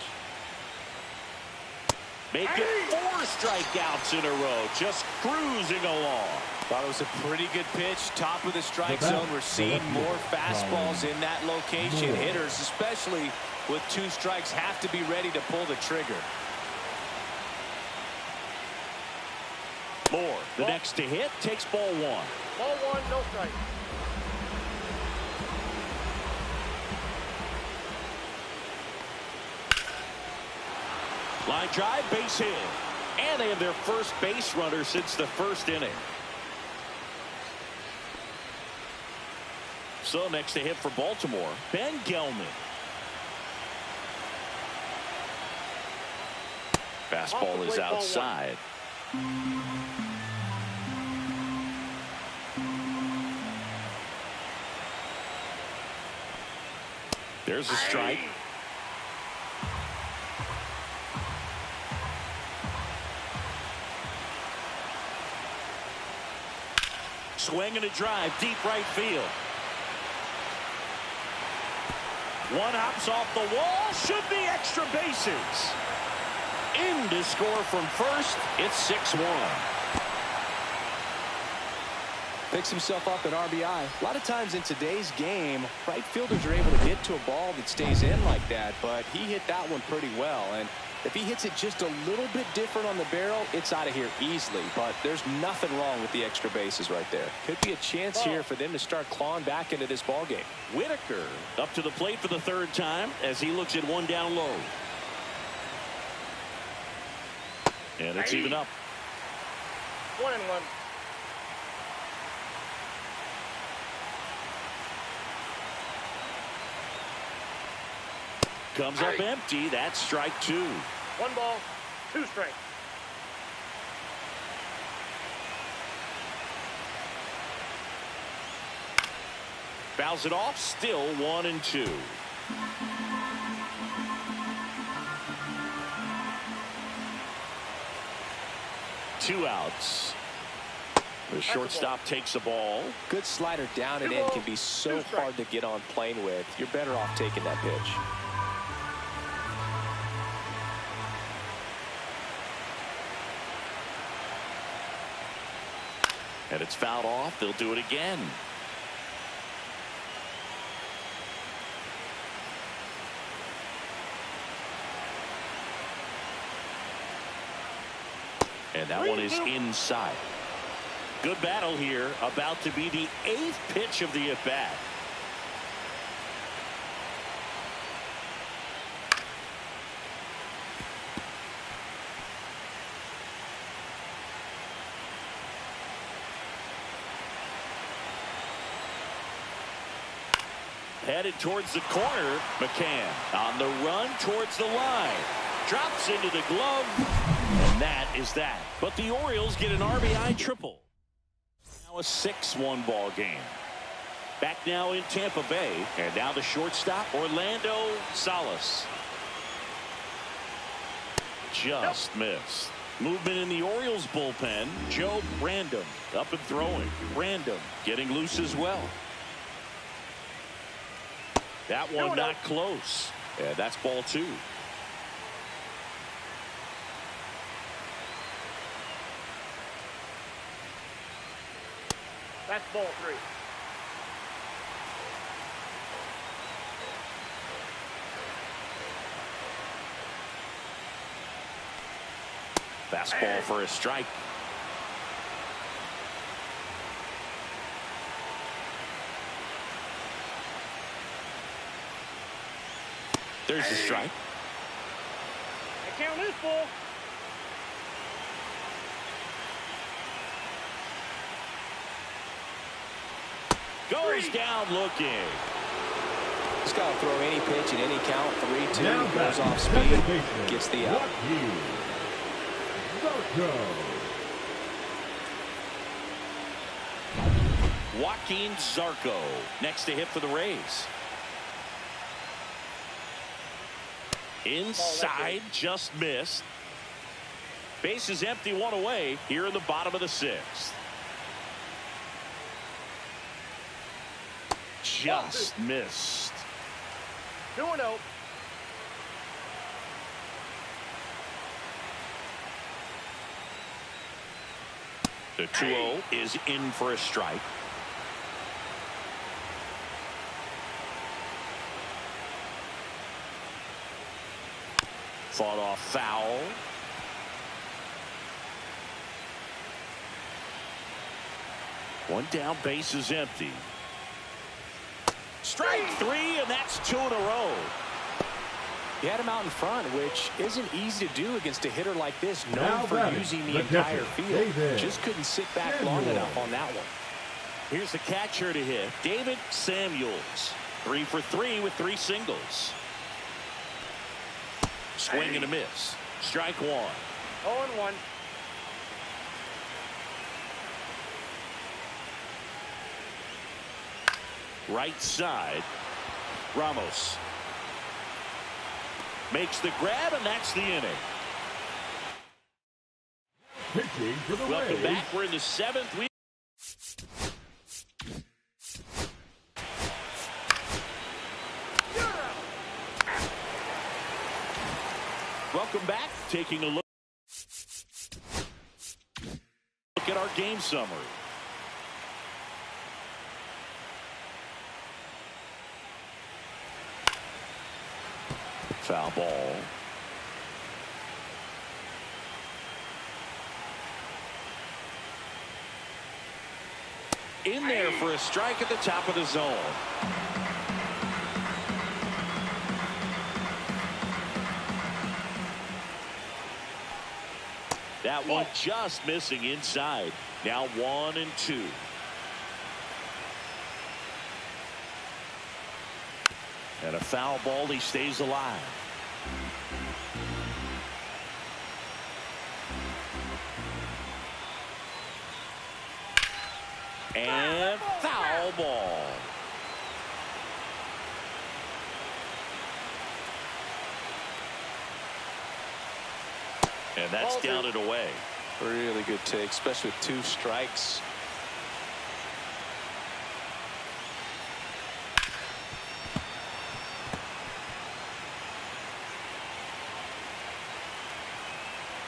Make it 4 strikeouts in a row, just cruising along. Thought it was a pretty good pitch, top of the strike zone. We're seeing more fastballs in that location. Hitters, especially with 2 strikes, have to be ready to pull the trigger. Moore, the next to hit, takes ball 1. Ball 1, no strike. Line drive, base hit. And they have their first base runner since the 1st inning. So next to hit for Baltimore, Ben Gelman. Fastball is outside. There's a strike. Swing and a drive, deep right field. One hops off the wall, should be extra bases. In to score from first, it's 6-1. Picks himself up an RBI. A lot of times in today's game, right fielders are able to get to a ball that stays in like that, but he hit that one pretty well. And if he hits it just a little bit different on the barrel, it's out of here easily. But there's nothing wrong with the extra bases right there. Could be a chance here for them to start clawing back into this ball game. Whitaker up to the plate for the third time as he looks at one down low. And it's even up. 1-1. Comes up empty. That's strike 2. 1 ball, 2 strikes. Fouls it off. Still 1-2. Two outs. The shortstop takes the ball. Good slider down and in can be so hard to get on plane with. You're better off taking that pitch. And it's fouled off. They'll do it again. And that one is inside. Good battle here. About to be the 8th pitch of the at-bat. Headed towards the corner. McCann on the run towards the line. Drops into the glove. And that is that. But the Orioles get an RBI triple. Now a 6-1 ball game. Back now in Tampa Bay. And now the shortstop, Orlando Salas. Just missed. Movement in the Orioles bullpen. Joe Random up and throwing. Random getting loose as well. That one not close. Yeah, that's ball 2. That's ball 3. Fastball for a strike. There's the strike. I count this ball. Goes down looking. He's got to throw any pitch at any count. 3-2. Goes off speed. Gets the out. Joaquin Zarco next to hit for the Rays. Inside, just missed. Base is empty, 1 away here in the bottom of the 6th. Just missed. 2-0. The 2-0 is in for a strike. Fought off foul. One down, base is empty. Strike 3, and that's 2 in a row. He had him out in front, which isn't easy to do against a hitter like this, known for using the entire field. Just couldn't sit back long enough on that one. Here's the catcher to hit, David Samuels. 3 for 3 with 3 singles. Swing and a miss. Strike 1. 0-1. Right side. Ramos makes the grab, and that's the inning. Pitching for the Welcome Rays. back. We're in the 7th. Welcome back. Taking a look at our game summary. Foul ball. In there for a strike at the top of the zone. That one just missing inside. Now 1-2. And a foul ball. He stays alive. And foul ball. And that's down and away. Really good take, especially with 2 strikes.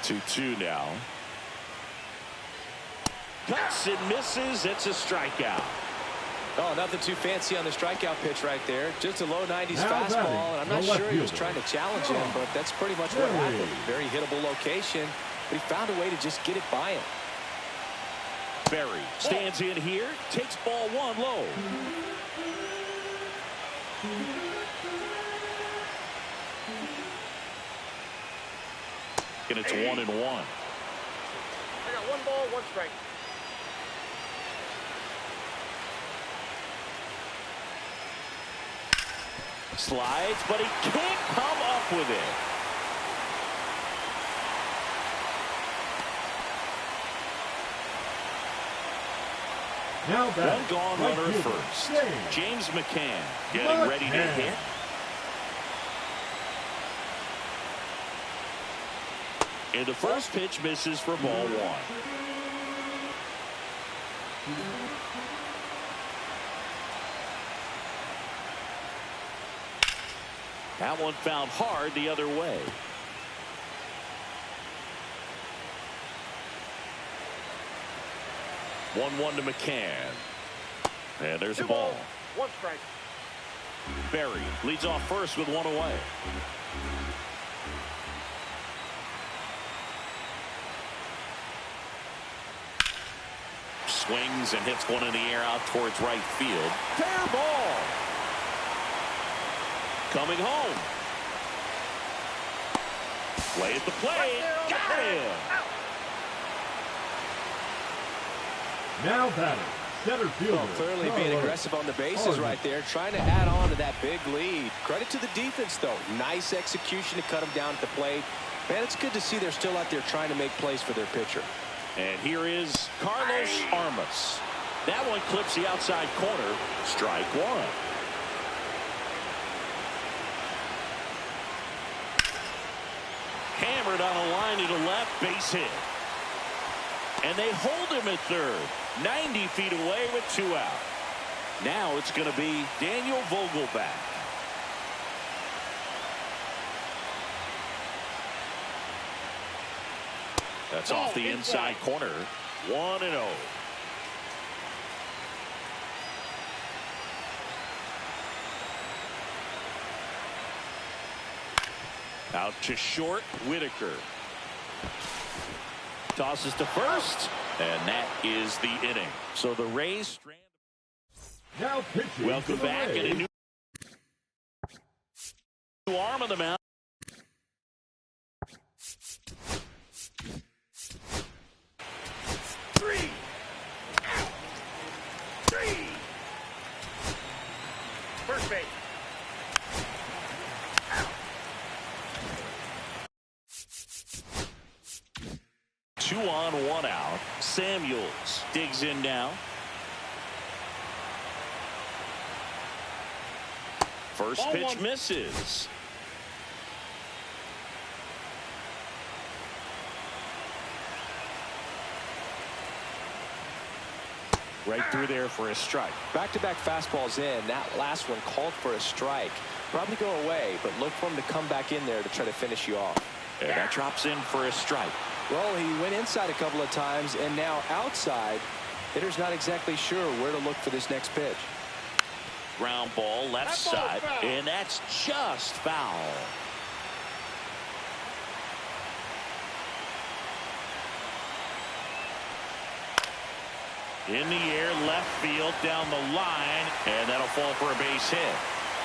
Two now. Cuts and misses. It's a strikeout. Oh, nothing too fancy on the strikeout pitch right there. Just a low 90s fastball, and I'm not sure he was trying to challenge him, but that's pretty much what happened. Very hittable location, but he found a way to just get it by him. Berry stands in here, takes ball 1 low. And it's 1-1. I got 1 ball, 1 strike. Slides, but he can't come up with it. Now One gone, runner at first. James McCann getting ready to hit. And the first pitch misses for ball 1. That one found hard the other way. One to McCann. And there's a ball. 1 strike. Berry leads off first with 1 away. Swings and hits one in the air out towards right field. Fair ball. Coming home. Play at the plate. Got him. Now batting, center fielder. Well, clearly being aggressive on the bases right there, trying to add on to that big lead. Credit to the defense, though. Nice execution to cut them down at the plate. Man, it's good to see they're still out there trying to make plays for their pitcher. And here is Carlos Armas. That one clips the outside corner. Strike 1. Hammered on a line to the left, base hit. And they hold him at third. 90 feet away with 2 out. Now it's going to be Daniel Vogelback. That's off the inside corner. 1-0. Out to short, Whitaker. Tosses to first, and that is the inning. So the Rays strand. Now pitching. Welcome back, and a new arm on the mound. Three. First base. 2 on, 1 out. Samuels digs in now. First Ball pitch 1. misses. Right through there for a strike. Back-to-back fastballs in. That last one called for a strike. Probably go away, but look for him to come back in there to try to finish you off. And that drops in for a strike. Well, he went inside a couple of times, and now outside. Hitter's not exactly sure where to look for this next pitch. Ground ball left side, and that's just foul. In the air, left field, down the line, and that'll fall for a base hit.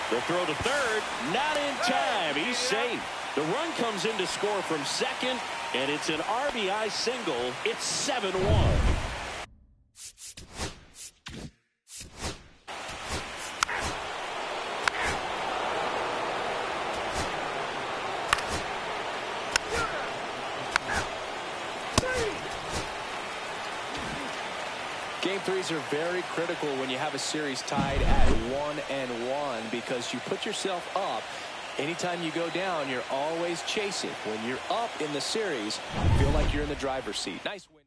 The throw to third, not in time. He's safe. The run comes in to score from second, and it's an RBI single. It's 7-1. Game threes are very critical when you have a series tied at 1-1 because you put yourself up. Anytime you go down, you're always chasing. When you're up in the series, you feel like you're in the driver's seat. Nice win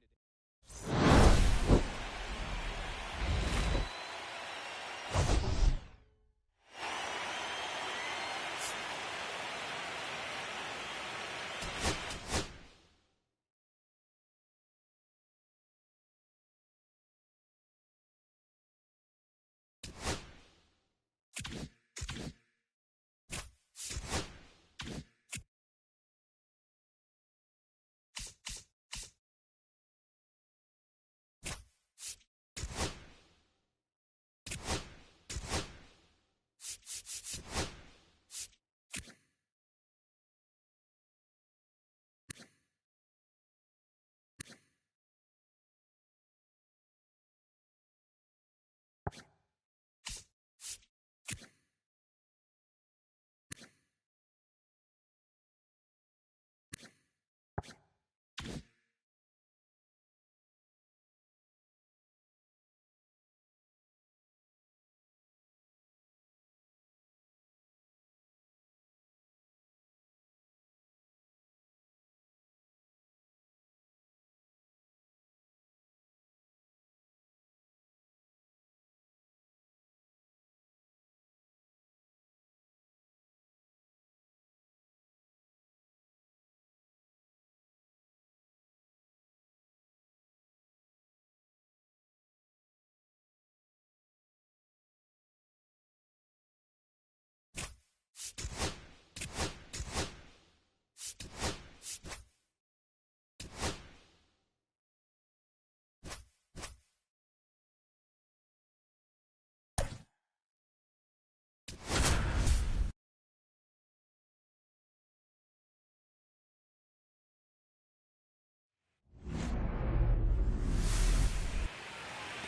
today.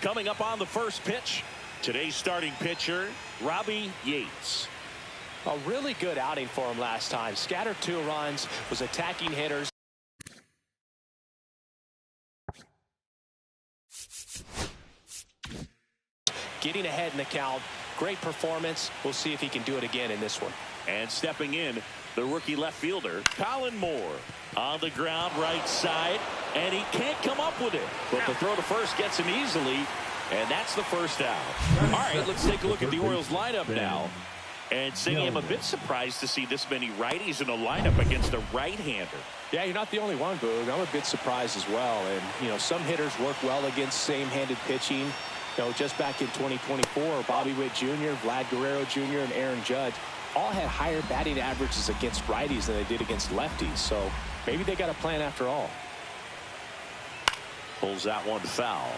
Coming up on the first pitch, today's starting pitcher, Robbie Yates. A really good outing for him last time. Scattered 2 runs, was attacking hitters. Getting ahead in the count. Great performance. We'll see if he can do it again in this one. And stepping in, the rookie left fielder, Colin Moore. On the ground, right side, and he can't come up with it. But the throw to first gets him easily, and that's the first out. All right, let's take a look at the Orioles lineup now. And Singy, I'm a bit surprised to see this many righties in a lineup against a right-hander. Yeah, you're not the only one, Boog. I'm a bit surprised as well. And, you know, some hitters work well against same-handed pitching. You know, just back in 2024, Bobby Witt Jr., Vlad Guerrero Jr., and Aaron Judge all had higher batting averages against righties than they did against lefties. So maybe they got a plan after all. Pulls that one foul.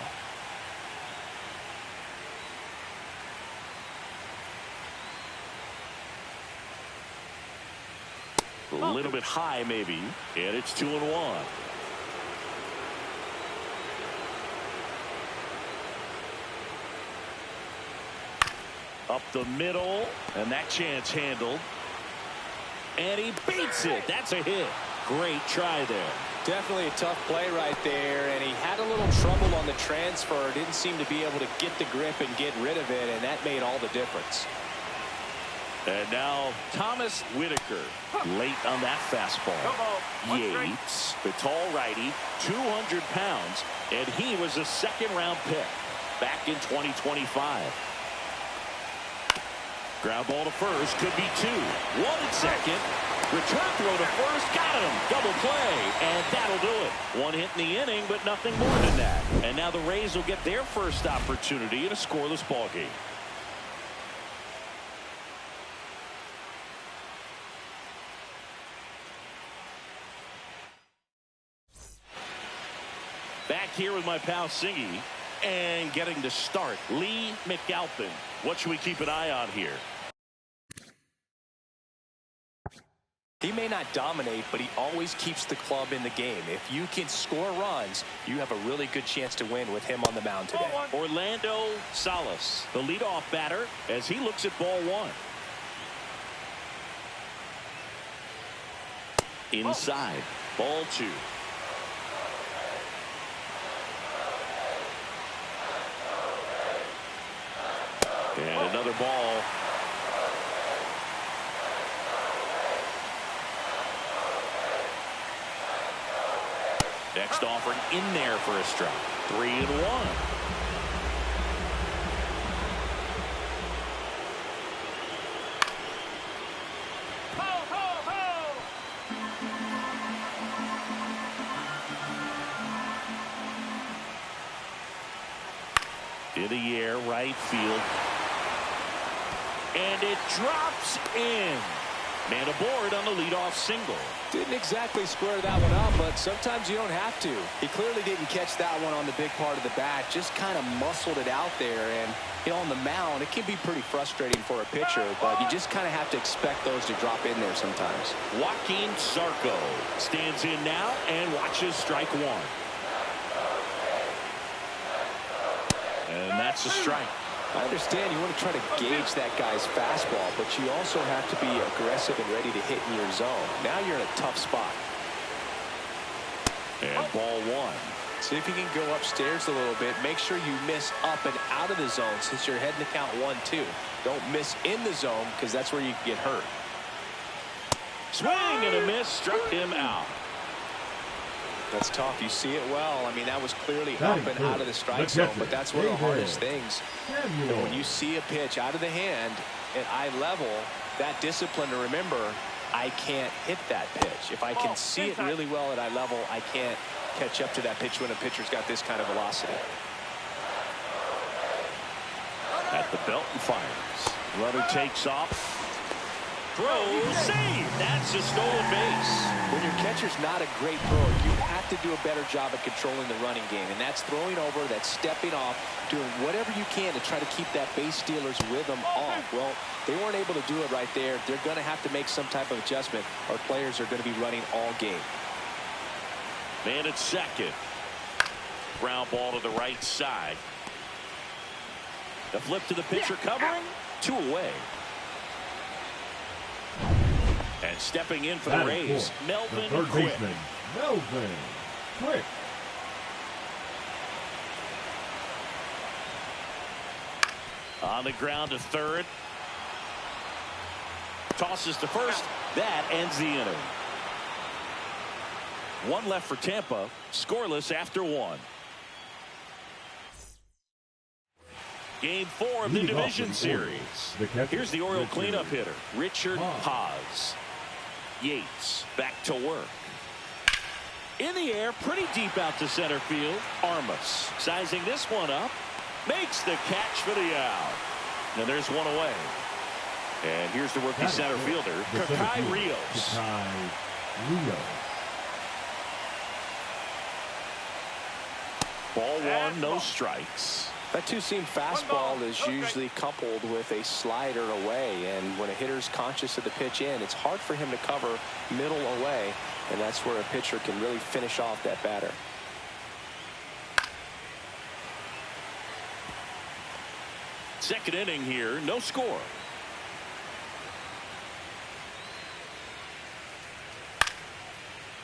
A little bit high maybe, and it's 2-1. Up the middle, and that chance handled. And he beats it. That's a hit. Great try there. Definitely a tough play right there, and he had a little trouble on the transfer. Didn't seem to be able to get the grip and get rid of it, and that made all the difference. And now Thomas Whitaker late on that fastball. Yates, the tall righty, 200 pounds, and he was a second-round pick back in 2025. Ground ball to first, could be 2. 1 at second. Return throw to first, got him. Double play, and that'll do it. 1 hit in the inning, but nothing more than that. And now the Rays will get their first opportunity in a scoreless ballgame. Back here with my pal Singy. And getting to start, Lee McAlpin. What should we keep an eye on here? He may not dominate, but he always keeps the club in the game. If you can score runs, you have a really good chance to win with him on the mound today. Orlando Salas, the leadoff batter, as he looks at ball one. Inside, ball two. And another ball. Next offering in there for a strike. 3-1. In the air, right field. And it drops in. Man aboard on the leadoff single. Didn't exactly square that one up, but sometimes you don't have to. He clearly didn't catch that one on the big part of the bat. Just kind of muscled it out there. And, you know, on the mound, it can be pretty frustrating for a pitcher, but you just kind of have to expect those to drop in there sometimes. Joaquin Sarco stands in now and watches strike one. And that's a strike. I understand you want to try to gauge that guy's fastball, but you also have to be aggressive and ready to hit in your zone. Now you're in a tough spot. And ball one. See if you can go upstairs a little bit. Make sure you miss up and out of the zone since you're heading to count 1-2. Don't miss in the zone because that's where you can get hurt. Swing and a miss, struck him out. That's tough. You see it well. I mean, that was clearly up and out of the strike zone, but that's one of the hardest things. You know, when you see a pitch out of the hand at eye level, that discipline to remember, I can't hit that pitch. If I can see it really well at eye level, I can't catch up to that pitch when a pitcher's got this kind of velocity. At the belt and fires. Runner takes off. Throws, save. That's a stolen base. When your catcher's not a great thrower, you have to do a better job at controlling the running game. And that's throwing over, that's stepping off, doing whatever you can to try to keep that base stealer's rhythm off. Well, they weren't able to do it right there. They're going to have to make some type of adjustment, or players are going to be running all game. Man at second. Ground ball to the right side. The flip to the pitcher covering. 2 away. And stepping in for the Rays, Melvin Quick. Melvin Quick. On the ground to third. Tosses to first. That ends the inning. 1 left for Tampa. Scoreless after 1. Game 4 of the division series. Here's the Oriole cleanup hitter, Richard Paz. Yates back to work. In the air, pretty deep out to center field. Armas sizing this one up. Makes the catch for the out. And there's 1 away. And here's the rookie center fielder, Kakai Rios. Ball 1, no strikes. That two-seam fastball is usually coupled with a slider away, and when a hitter's conscious of the pitch in, it's hard for him to cover middle away, and that's where a pitcher can really finish off that batter. Second inning here, no score.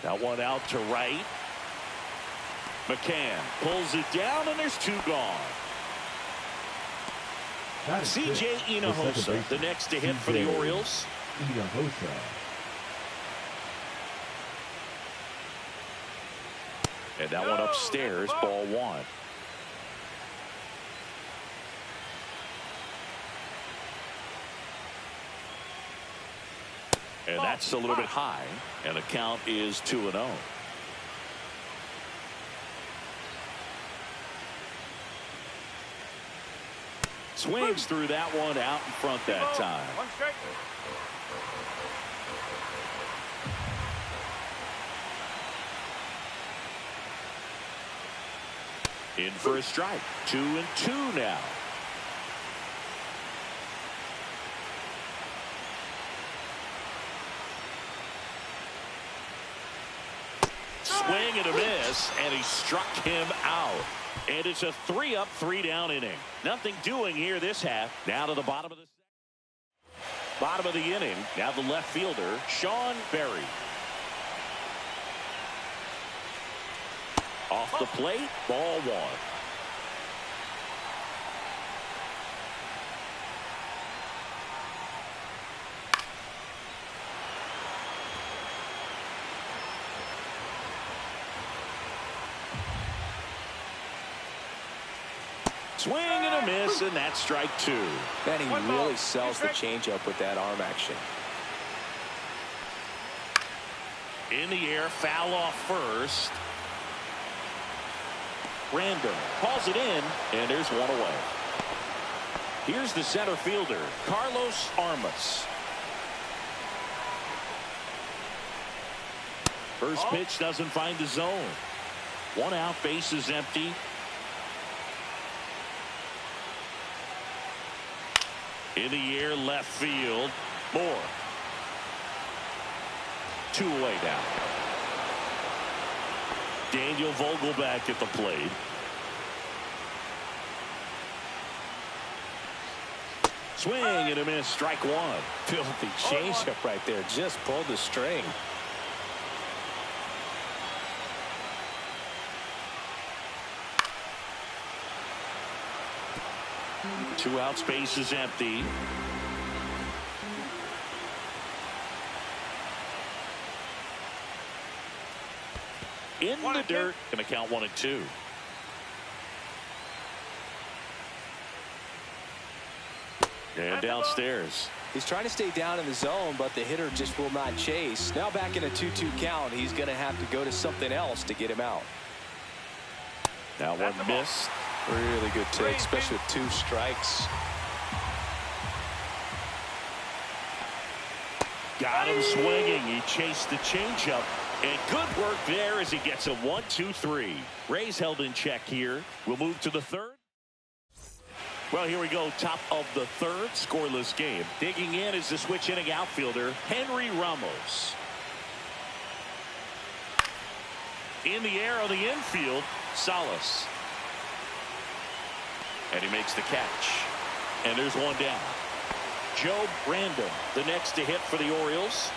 That one out to right. McCann pulls it down, and there's 2 gone. C.J. Hinojosa, the next to hit for the Orioles. And that one upstairs, ball 1. And that's a little bit high, and the count is 2-0. Swings through that one out in front that time. 1 strike. In for a strike. 2-2 now. Swing and a miss, and he struck him out. And it's a 3-up, 3-down inning. Nothing doing here this half. Now to the bottom of the inning. Now the left fielder, Sean Berry. Off the plate, ball one. Swing and a miss, and that's strike two. Man, he really sells the changeup with that arm action. In the air, foul off first. Random calls it in, and there's one away. Here's the center fielder, Carlos Armas. First pitch doesn't find the zone. One out, base is empty. In the air, left field. Moore. Two away now. Daniel Vogelback at the plate. Swing and a miss, strike one. Filthy changeup right there. Just pulled the string. Two out, space is empty. In the dirt, gonna count 1-2. And downstairs. He's trying to stay down in the zone, but the hitter just will not chase. Now back in a 2-2 count, he's going to have to go to something else to get him out. Now one missed. Really good take, especially with 2 strikes. Got him swinging. He chased the changeup. And good work there as he gets a 1-2-3. Rays held in check here. We'll move to the third. Well, here we go. Top of the third, scoreless game. Digging in is the switch inning outfielder, Henry Ramos. In the air on the infield, Salas. And he makes the catch. And there's one down. Joe Brandon, the next to hit for the Orioles.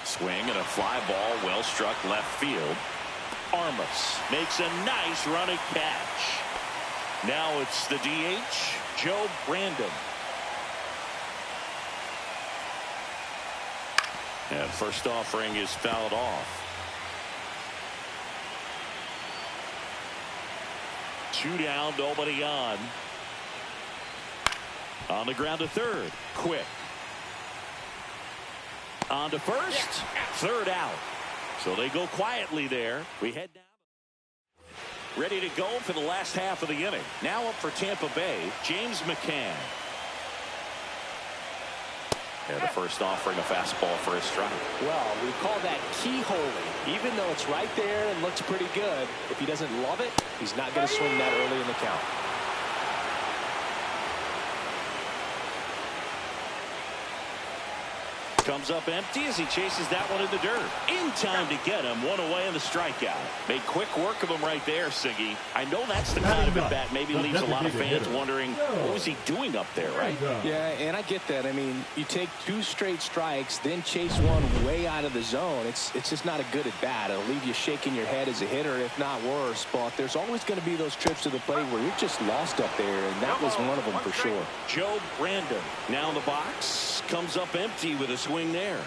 Swing and a fly ball, well struck left field. Armas makes a nice running catch. Now it's the DH, Joe Brandon. And first offering is fouled off. 2 down, nobody on. On the ground to third, quick. On to first, third out. So they go quietly there. We head down. Ready to go for the last half of the inning. Now up for Tampa Bay, James McCann. And the first offering a fastball for a strike. Well, we call that keyholing. Even though it's right there and looks pretty good, if he doesn't love it, he's not going to swing that early in the count. Comes up empty as he chases that one in the dirt. In time to get him. One away in the strikeout. Made quick work of him right there, Siggy. I know that's the kind of at bat maybe leaves a lot of fans wondering what was he doing up there, right? Yeah, and I get that. I mean, you take 2 straight strikes, then chase one way out of the zone. It's just not a good at bat. It'll leave you shaking your head as a hitter, if not worse. But there's always going to be those trips to the plate where you're just lost up there, and that was one of them for sure. Joe Brandon now in the box. Comes up empty with a swing there.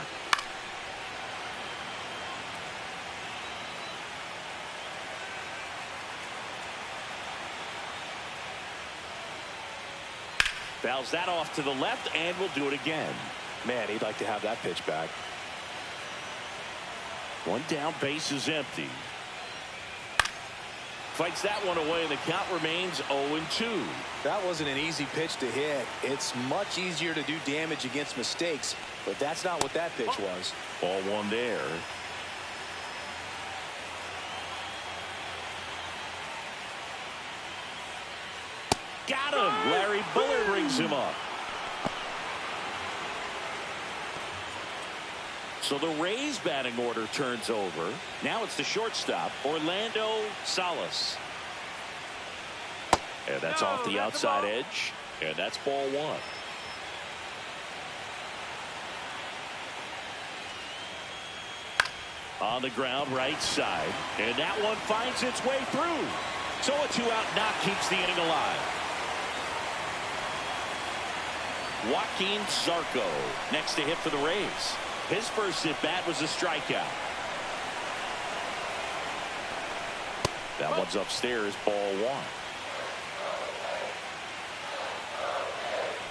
Fouls that off to the left, and we'll do it again. Man, he'd like to have that pitch back. One down, base is empty. Fights that one away, and the count remains 0-2. That wasn't an easy pitch to hit. It's much easier to do damage against mistakes, but that's not what that pitch was. Ball one there. Got him. Larry Bullard brings him up. So the Rays batting order turns over. Now it's the shortstop, Orlando Salas. And that's off the outside edge. And that's ball one. On the ground, right side. And that one finds its way through. So a two-out knock keeps the inning alive. Joaquin Zarco next to hit for the Rays. His first at-bat was a strikeout. That one's upstairs, ball one.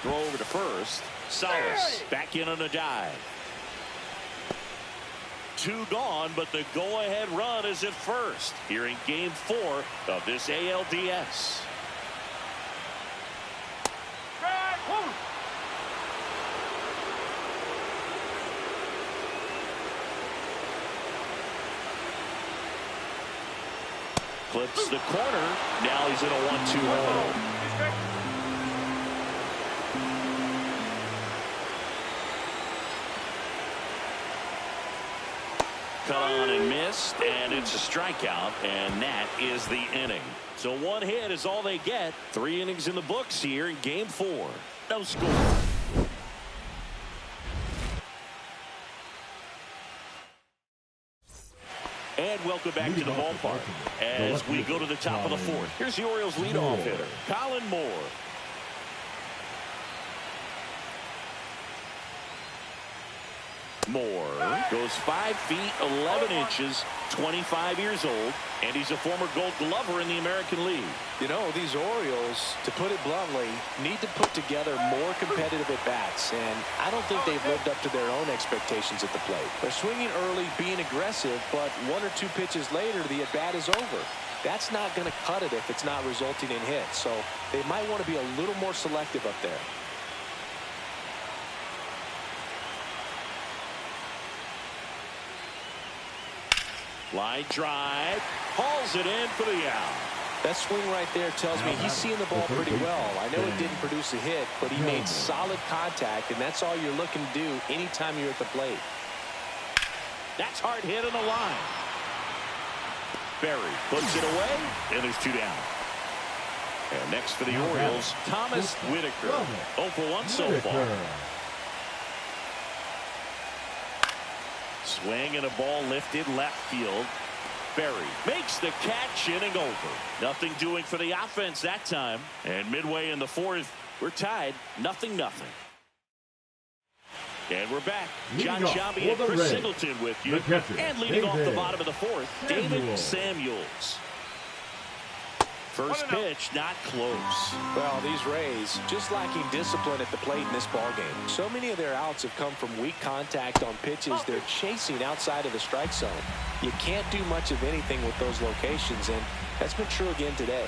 Throw over to first. Salas back in on a dive. Two gone, but the go-ahead run is at first here in Game 4 of this ALDS. Clips the corner. Now he's in a 1-2 hole. Cut on and missed, and it's a strikeout, and that is the inning. So one hit is all they get. 3 innings in the books here in Game 4. No score. And welcome back to the ballpark as we go to the top of the 4th. Here's the Orioles leadoff hitter, Colin Moore. Moore goes 5 feet 11 inches, 25 years old, and he's a former Gold Glover in the American League. You know, these Orioles, to put it bluntly, need to put together more competitive at-bats, and I don't think they've lived up to their own expectations at the plate. They're swinging early, being aggressive, but 1 or 2 pitches later, the at-bat is over. That's not going to cut it if it's not resulting in hits, so they might want to be a little more selective up there. Line drive, hauls it in for the out. That swing right there tells me he's seeing the ball pretty well. I know it didn't produce a hit, but he made solid contact, and that's all you're looking to do anytime you're at the plate. That's hard hit on the line. Berry puts it away, and there's 2 down. And next for the Orioles, Thomas Whitaker. 0 for 1 so far. Swing and a ball lifted left field. Berry makes the catch, inning over. Nothing doing for the offense that time. And midway in the 4th, we're tied 0-0. And we're back. John Sciambi and Chris Singleton with you. And leading off the bottom of the 4th, David Samuels. First pitch, not close. Well, these Rays just lacking discipline at the plate in this ballgame. So many of their outs have come from weak contact on pitches they're chasing outside of the strike zone. You can't do much of anything with those locations, and that's been true again today.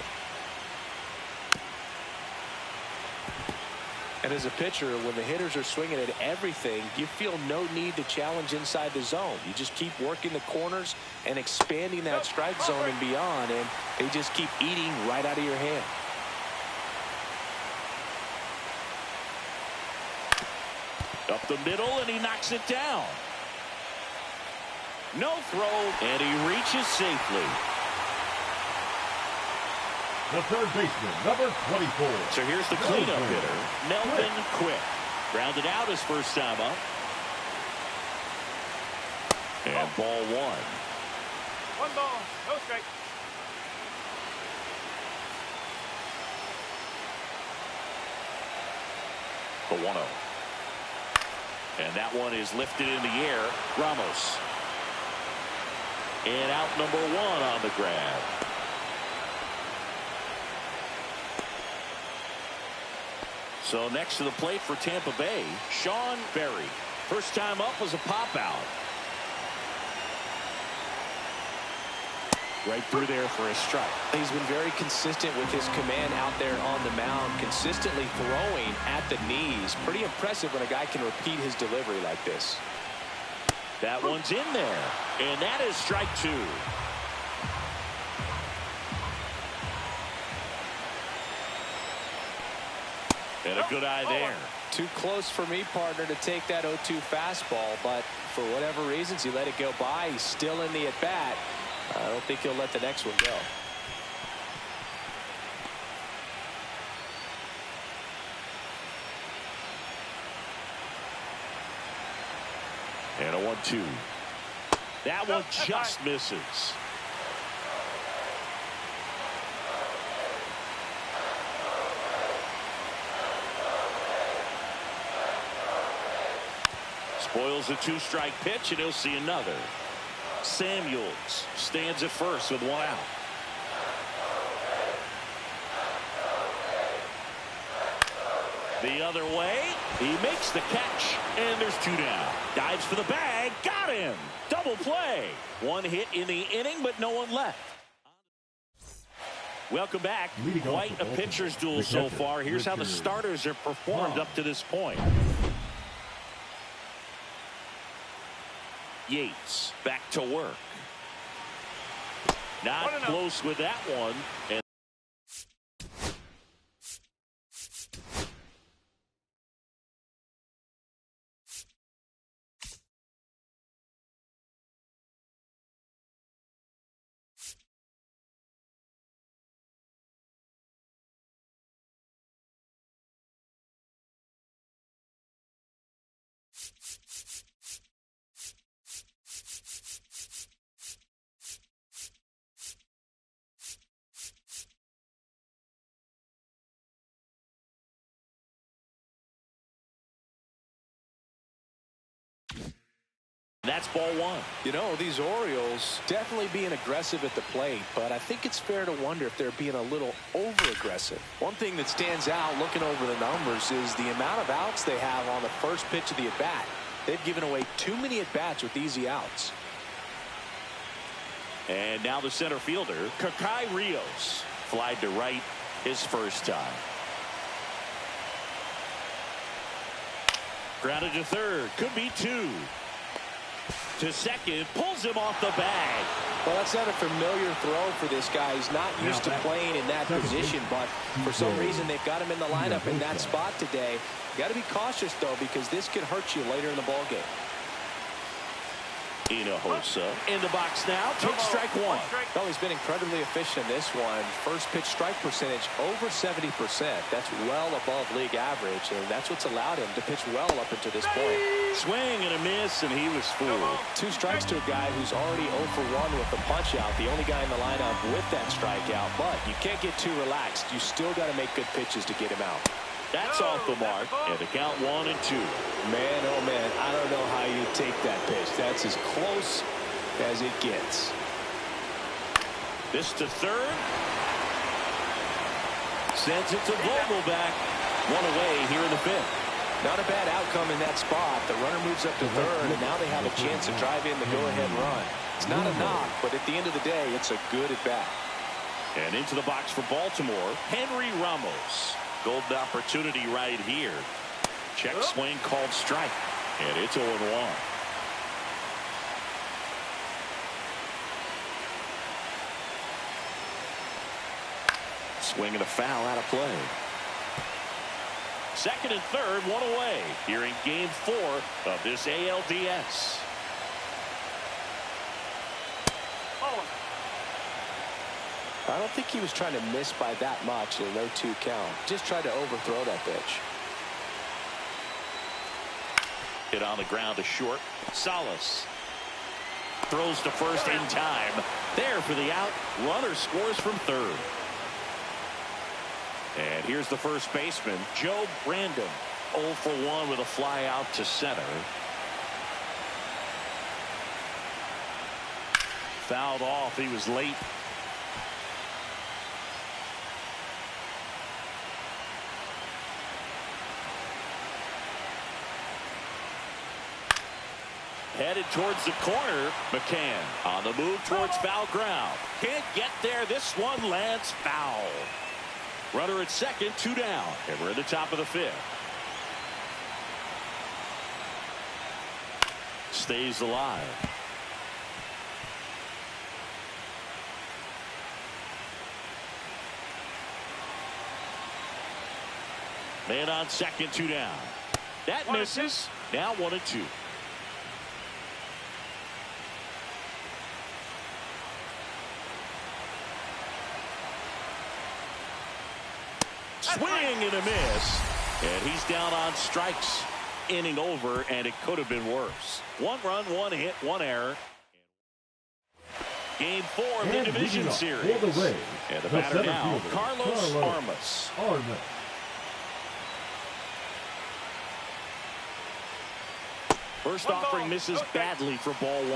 And as a pitcher, when the hitters are swinging at everything, you feel no need to challenge inside the zone. You just keep working the corners and expanding that strike zone and beyond, and they just keep eating right out of your hand. Up the middle, and he knocks it down. No throw, and he reaches safely. The third baseman, number 24. So here's the cleanup hitter, Melvin Quick. Grounded out his first time up. And ball 1. 1 ball, no strike. The 1-0. And that one is lifted in the air. Ramos. And out number 1 on the grab. So next to the plate for Tampa Bay, Sean Berry. First time up was a pop out. Right through there for a strike. He's been very consistent with his command out there on the mound, consistently throwing at the knees. Pretty impressive when a guy can repeat his delivery like this. That one's in there, and that is strike 2. And a good eye there. Too close for me, partner, to take that 0-2 fastball, but for whatever reasons, he let it go by. He's still in the at-bat. I don't think he'll let the next one go. And a 1-2. That one just misses. Spoils a two-strike pitch, and he'll see another. Samuels stands at first with one out. The other way, he makes the catch, and there's two down. Dives for the bag, got him. Double play. One hit in the inning, but no one left. Welcome back. Quite a pitcher's duel so far. Here's how the starters have performed up to this point. Yates back to work. Not close with that one. And that's ball one. You know, these Orioles definitely being aggressive at the plate, but I think it's fair to wonder if they're being a little over-aggressive. One thing that stands out looking over the numbers is the amount of outs they have on the first pitch of the at-bat. They've given away too many at-bats with easy outs. And now the center fielder, Kakai Rios, flied to right his first time. Grounded to third, could be two. To second, pulls him off the bag. Well, that's not a familiar throw for this guy. He's not used to playing in that position, but for some reason they've got him in the lineup in that spot today. You got to be cautious, though, because this could hurt you later in the ballgame. Hinojosa in the box now. Takes strike one. Well, he's been incredibly efficient in this one. First pitch strike percentage over 70%. That's well above league average, and that's what's allowed him to pitch well up until this point. Swing and a miss, and he was fooled. Two strikes to a guy who's already 0 for 1 with the punch out. The only guy in the lineup with that strikeout, but you can't get too relaxed. You still got to make good pitches to get him out. That's off the mark, and the count 1-2. Man, oh man, I don't know how you take that pitch. That's as close as it gets. This to third. Sends it to Vogelbach. One away here in the fifth. Not a bad outcome in that spot. The runner moves up to third, and now they have a chance to drive in the go-ahead run. It's not a knock, but at the end of the day, it's a good at-bat. And into the box for Baltimore, Henry Ramos. Golden opportunity right here. Check swing called strike. And it's 0-1. Swing and a foul out of play. Second and third, one away here in game 4 of this ALDS. I don't think he was trying to miss by that much in a 0-2 count. Just tried to overthrow that pitch. Hit on the ground to short. Salas throws to first in time. There for the out. Runner scores from third. And here's the first baseman, Joe Brandon. 0 for 1 with a fly out to center. Fouled off. He was late. Headed towards the corner. McCann on the move towards foul ground. Can't get there. This one lands foul. Runner at second, 2 down. And we're at the top of the fifth. Stays alive. Man on second, 2 down. That misses. Now 1-2. Swing and a miss. And he's down on strikes. Inning over, and it could have been worse. 1 run, 1 hit, 1 error. Game 4 of the division series. And the batter now, Carlos Armas. First offering misses badly for ball 1.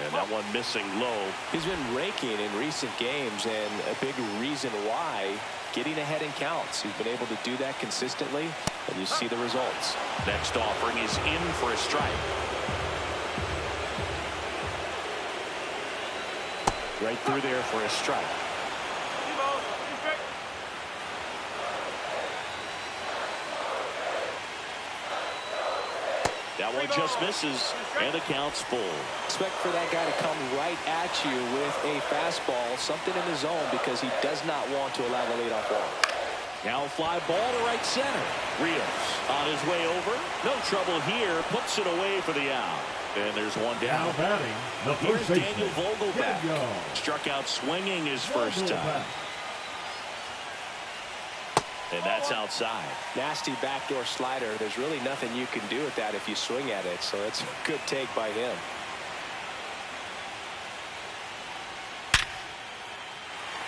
And that one missing low. He's been raking in recent games, and a big reason why, getting ahead in counts. He's been able to do that consistently, and you see the results. Next offering is in for a strike. Right through there for a strike. That one just misses, and the count's full. Expect for that guy to come right at you with a fastball, something in the zone, because he does not want to allow the leadoff walk. Now fly ball to right center. Rios on his way over. No trouble here. Puts it away for the out. And there's one down. Now batting, the Here's first Daniel Vogelback. Daniel. Struck out swinging his first time. And that's outside. Nasty backdoor slider. There's really nothing you can do with that if you swing at it. So that's a good take by him.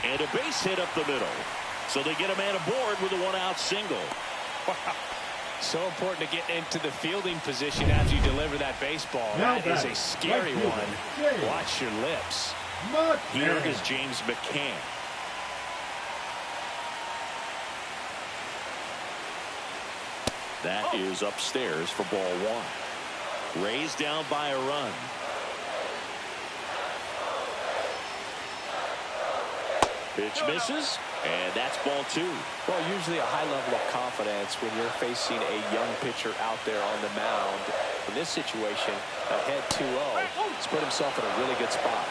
And a base hit up the middle. So they get a man aboard with a 1-out single. So important to get into the fielding position after you deliver that baseball. Now That is batting, a scary right one. fielder, James. Watch your lips. Here is James McCann. That is upstairs for ball 1. Raised down by a run. Pitch misses, and that's ball 2. Well, usually a high level of confidence when you're facing a young pitcher out there on the mound. In this situation, ahead 2-0, he's put himself in a really good spot.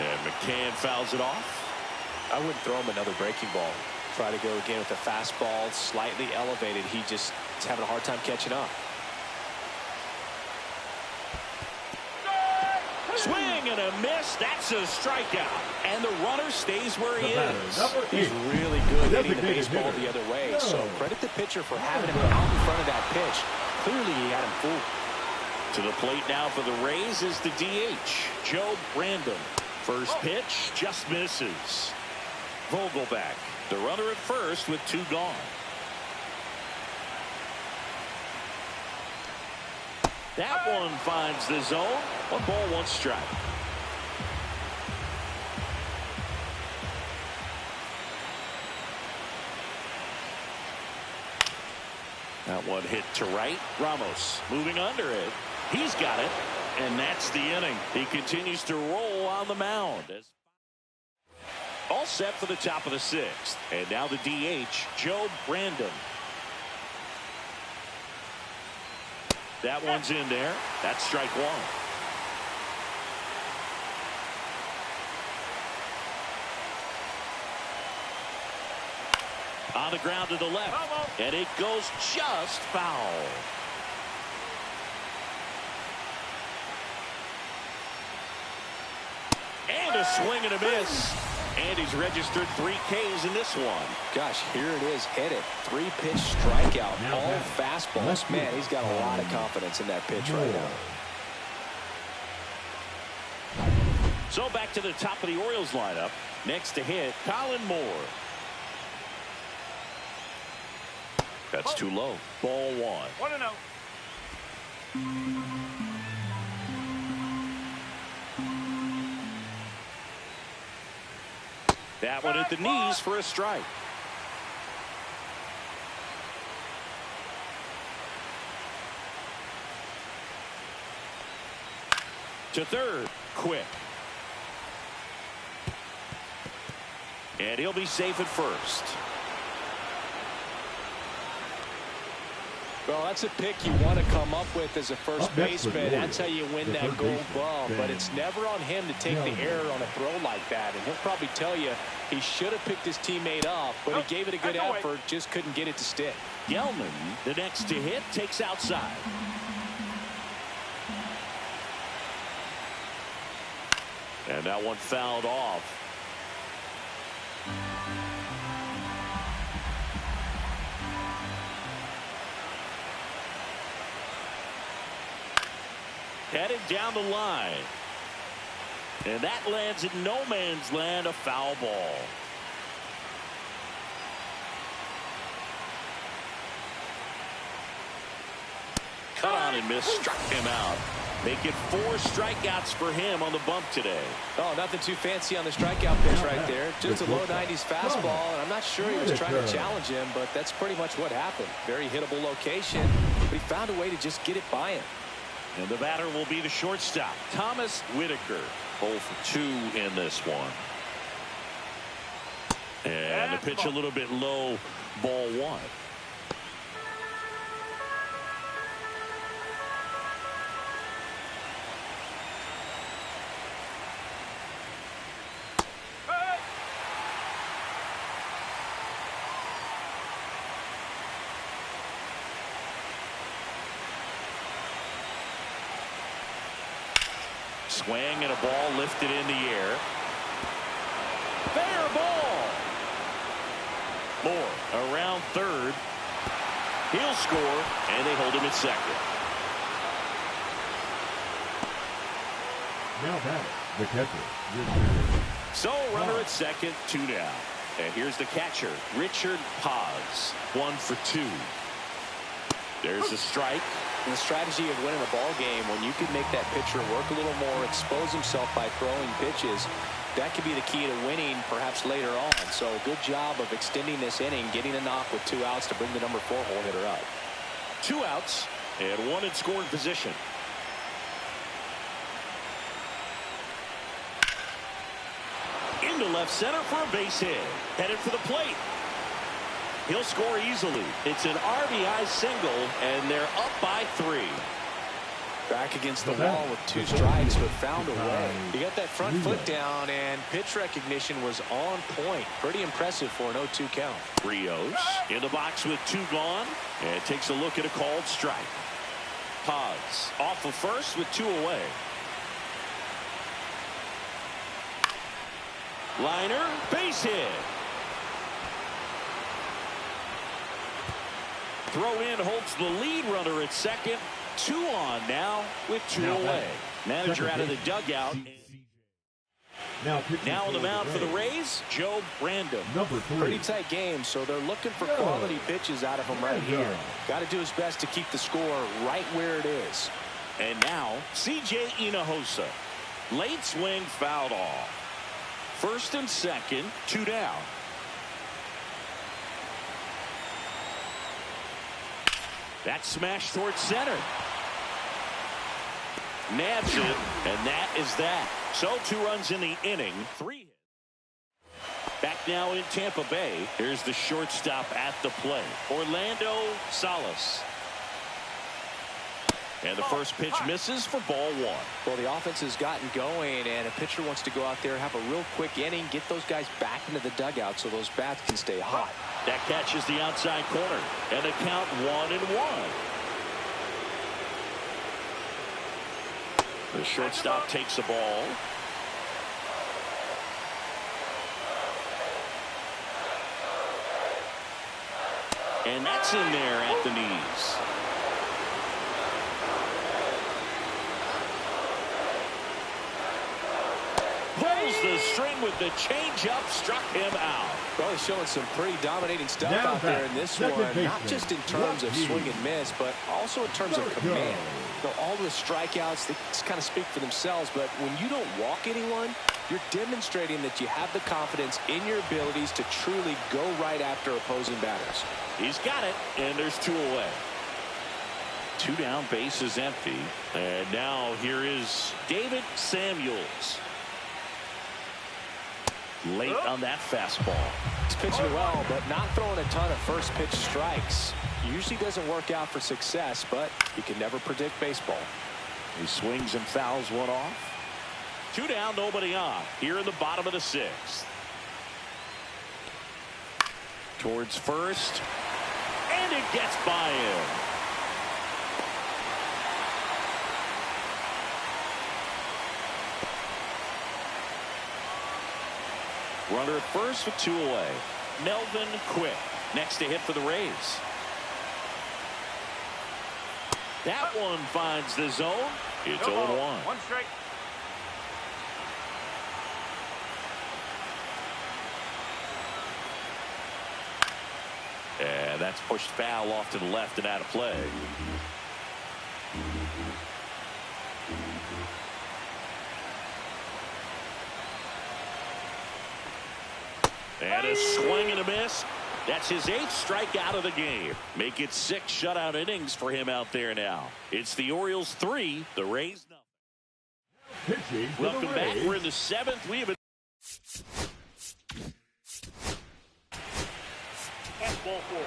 And McCann fouls it off. I wouldn't throw him another breaking ball. Try to go again with the fastball, slightly elevated. He just is having a hard time catching up. Swing and a miss. That's a strikeout. And the runner stays where he is. He's really good hitting the baseball the other way. So credit the pitcher for having him out in front of that pitch. Clearly he had him fooled. To the plate now for the Rays is the DH, Joe Brandon. First pitch just misses. Vogelback, the runner at first with 2 gone. That one finds the zone. 1 ball, 1 strike. That one hit to right. Ramos moving under it. He's got it. And that's the inning. He continues to roll on the mound. All set for the top of the 6th. And now the DH, Joe Brandon. That one's in there. That's strike 1. On the ground to the left. And it goes just foul. And a swing and a miss. And he's registered 3 Ks in this one. Gosh, here it is, hit it. 3-pitch strikeout, all fastballs. Man, he's got a lot of confidence in that pitch right now. So back to the top of the Orioles lineup. Next to hit, Colin Moore. That's too low. Ball 1. 1-0. That one at the knees for a strike. To third, quick. And he'll be safe at first. Well, that's a pick you want to come up with as a first baseman. That's how you win that gold glove. But it's never on him to take the error on a throw like that. And he'll probably tell you he should have picked his teammate up, but he gave it a good effort, just couldn't get it to stick. Gelman, the next to hit, takes outside. And that one fouled off. Headed down the line. And that lands in no man's land, a foul ball. Cut on and missed, struck him out. Making 4 strikeouts for him on the bump today. Oh, nothing too fancy on the strikeout pitch right there. Just a low 90s fastball, and I'm not sure he was trying to challenge him, but that's pretty much what happened. Very hittable location, but he found a way to just get it by him. And the batter will be the shortstop, Thomas Whitaker. 0 for 2 in this one. And the pitch a little bit low, ball 1. Swing and a ball lifted in the air. Fair ball. Moore around third. He'll score, and they hold him at second. Now batter, the catcher. So runner at second, 2 down. And here's the catcher, Richard Paz. 1 for 2. There's a strike. And the strategy of winning a ball game, when you can make that pitcher work a little more, expose himself by throwing pitches, that could be the key to winning perhaps later on. So good job of extending this inning, getting a knock with 2 outs to bring the number 4 hole hitter up. 2 outs and 1 in scoring position. Into left center for a base hit. Headed for the plate. He'll score easily. It's an RBI single, and they're up by 3. Back against the wall with 2 strikes, but found a way. He got that front foot down, and pitch recognition was on point. Pretty impressive for an 0-2 count. Rios in the box with 2 gone, and takes a look at a called strike. Paz off of first with 2 away. Liner, base hit. Throw in holds the lead runner at second. 2 on now with 2 away. Manager out of the dugout. Now on the mound for the Rays, Joe Random. Number 3. Pretty tight game, so they're looking for quality pitches out of him right here. Got to do his best to keep the score right where it is. And now C.J. Hinojosa. Late swing fouled off. First and second, 2 down. That smash towards center. Nabs it, and that is that. So 2 runs in the inning. 3 hits. Back now in Tampa Bay. Here's the shortstop at the plate, Orlando Salas. And the first pitch misses for ball 1. Well, the offense has gotten going, and a pitcher wants to go out there, have a real quick inning, get those guys back into the dugout so those bats can stay hot. That catches the outside corner, and the count 1-1. The shortstop takes the ball. And that's in there at the knees. Pulls the string with the changeup, struck him out. Well, he's showing some pretty dominating stuff out there in this one, not just in terms of swing and miss, but also in terms of command. You know, all the strikeouts, they kind of speak for themselves, but when you don't walk anyone, you're demonstrating that you have the confidence in your abilities to truly go right after opposing batters. He's got it, and there's 2 away. 2 down, base is empty. And now here is David Samuels. Late on that fastball. He's pitching well, but not throwing a ton of first pitch strikes. Usually doesn't work out for success, but you can never predict baseball. He swings and fouls one off. 2 down, nobody on. Here in the bottom of the 6th. Towards first. And it gets by him. Runner at first with 2 away. Melvin Quick next to hit for the Rays. That one finds the zone. It's 0-1. 1 strike. And that's pushed foul off to the left and out of play. And a swing and a miss. That's his 8th strikeout of the game. Make it 6 shutout innings for him out there now. It's the Orioles 3, the Rays nothing. Welcome back. We're in the 7th. We have a Ball 4.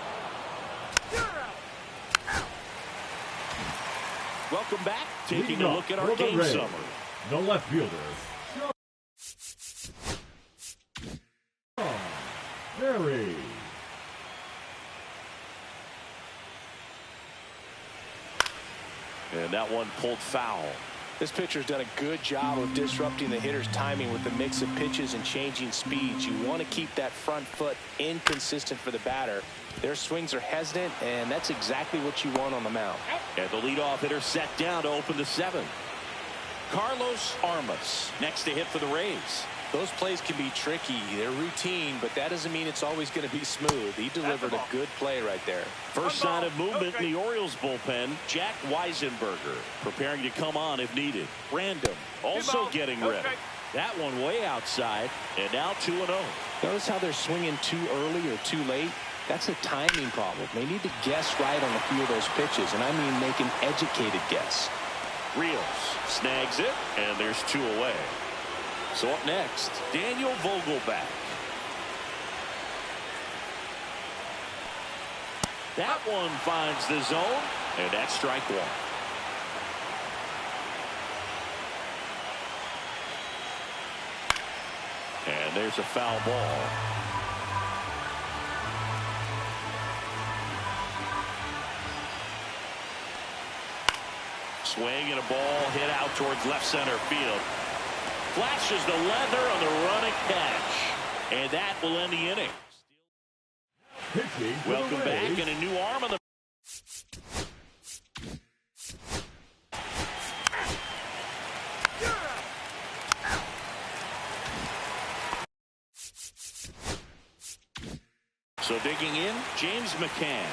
welcome back. Taking a look at our game summary. The left fielder. Very. And that one pulled foul. This pitcher's done a good job of disrupting the hitter's timing with the mix of pitches and changing speeds. You want to keep that front foot inconsistent for the batter. Their swings are hesitant, and that's exactly what you want on the mound. And the leadoff hitter set down to open the 7th. Carlos Armas next to hit for the Rays. Those plays can be tricky. They're routine, but that doesn't mean it's always going to be smooth. He delivered a good play right there. First sign of movement in the Orioles bullpen. Jack Weisenberger preparing to come on if needed. Random also getting ready. That one way outside, and now 2-0. Notice how they're swinging too early or too late. That's a timing problem. They need to guess right on a few of those pitches, and I mean make an educated guess. Rios snags it, and there's 2 away. So up next, Daniel Vogelback. That one finds the zone, and that's strike 1. And there's a foul ball. Swing and a ball hit out towards left center field. Flashes the leather on the running catch. And that will end the inning. Welcome back, and a new arm on the. So digging in, James McCann.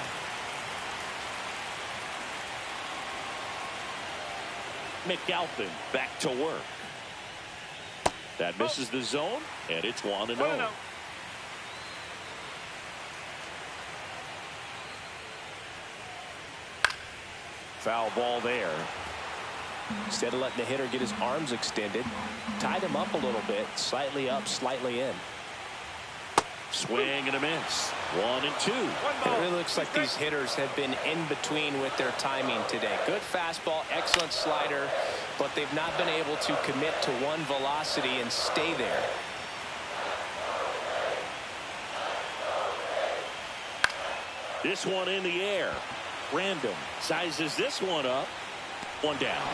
McAlpin back to work. That misses the zone, and it's 1-0. Foul ball there. Instead of letting the hitter get his arms extended, tied him up a little bit, slightly up, slightly in. Swing and a miss. 1-2. It really looks like these hitters have been in between with their timing today. Good fastball, excellent slider, but they've not been able to commit to one velocity and stay there. This one in the air. Random sizes this one up. 1 down.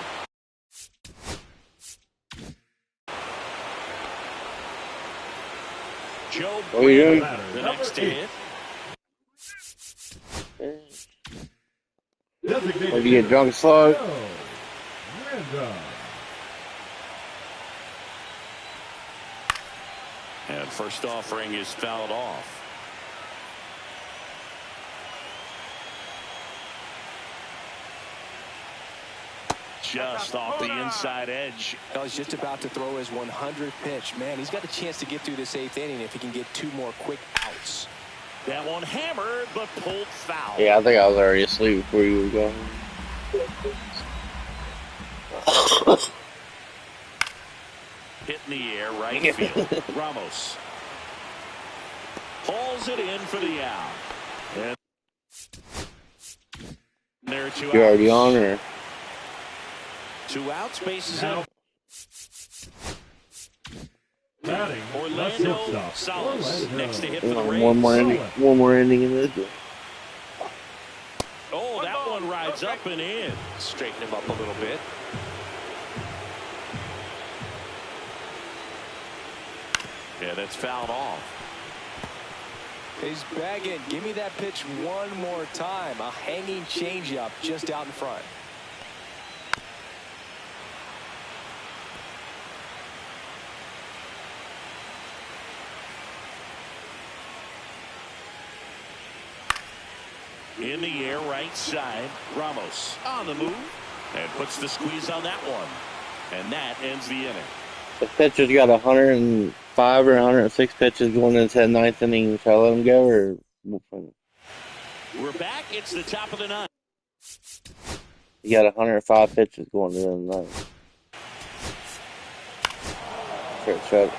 Joe Brandon, the next to hit. Or you get drunk slug. And first offering is fouled off. Just off the inside edge. Well, he's just about to throw his 100th pitch. Man, he's got a chance to get through this 8th inning if he can get 2 more quick outs. That one hammered, but pulled foul. Yeah, I think I was already asleep before you were going. Hit in the air, right field. Ramos Hauls it in for the out. And there are 2 outs. You already on or? 2 outs, bases out. Batting, Orlando Salas next to hit for the Rays. One more inning in this. Oh, that one rides up and in. Straighten him up a little bit. Yeah, that's fouled off. He's begging. Give me that pitch one more time. A hanging changeup just out in front. In the air, right side. Ramos on the move and puts the squeeze on that one. And that ends the inning. The pitcher's got 105 or 106 pitches going into the 9th inning. Shall I let him go or? We're back. It's the top of the 9th. You got 105 pitches going into the 9th. Shut up.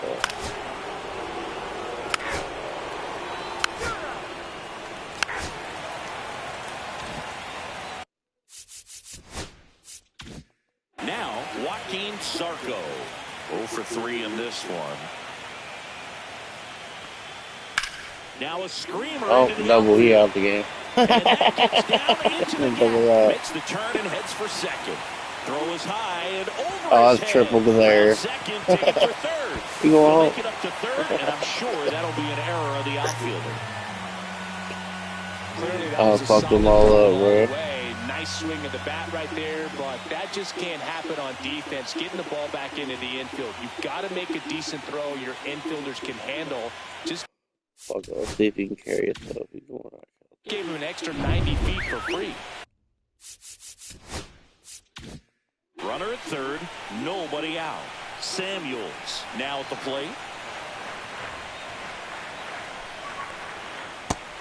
Now, Joaquin Sarco. 0 for 3 in this one. Now a screamer. Oh, double. He out the game. And that gets down into the Double gap. that. Makes the turn and heads for second. Throw is high and over Oh, his that's head. triple there. Second, take it for third. You go He'll home. make it up to third, and I'm sure that'll be an error of the outfielder. Clearly that Oh, was a fucked them solid all throw up, all bro. the way. Nice swing of the bat right there, but that just can't happen on defense. Getting the ball back into the infield. You've got to make a decent throw your infielders can handle. Just Fuck it. Let's see if he can carry himself. He's going right. gave him an extra 90 feet for free. Runner at third, nobody out. Samuels now at the plate.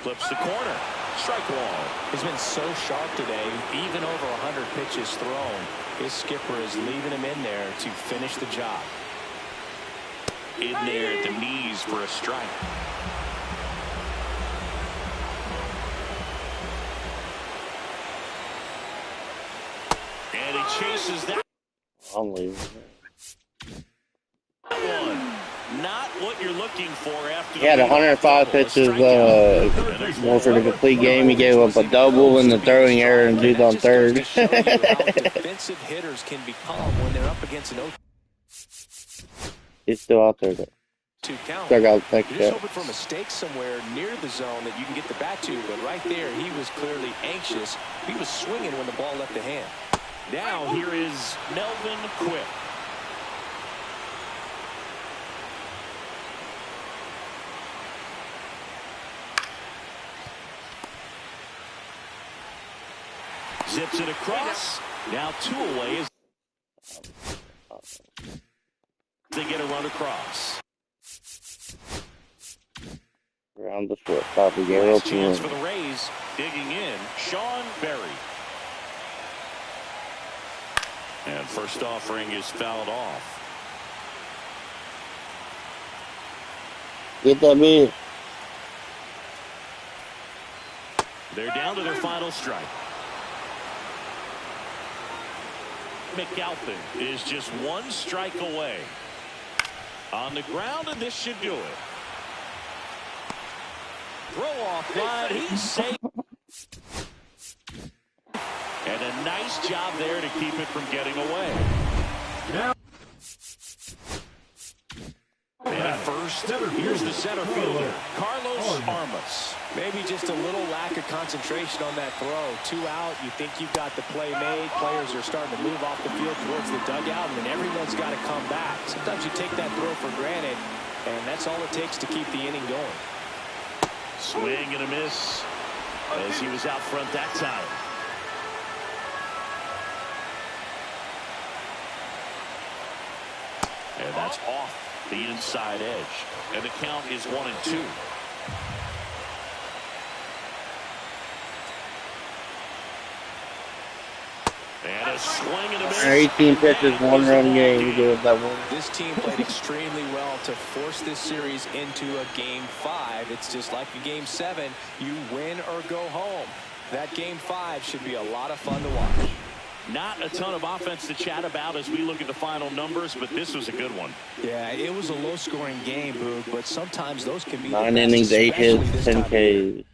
Flips the corner. Strike one. He's been so sharp today, even over 100 pitches thrown. His skipper is leaving him in there to finish the job. In there at the knees for a strike. And he chases that I'm leaving. one. Not what you're looking for after He had 105 pitches more for the complete game. He gave up a double in the throwing error and dude on third. Defensive hitters can become when they're up against an 0-2 He's still out there though. count. Check out next You're just shot. hoping for mistakes somewhere near the zone that you can get the bat to, but right there he was clearly anxious. He was swinging when the ball left the hand. Now here is Melvin Quick. Zips it across. Now 2 away as they get a run across. Around the shortstop again. Last chance for the Rays. Digging in, Sean Berry. And first offering is fouled off. Get that man. They're down to their final strike. McAlpin is just 1 strike away. On the ground, and this should do it. Throw off line, he's safe. And a nice job there to keep it from getting away. And at first, here's the center fielder, Carlos Armas. Maybe just a little lack of concentration on that throw. 2 out, you think you've got the play made. Players are starting to move off the field towards the dugout, and then everyone's got to come back. Sometimes you take that throw for granted, and that's all it takes to keep the inning going. Swing and a miss as he was out front that time. And that's off the inside edge. And the count is 1-2. And a swing and a miss. 18 pitches, 1 run game. He gave up that one. This team played extremely well to force this series into a Game 5. It's just like a Game 7. You win or go home. That Game 5 should be a lot of fun to watch. Not a ton of offense to chat about as we look at the final numbers, but this was a good one. Yeah, it was a low-scoring game, Boog, but sometimes those can be 9 the best, innings, 8 especially hits, this 10 time of year. Ks.